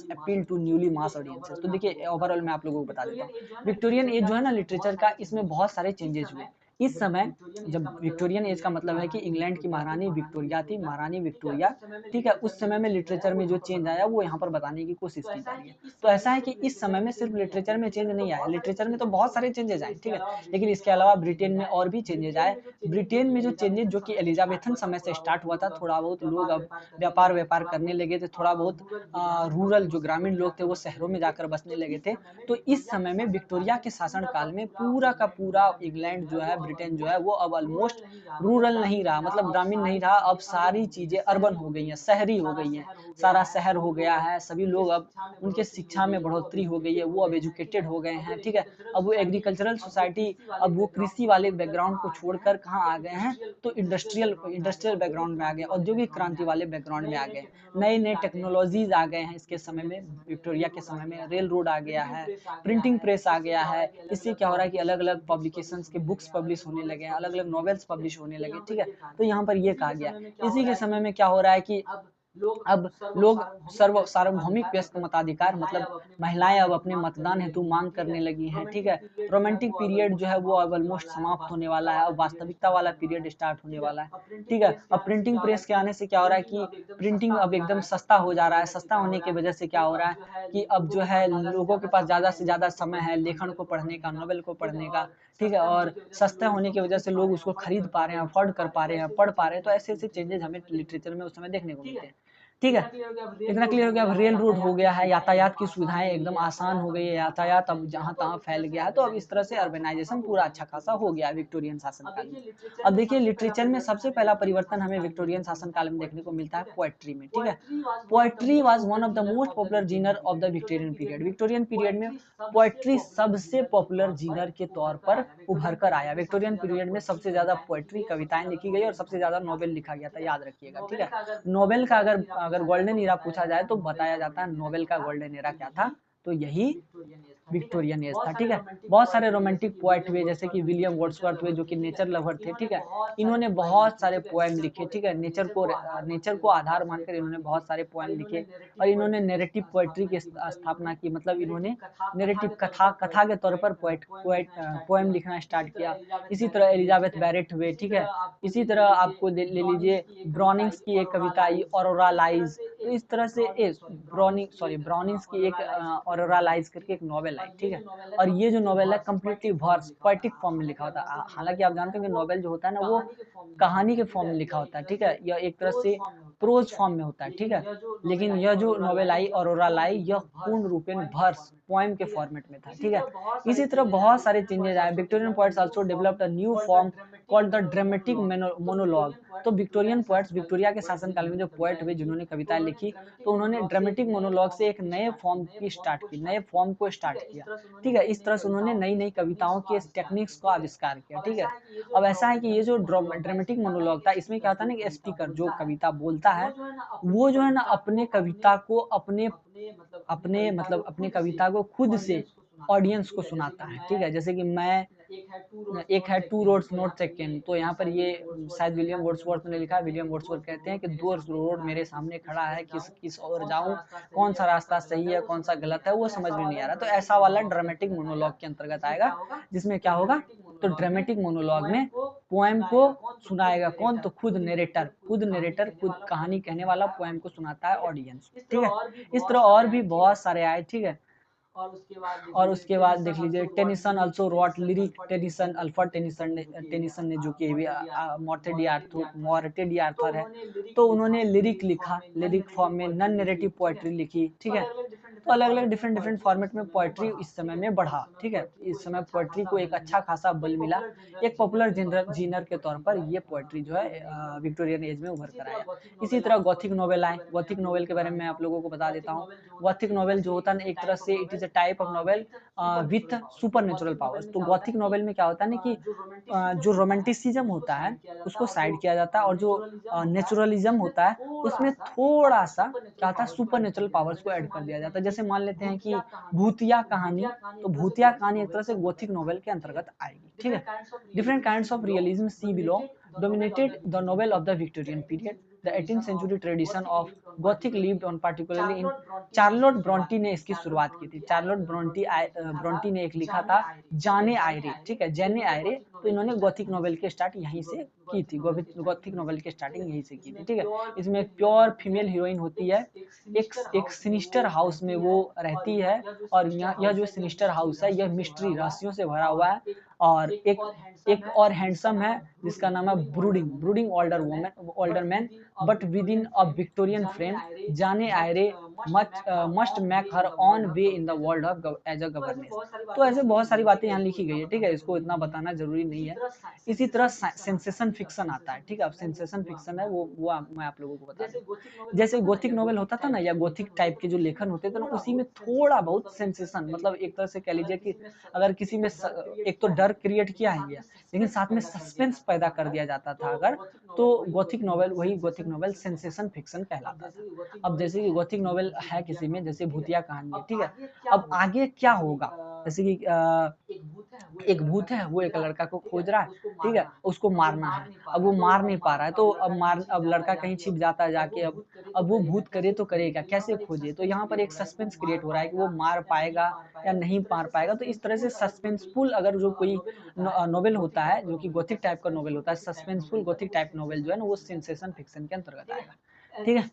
appeal to newly mass audiences। तो देखिए ओवरऑल मैं आप लोगों को बता देता हूँ, विक्टोरियन एज जो है ना लिटरेचर का, इसमें बहुत सारे चेंजेस हुए। इस समय, जब विक्टोरियन एज का मतलब है कि इंग्लैंड की महारानी विक्टोरिया थी, महारानी विक्टोरिया, ठीक है, उस समय में लिटरेचर में जो चेंज आया वो यहाँ पर बताने की कोशिश की जा रही है। तो ऐसा है कि इस समय में सिर्फ लिटरेचर में चेंज नहीं आया, लिटरेचर में तो बहुत सारे चेंजेस आए, ठीक है, लेकिन इसके अलावा ब्रिटेन में और भी चेंजेस आए। ब्रिटेन में जो चेंजेस जो कि एलिजाबेथन समय से स्टार्ट हुआ था, थोड़ा बहुत लोग अब व्यापार करने लगे थे, थोड़ा बहुत रूरल जो ग्रामीण लोग थे वो शहरों में जाकर बसने लगे थे। तो इस समय में विक्टोरिया के शासन काल में पूरा का पूरा इंग्लैंड जो है, ब्रिटेन जो है, वो अब ऑलमोस्ट रूरल नहीं रहा, मतलब ग्रामीण नहीं रहा। अब सारी चीजें अर्बन हो गई हैं, शहरी हो गई हैं, सारा शहर हो गया है, सभी लोग अब उनके शिक्षा में बढ़ोतरी हो गई है, वो अब एजुकेटेड हो गए हैं, ठीक है। अब वो एग्रीकल्चरल सोसाइटी, अब वो कृषि वाले बैकग्राउंड को छोड़कर कहाँ आ गए हैं, तो इंडस्ट्रियल बैकग्राउंड में आ गए, औद्योगिक क्रांति वाले बैकग्राउंड में आ गए। नए नए टेक्नोलॉजीज आ गए हैं इसके समय में, विक्टोरिया के समय में रेल रोड आ गया है, प्रिंटिंग प्रेस आ गया है। इससे क्या हो रहा है कि अलग अलग पब्लिकेशंस के बुक्स पब्लिश होने लगे हैं, अलग अलग नॉवेल्स पब्लिश होने लगे, ठीक है। तो यहाँ पर ये कहा गया। इसी के समय में क्या हो रहा है कि अब लोग सार्वभौमिक वयस्क मताधिकार, मतलब महिलाएं अब अपने मतदान हेतु मांग करने लगी हैं, ठीक है। रोमांटिक पीरियड जो है वो अब ऑलमोस्ट समाप्त होने वाला है, अब वास्तविकता वाला पीरियड स्टार्ट होने वाला है, ठीक है। अब प्रिंटिंग प्रेस के आने से क्या हो रहा है कि प्रिंटिंग अब एकदम सस्ता हो जा रहा है। सस्ता होने की वजह से क्या हो रहा है कि अब जो है लोगों के पास ज़्यादा से ज़्यादा समय है लेखन को पढ़ने का, नॉवेल को पढ़ने का, ठीक है। और सस्ता होने की वजह से लोग उसको खरीद पा रहे हैं, अफोर्ड कर पा रहे हैं, पढ़ पा रहे हैं। तो ऐसे ऐसे चेंजेस हमें लिटरेचर में उस समय देखने को मिलते हैं, ठीक है, इतना क्लियर हो गया। अब रेल रोड हो गया है, यातायात की सुविधाएं एकदम आसान हो गई है, यातायात अब जहाँ तहाँ फैल गया है। तो अब इस तरह से अर्बेनाइजेशन पूरा अच्छा खासा हो गया है विक्टोरियन शासन काल में। अब देखिए लिटरेचर में सबसे पहला परिवर्तन हमें विक्टोरियन शासन काल में देखने को मिलता है पोएट्री में। ठीक है, poetry was one of the most popular Zener off the Victorian period. Victorian period में पोएट्री सबसे पॉपुलर जीनर के तौर पर उभर कर आया। विक्टोरियन पीरियड में सबसे ज्यादा पोएट्री कविताएं लिखी गई और सबसे ज्यादा नॉवेल लिखा गया था, याद रखिएगा। ठीक है, नोबेल का अगर अगर गोल्डन ईरा पूछा जाए तो बताया जाता है नोबेल का गोल्डन ईरा क्या था, तो यही विक्टोरियन एज था। ठीक है, बहुत सारे रोमांटिक पोएट हुए जैसे कि विलियम वर्ड्सवर्थ हुए जो कि नेचर लवर थे। ठीक है, इन्होंने बहुत सारे पोएम लिखे। ठीक है, नेचर को आधार मानकर इन्होंने बहुत सारे पोएम लिखे और इन्होंने नैरेटिव पोएट्री की स्थापना की। मतलब इन्होंने नैरेटिव कथा के तौर पर पोएम लिखना स्टार्ट किया। इसी तरह एलिजाबेथ बैरेट हुए। ठीक है, इसी तरह आपको ले लीजिए ब्राउनिंग्स की एक कविता आई ऑरोरा लाइज। तो इस तरह से ब्राउनिंग्स की एक ऑरोरा लाइज करके एक नॉवेल आई। ठीक है, और ये जो नॉवेल है कम्प्लीटली वर्स पोएटिक फॉर्म में लिखा होता है। हालांकि आप जानते हैं कि नॉवेल जो होता है ना वो कहानी के फॉर्म में लिखा होता है। ठीक है, यह एक तरह से प्रोज फॉर्म में होता है। ठीक है, लेकिन यह जो नॉवेल आई ऑरोरा लाई यह पूर्ण रूपेण वर्स पोएम के फॉर्मेट में था। ठीक है, इसी तरह बहुत सारे चेंजेस आए। Victorian poets also developed a new form called the dramatic monologue. तो विक्टोरियन पोएट्स विक्टोरिया के शासनकाल में जो पोएट हुए जिन्होंने कविताएं लिखी तो उन्होंने ड्रामेटिक मोनोलॉग से एक नए फॉर्म को स्टार्ट किया। ठीक है, इस तरह से उन्होंने नई नई कविताओं के टेक्निक्स का आविष्कार किया। ठीक है, अब ऐसा है कि ये जो ड्रामेटिक मोनोलॉग था इसमें क्या होता है ना कि स्पीकर जो कविता बोलता है वो जो है ना अपने कविता को अपने कविता को खुद से ऑडियंस को सुनाता है। ठीक है, जैसे कि मैं एक है टू रोड्स नॉट टेकन, तो यहाँ पर ये शायद विलियम वर्ड्सवर्थ ने लिखा है। विलियम वर्ड्सवर्थ कहते हैं कि दो रोड मेरे सामने खड़ा है, किस ओर जाऊं, कौन सा रास्ता सही है कौन सा गलत है वो समझ में नहीं आ रहा। तो ऐसा वाला ड्रामेटिक मोनोलॉग के अंतर्गत आएगा जिसमें क्या होगा, तो ड्रामेटिक मोनोलॉग में पोएम को सुनाएगा कौन, तो खुद कहानी कहने वाला पोएम को सुनाता है ऑडियंस। ठीक है, इस तरह और भी बहुत सारे आए। ठीक है, और उसके बाद देख लीजिए Tennyson also wrote lyric. Tennyson ने जो कि मॉर्टे डी आर्थर है, तो उन्होंने लिरिक लिखा, लिरिक फॉर्म में नन नैरेटिव पोएट्री लिखी। ठीक है, तो अलग अलग डिफरेंट फॉर्मेट में पोएट्री इस समय में बढ़ा। ठीक है, इस समय पोएट्री को एक अच्छा खासा बल मिला, एक पॉपुलर जीनर के तौर पर ये पोएट्री जो है विक्टोरियन एज में उभर कर आया। इसी तरह गॉथिक नॉवेल आए। गॉथिक नॉवेल के बारे में मैं आप लोगों को बता देता हूँ। गॉथिक नॉवेल जो होता है ना एक तरह से it is a type of novel with super natural powers. तो गॉथिक नॉवेल में क्या होता है ना कि जो रोमांटिसिज्म होता है उसको साइड किया जाता है और जो नेचुरलिज्म होता है उसमें थोड़ा सा क्या होता है सुपर नेचुरल पावर्स को ऐड कर दिया जाता है। जैसे मान लेते हैं कि भूतिया कहानी, तो भूतिया कहानी एक तरह से गॉथिक नॉवेल के अंतर्गत आएगी। ठीक है, different kinds of realism see below dominated the novel of the Victorian period. The 18th century tradition of Gothic lived on particularly in Charlotte Brontë ने इसकी शुरुआत की थी। चार्लोट ब्रॉन्टी ने एक लिखा था जाने आयरे। ठीक है, जाने आयरे, तो इन्होंने गॉथिक नॉवेल की स्टार्ट यहीं से की थी। गॉथिक नॉवेल की स्टार्टिंग यहीं से की थी। ठीक है, इसमें एक प्योर फीमेल हीरोइन होती है, एक सिनिस्टर हाउस में वो रहती है और यह जो सिनिस्टर हाउस है यह मिस्ट्री रहस्यों से भरा हुआ है। और एक और हैंडसम है जिसका नाम है brooding older man but within a Victorian frame. Jane Eyre must make her own way in the world of as a governess. तो ऐसे बहुत सारी बातें यहाँ लिखी गई है। ठीक है, इसको इतना बताना जरूरी नहीं है। इसी तरह सेंसेशन फिक्शन आता है। ठीक है, अब सेंसेशन फिक्शन है वो मैं आप लोगों को बता दूं। जैसे गोथिक नॉवेल होता था ना या गोथिक टाइप के जो लेखन होते थे ना उसी में थोड़ा बहुत सेंसेशन, मतलब एक तरह से कह लीजिए कि अगर किसी में एक तो डर क्रिएट किया है गया लेकिन साथ में सस्पेंस पैदा कर दिया जाता था अगर, तो गोथिक नॉवेल सेंसेशन फिक्शन कहलाता था। अब जैसे कि गोथिक नॉवेल है किसी में, जैसे भूतिया कहानी है। ठीक है, अब आगे क्या होगा, जैसे कि एक भूत है वो एक लड़का को खोज रहा है। ठीक है, उसको मारना है, अब वो मार नहीं पा रहा है तो अब लड़का कहीं छिप जाता है जाके। अब वो भूत करे तो करेगा कैसे, खोजे। तो यहाँ पर एक सस्पेंस क्रिएट हो रहा है कि वो मार पाएगा या नहीं मार पाएगा। तो इस तरह से सस्पेंसफुल अगर जो कोई नॉवेल होता है जो कि गोथिक टाइप का नॉवेल होता है, सस्पेंसफुल गोथिक टाइप नॉवेल जो है ना वो सेंसेशन फिक्शन के अंतर्गत आएगा। ठीक है,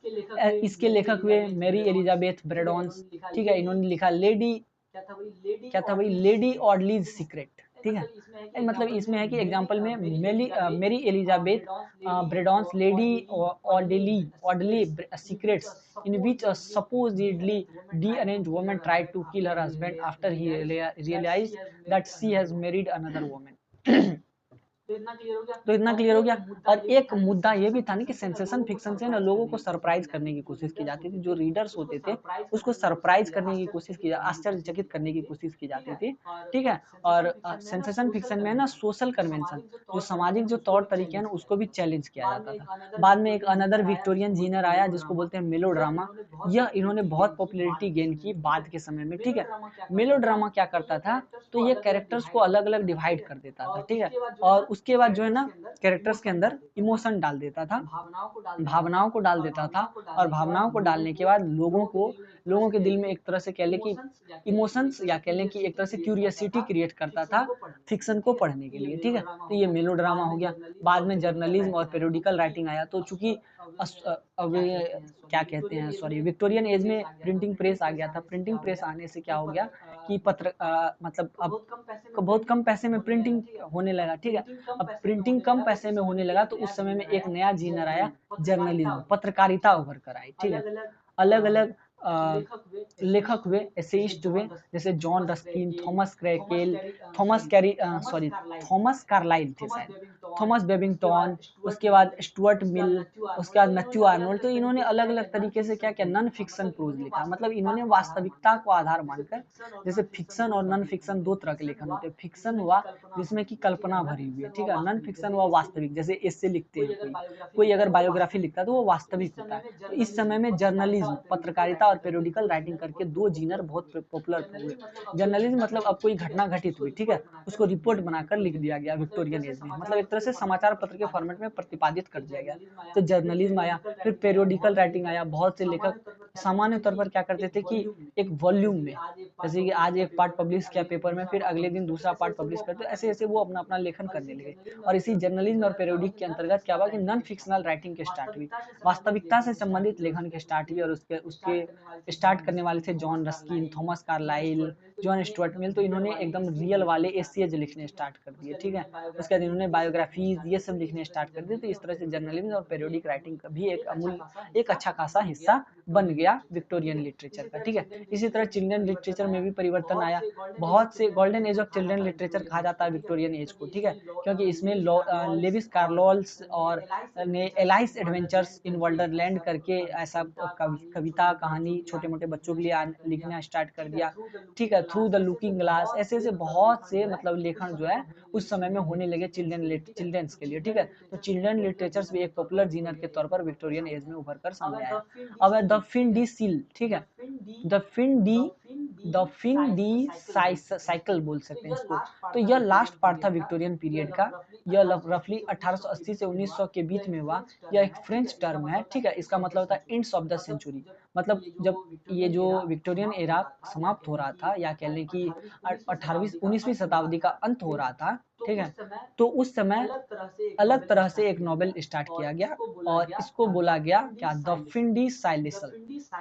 इसके लेखक हुए मेरी एलिजाबेथ ब्रेडॉन्स। ठीक है, इन्होंने लिखा लेडी क्या था भाई, लेडी ऑडलीज सीक्रेट। ठीक है। मतलब इसमें है कि एग्जाम्पल में Mary Elizabeth Braddon's Lady Audley secrets in which a supposedly de-arranged woman tried to kill her husband after he realized that she has married another woman. तो इतना क्लियर हो गया। और एक मुद्दा ये भी था ना कि सेंसेशन फिक्शन से ना लोगों को सरप्राइज करने की कोशिश की जाती थी, जो रीडर्स होते थे उसको सरप्राइज करने की कोशिश की, आश्चर्यचकित करने की कोशिश की जाती थी, ठीक है। और सेंसेशन फिक्शन में ना सोशल कन्वेंशन, जो सामाजिक जो तौर तरीके हैं ना उसको भी चैलेंज किया जाता था। बाद में एक अनदर विक्टोरियन जीनर आया जिसको बोलते हैं मेलोड्रामा। यह इन्होंने बहुत पॉपुलैरिटी गेन की बाद के समय में, ठीक है। मेलोड्रामा क्या करता था, तो ये कैरेक्टर्स को अलग अलग डिवाइड कर देता था, ठीक है। और उसके बाद जो है ना कैरेक्टर्स के अंदर इमोशन डाल देता था, भावनाओं को डाल देता था। और भावनाओं को डालने के बाद लोगों के दिल में एक तरह से कह लें कि इमोशंस या कह लें कि एक तरह से क्यूरियसिटी क्रिएट करता था फिक्शन को पढ़ने के लिए, ठीक है। तो ये मेलोड्रामा हो गया। बाद में जर्नलिज्म और पेरियोडिकल राइटिंग आया, तो चूंकि अब क्या कहते हैं, सॉरी, विक्टोरियन एज में प्रिंटिंग प्रेस आ गया था। प्रिंटिंग प्रेस आने से क्या हो गया कि मतलब अब बहुत कम पैसे में प्रिंटिंग होने लगा, ठीक है। अब प्रिंटिंग कम पैसे में होने लगा तो उस समय में एक नया जीनर आया, जर्नलिज्म, पत्रकारिता उभर कर आई, ठीक है। अलग अलग लेखक हुए, एसेइस्ट हुए, जैसे जॉन रस्किन, थॉमस कार्लाइल थे शायद, थॉमस बेबिंगटन, उसके बाद स्टुअर्ट मिल, उसके बाद मैथ्यू आर्नोल्ड। तो इन्होंने अलग अलग तरीके से क्या क्या नॉन फिक्शन प्रोज लिखा, मतलब इन्होंने वास्तविकता को आधार मानकर, जैसे फिक्शन और नॉन फिक्शन दो तरह के लेखन होते हैं। फिक्शन हुआ जिसमें कि कल्पना भरी हुई है, ठीक है। नॉन फिक्शन हुआ वास्तविक, जैसे एस्से लिखते हैं कोई अगर बायोग्राफी लिखता है तो वो वास्तविक होता है। तो इस समय में जर्नलिज्म, पत्रकारिता और पेरियोडिकल राइटिंग करके दो जीनर बहुत पॉपुलर हुए। जर्नलिज्म मतलब अब कोई घटना घटित हुई, ठीक है, उसको रिपोर्ट बनाकर लिख दिया गया विक्टोरियन एज में, मतलब एक तरह से समाचार पत्र के फॉर्मेट में प्रतिपादित कर दिया गया, तो जर्नलिज्म आया। फिर पेरियोडिकल राइटिंग आया। बहुत से लेखक सामान्य तौर पर क्या करते थे कि एक वॉल्यूम में, जैसे कि आज एक पार्ट पब्लिश किया पेपर में, फिर अगले दिन दूसरा पार्ट पब्लिश करते, ऐसे ऐसे वो अपना अपना लेखन करने लगे। और इसी जर्नलिज्म और पेरियोडिक के अंतर्गत क्या हुआ कि नॉन फिक्शनल राइटिंग के स्टार्ट हुई, वास्तविकता से संबंधित लेखन के स्टार्ट हुई। और उसके उसके स्टार्ट करने वाले थे John Ruskin, Thomas Carlyle, John Stuart Mill. तो इन्होंने एकदम रियल वाले एसेज लिखने स्टार्ट कर दिए, ठीक है। उसके बाद इन्होंने बायोग्राफीज ये सब लिखने स्टार्ट कर दिए। तो इस तरह से जर्नलिज्म और पेरियोडिक राइटिंग का भी एक अच्छा खासा हिस्सा बन गया विक्टोरियन लिटरेचर का, ठीक है। इसी तरह चिल्ड्रन लिटरेचर में भी परिवर्तन आया। बहुत से golden age of children literature कहा जाता है विक्टोरियन एज को, ठीक है, क्योंकि इसमें लेविस कार्लोल्स और ने एलाइस एडवेंचर्स इन वंडरलैंड करके ऐसा कविता कहानी छोटे मोटे बच्चों के लिए लिखना स्टार्ट कर दिया, ठीक है। थ्रू द लुकिंग ग्लास, ऐसे ऐसे बहुत से मतलब लेखन जो है उस समय में होने लगे चिल्ड्रंस के लिए, ठीक है। तो चिल्ड्रन लिटरेचर्स भी एक पॉपुलर जीनर के तौर पर विक्टोरियन एज में उभर कर सामने आया। अब है द फिन डी सील, ठीक है, द फिन डी साइकिल बोल सकते हैं इसको। तो यह लास्ट पार्ट था विक्टोरियन पीरियड का। यह रफली 1880 से 1900 के बीच में हुआ। यह एक फ्रेंच टर्म है, ठीक है। इसका मतलब होता है एंड्स ऑफ द सेंचुरी, मतलब जब ये जो विक्टोरियन एरा समाप्त हो रहा था, या कह लें कि 18वीं 19वीं शताब्दी का अंत हो रहा था, ठीक है। तो उस समय अलग तरह से एक नॉवेल स्टार्ट किया गया और इसको बोला गया क्या, द फिंडी साइलिसल,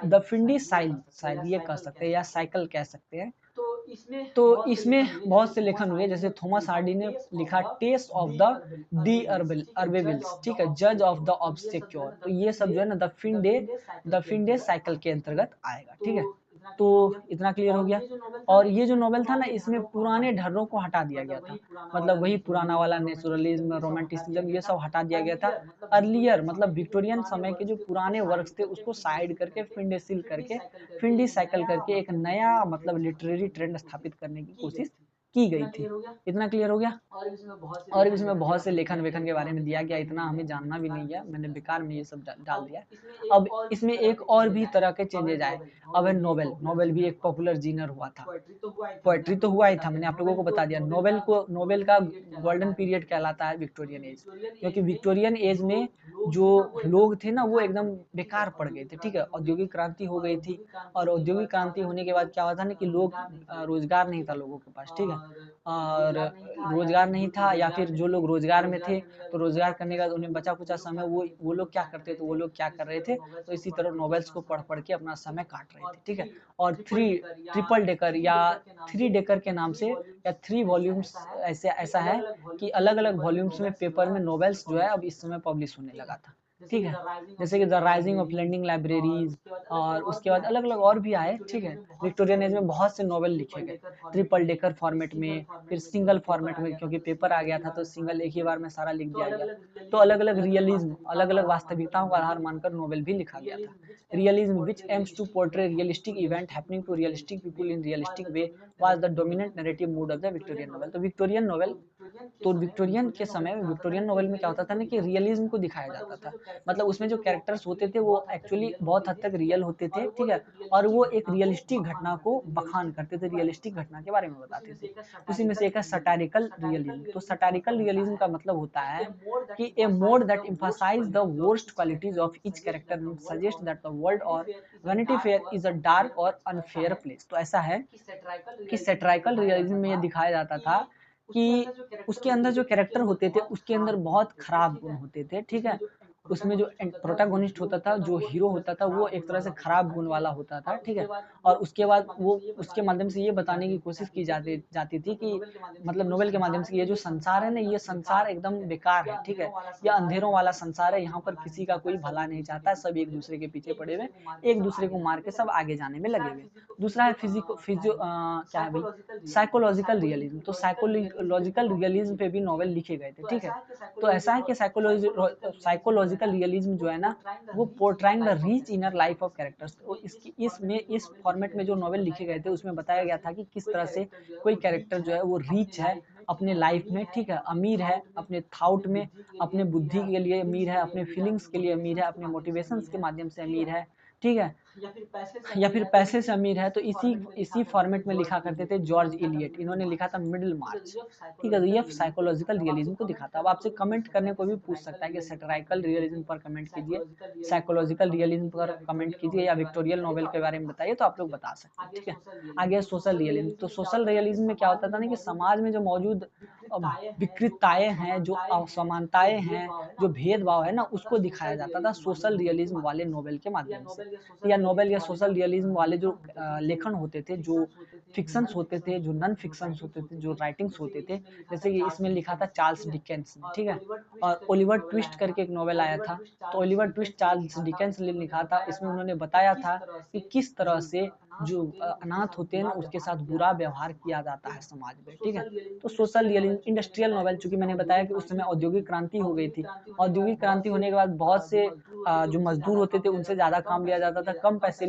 द फिंडी साइल शायद ये कह सकते हैं या साइकिल कह सकते हैं। तो इसमें बहुत से लेखन हुए, जैसे थॉमस हार्डी ने लिखा टेस्ट ऑफ द डी अर्बेविल्स, ठीक है, जज ऑफ द ऑब्सक्योर। तो ये सब जो है ना द फिंडे साइकिल के अंतर्गत आएगा, ठीक है। तो इतना क्लियर हो गया। और ये जो नॉवेल था ना, इसमें पुराने ढर्रों को हटा दिया गया था, मतलब वही पुराना वाला नेचुरलिज्म, रोमांटिसिज्म, ये सब हटा दिया गया था। अर्लियर मतलब विक्टोरियन समय के जो पुराने वर्क्स थे उसको साइड करके फिंडी साइकिल करके एक नया मतलब लिटरेरी ट्रेंड स्थापित करने की कोशिश की गई थी। इतना क्लियर हो गया। और इसमें बहुत से लेखन वेखन के बारे में दिया गया, इतना हमें जानना भी नहीं है, मैंने बेकार में ये सब डाल दिया। अब इसमें एक और भी तरह के चेंजेज आए। अब है नोवेल भी एक पॉपुलर जीनर हुआ था। पोएट्री तो हुआ ही था, मैंने आप लोगों को बता दिया। नोवेल का गोल्डन पीरियड कहलाता है विक्टोरियन एज, क्योंकि विक्टोरियन एज में जो लोग थे ना वो एकदम बेकार पड़ गए थे, ठीक है। औद्योगिक क्रांति हो गई थी और औद्योगिक क्रांति होने के बाद क्या हुआ था ना कि लोग रोजगार नहीं था लोगों के पास, ठीक है। और रोजगार नहीं था या फिर जो लोग रोजगार में थे तो रोजगार करने का उन्हें बचा कुचा समय वो लोग क्या करते थे, वो लोग क्या कर रहे थे, तो इसी तरह नॉवेल्स को पढ़ पढ़ के अपना समय काट रहे थे, ठीक है। और ट्रिपल डेकर या 3 डेकर के नाम से या 3 वॉल्यूम्स ऐसे ऐसा है कि अलग अलग वॉल्यूम्स में पेपर में नॉवेल्स जो है अब इस समय पब्लिश होने लगा था, ठीक है। जैसे कि the rising of lending libraries और उसके बाद अलग अलग और भी आए, ठीक है। विक्टोरियन एज में बहुत से नॉवेल लिखे गए ट्रिपल डेकर फॉर्मेट में, फिर सिंगल फॉर्मेट में, क्योंकि पेपर आ गया था तो सिंगल एक ही बार में सारा लिख दिया गया। तो अलग अलग रियलिज्म, अलग अलग वास्तविकताओं का आधार मानकर नॉवेल भी लिखा गया था। Realism which aims to portray realistic event happening to realistic people in realistic way was the dominant narrative mood of the Victorian novel. तो विक्टोरियन नॉवेल, तो विक्टोरियन के समय में विक्टोरियन नॉवेल में क्या होता था ना कि रियलिज्म को दिखाया जाता था। मतलब उसमें जो कैरेक्टर्स होते थे वो एक्चुअली बहुत हद तक रियल होते थे, ठीक है। और वो एक रियलिस्टिक घटना को बखान करते थे, रियलिस्टिक घटना के बारे में बताते थे। उसी में से एक है सटारिकल रियलिज्म। तो सटारिकल रियलिज्म का मतलब होता है कि a mode that emphasize the worst qualities of each character and suggest that the world or Vanity Fair is a dark or unfair place। तो ऐसा है कि सेट्राइकल रियलिज्म में ये दिखाया जाता था कि उसके अंदर जो कैरेक्टर होते थे उसके अंदर बहुत खराब गुण होते थे, ठीक है। उसमें जो प्रोटैगोनिस्ट होता था, जो हीरो होता था, वो एक तरह से खराब गुण वाला होता था, ठीक है। और उसके बाद वो उसके माध्यम से ये बताने की कोशिश की जाती थी कि मतलब नोवेल के माध्यम से ये जो संसार है ना, ये संसार एकदम बेकार है, ठीक है। ये अंधेरों वाला संसार है, यहाँ पर किसी का कोई भला नहीं चाहता, सब एक दूसरे के पीछे पड़े हुए, एक दूसरे को मार के सब आगे जाने में लगे हुए। दूसरा है क्या है भाई, साइकोलॉजिकल रियलिज्म। तो साइकोलॉजिकल रियलिज्म पे भी नॉवेल लिखे गए थे, ठीक है। तो ऐसा है कि साइकोलॉजिकल रियलिज्म जो है ना वो portraying the rich inner life of characters. तो इस फॉर्मेट में जो नॉवेल लिखे गए थे उसमें बताया गया था कि किस तरह से कोई कैरेक्टर जो है वो रीच है अपने लाइफ में, ठीक है, अमीर है अपने थाउट में, अपने बुद्धि के लिए अमीर है, अपने फीलिंग्स के लिए अमीर है, अपने मोटिवेशंस के माध्यम से अमीर है, ठीक है, या फिर पैसे से अमीर है। तो इसी फॉर्मेट में लिखा करते थे जॉर्ज इलियट। इन्होंने लिखा था मिडिल मार्च, ठीक है। तो ये साइकोलॉजिकल रियलिज्म को दिखाता है। अब आपसे कमेंट करने को भी पूछ सकता है कि सेटराइकल रियलिज्म पर कमेंट कीजिए, साइकोलॉजिकल रियलिज्म पर कमेंट कीजिए, या विक्टोरियल नॉवेल के बारे में बताइए, तो आप लोग बता सकते हैं, ठीक है। आगे सोशल रियलिज्म। तो सोशल रियलिज्म में क्या होता था ना कि समाज में जो मौजूद विकृतताएं हैं, जो असमानताएं हैं, जो भेदभाव है ना, उसको दिखाया जाता था सोशल रियलिज्म वाले नॉवेल के माध्यम से। या नॉवेल या सोशल रियलिज्म वाले जो लेखन होते थे, जो फिक्शंस होते थे, जो नॉन फिक्शंस होते थे, जो राइटिंग्स होते थे, जैसे कि इसमें लिखा था चार्ल्स डिकेंस ने, ठीक है। और ओलिवर ट्विस्ट करके एक नॉवेल आया था, तो ओलिवर ट्विस्ट चार्ल्स डिकेंस ने लिखा था। इसमें उन्होंने बताया था कि किस तरह से जो अनाथ होते हैं ना उसके साथ बुरा व्यवहार किया जाता है समाज में, ठीक है। तो सोशल रियलिज्म। इंडस्ट्रियल नॉवेल, चूंकि मैंने बताया कि उस समय औद्योगिक क्रांति हो गई थी। औद्योगिक क्रांति होने के बाद बहुत से जो मजदूर होते थे उनसे ज्यादा काम लिया जाता था, कम पैसे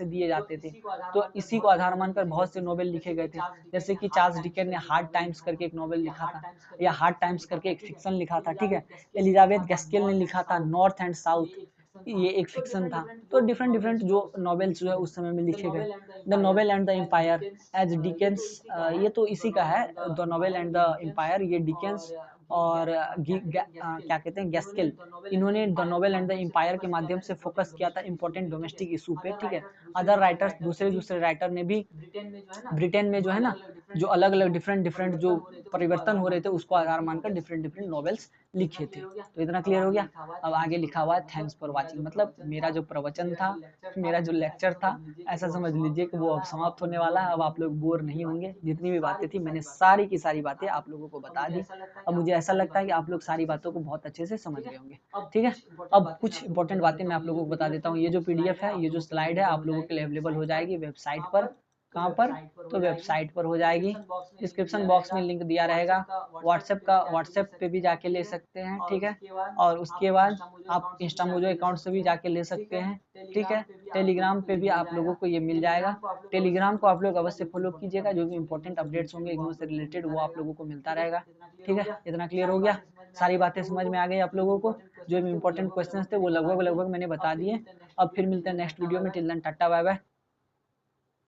दिए जाते थे। तो इसी को आधार मानकर बहुत से नॉवेल लिखे गए थे। जैसे कि चार्ल्स डिकेंस ने हार्ड टाइम्स करके एक नॉवेल लिखा था, या हार्ड टाइम्स करके एक फिक्शन लिखा था, ठीक है। एलिजाबेथ गैस्केल ने लिखा था नॉर्थ एंड साउथ, ये एक फिक्शन था। तो डिफरेंट डिफरेंट जो नॉवेल्स जो है उस समय में लिखे गए। The novel and the empire as Dickens, ये तो इसी का है, the novel and the empire, ये डिकेंस और क्या कहते हैं गैस्केल, इन्होंने the novel and the empire के माध्यम से फोकस किया था इंपॉर्टेंट डोमेस्टिक इशू पे, ठीक है। अदर राइटर्स, दूसरे राइटर ने भी ब्रिटेन में जो है ना जो अलग अलग डिफरेंट डिफरेंट जो परिवर्तन हो रहे थे उसको आधार मानकर डिफरेंट डिफरेंट नॉवेल्स लिखे थे। तो इतना क्लियर हो गया। अब आगे लिखा हुआ है थैंक्स फॉर वाचिंग। मतलब मेरा जो प्रवचन था, मेरा जो लेक्चर था, ऐसा समझ लीजिए कि वो अब समाप्त होने वाला है। अब आप लोग बोर नहीं होंगे। जितनी भी बातें थी मैंने सारी की सारी बातें आप लोगों को बता दी। अब मुझे ऐसा लगता है कि आप लोग सारी बातों को बहुत अच्छे से समझ गए होंगे, ठीक है। अब कुछ इंपॉर्टेंट बातें मैं आप लोगों को बता देता हूँ। ये जो पीडीएफ है, ये जो स्लाइड है आप लोगों के लिए अवेलेबल हो जाएगी वेबसाइट पर। कहाँ पर? तो वेबसाइट पर हो जाएगी। डिस्क्रिप्शन बॉक्स में लिंक दिया रहेगा। व्हाट्सएप पे भी जाके ले सकते हैं, ठीक है। और उसके बाद आप इंस्टामोजो अकाउंट से भी जाके ले सकते हैं, ठीक है। टेलीग्राम पे भी आप लोगों को ये मिल जाएगा। टेलीग्राम को आप लोग अवश्य फॉलो कीजिएगा, जो भी इंपॉर्टेंट अपडेट्स होंगे इग्नू से रिलेटेड वो आप लोगों को मिलता रहेगा, ठीक है। इतना क्लियर हो गया? सारी बातें समझ में आ गई आप लोगों को? जो भी इंपॉर्टेंट क्वेश्चन थे वो लगभग लगभग मैंने बता दिए। अब फिर मिलते हैं नेक्स्ट वीडियो में। Till then tata bye bye.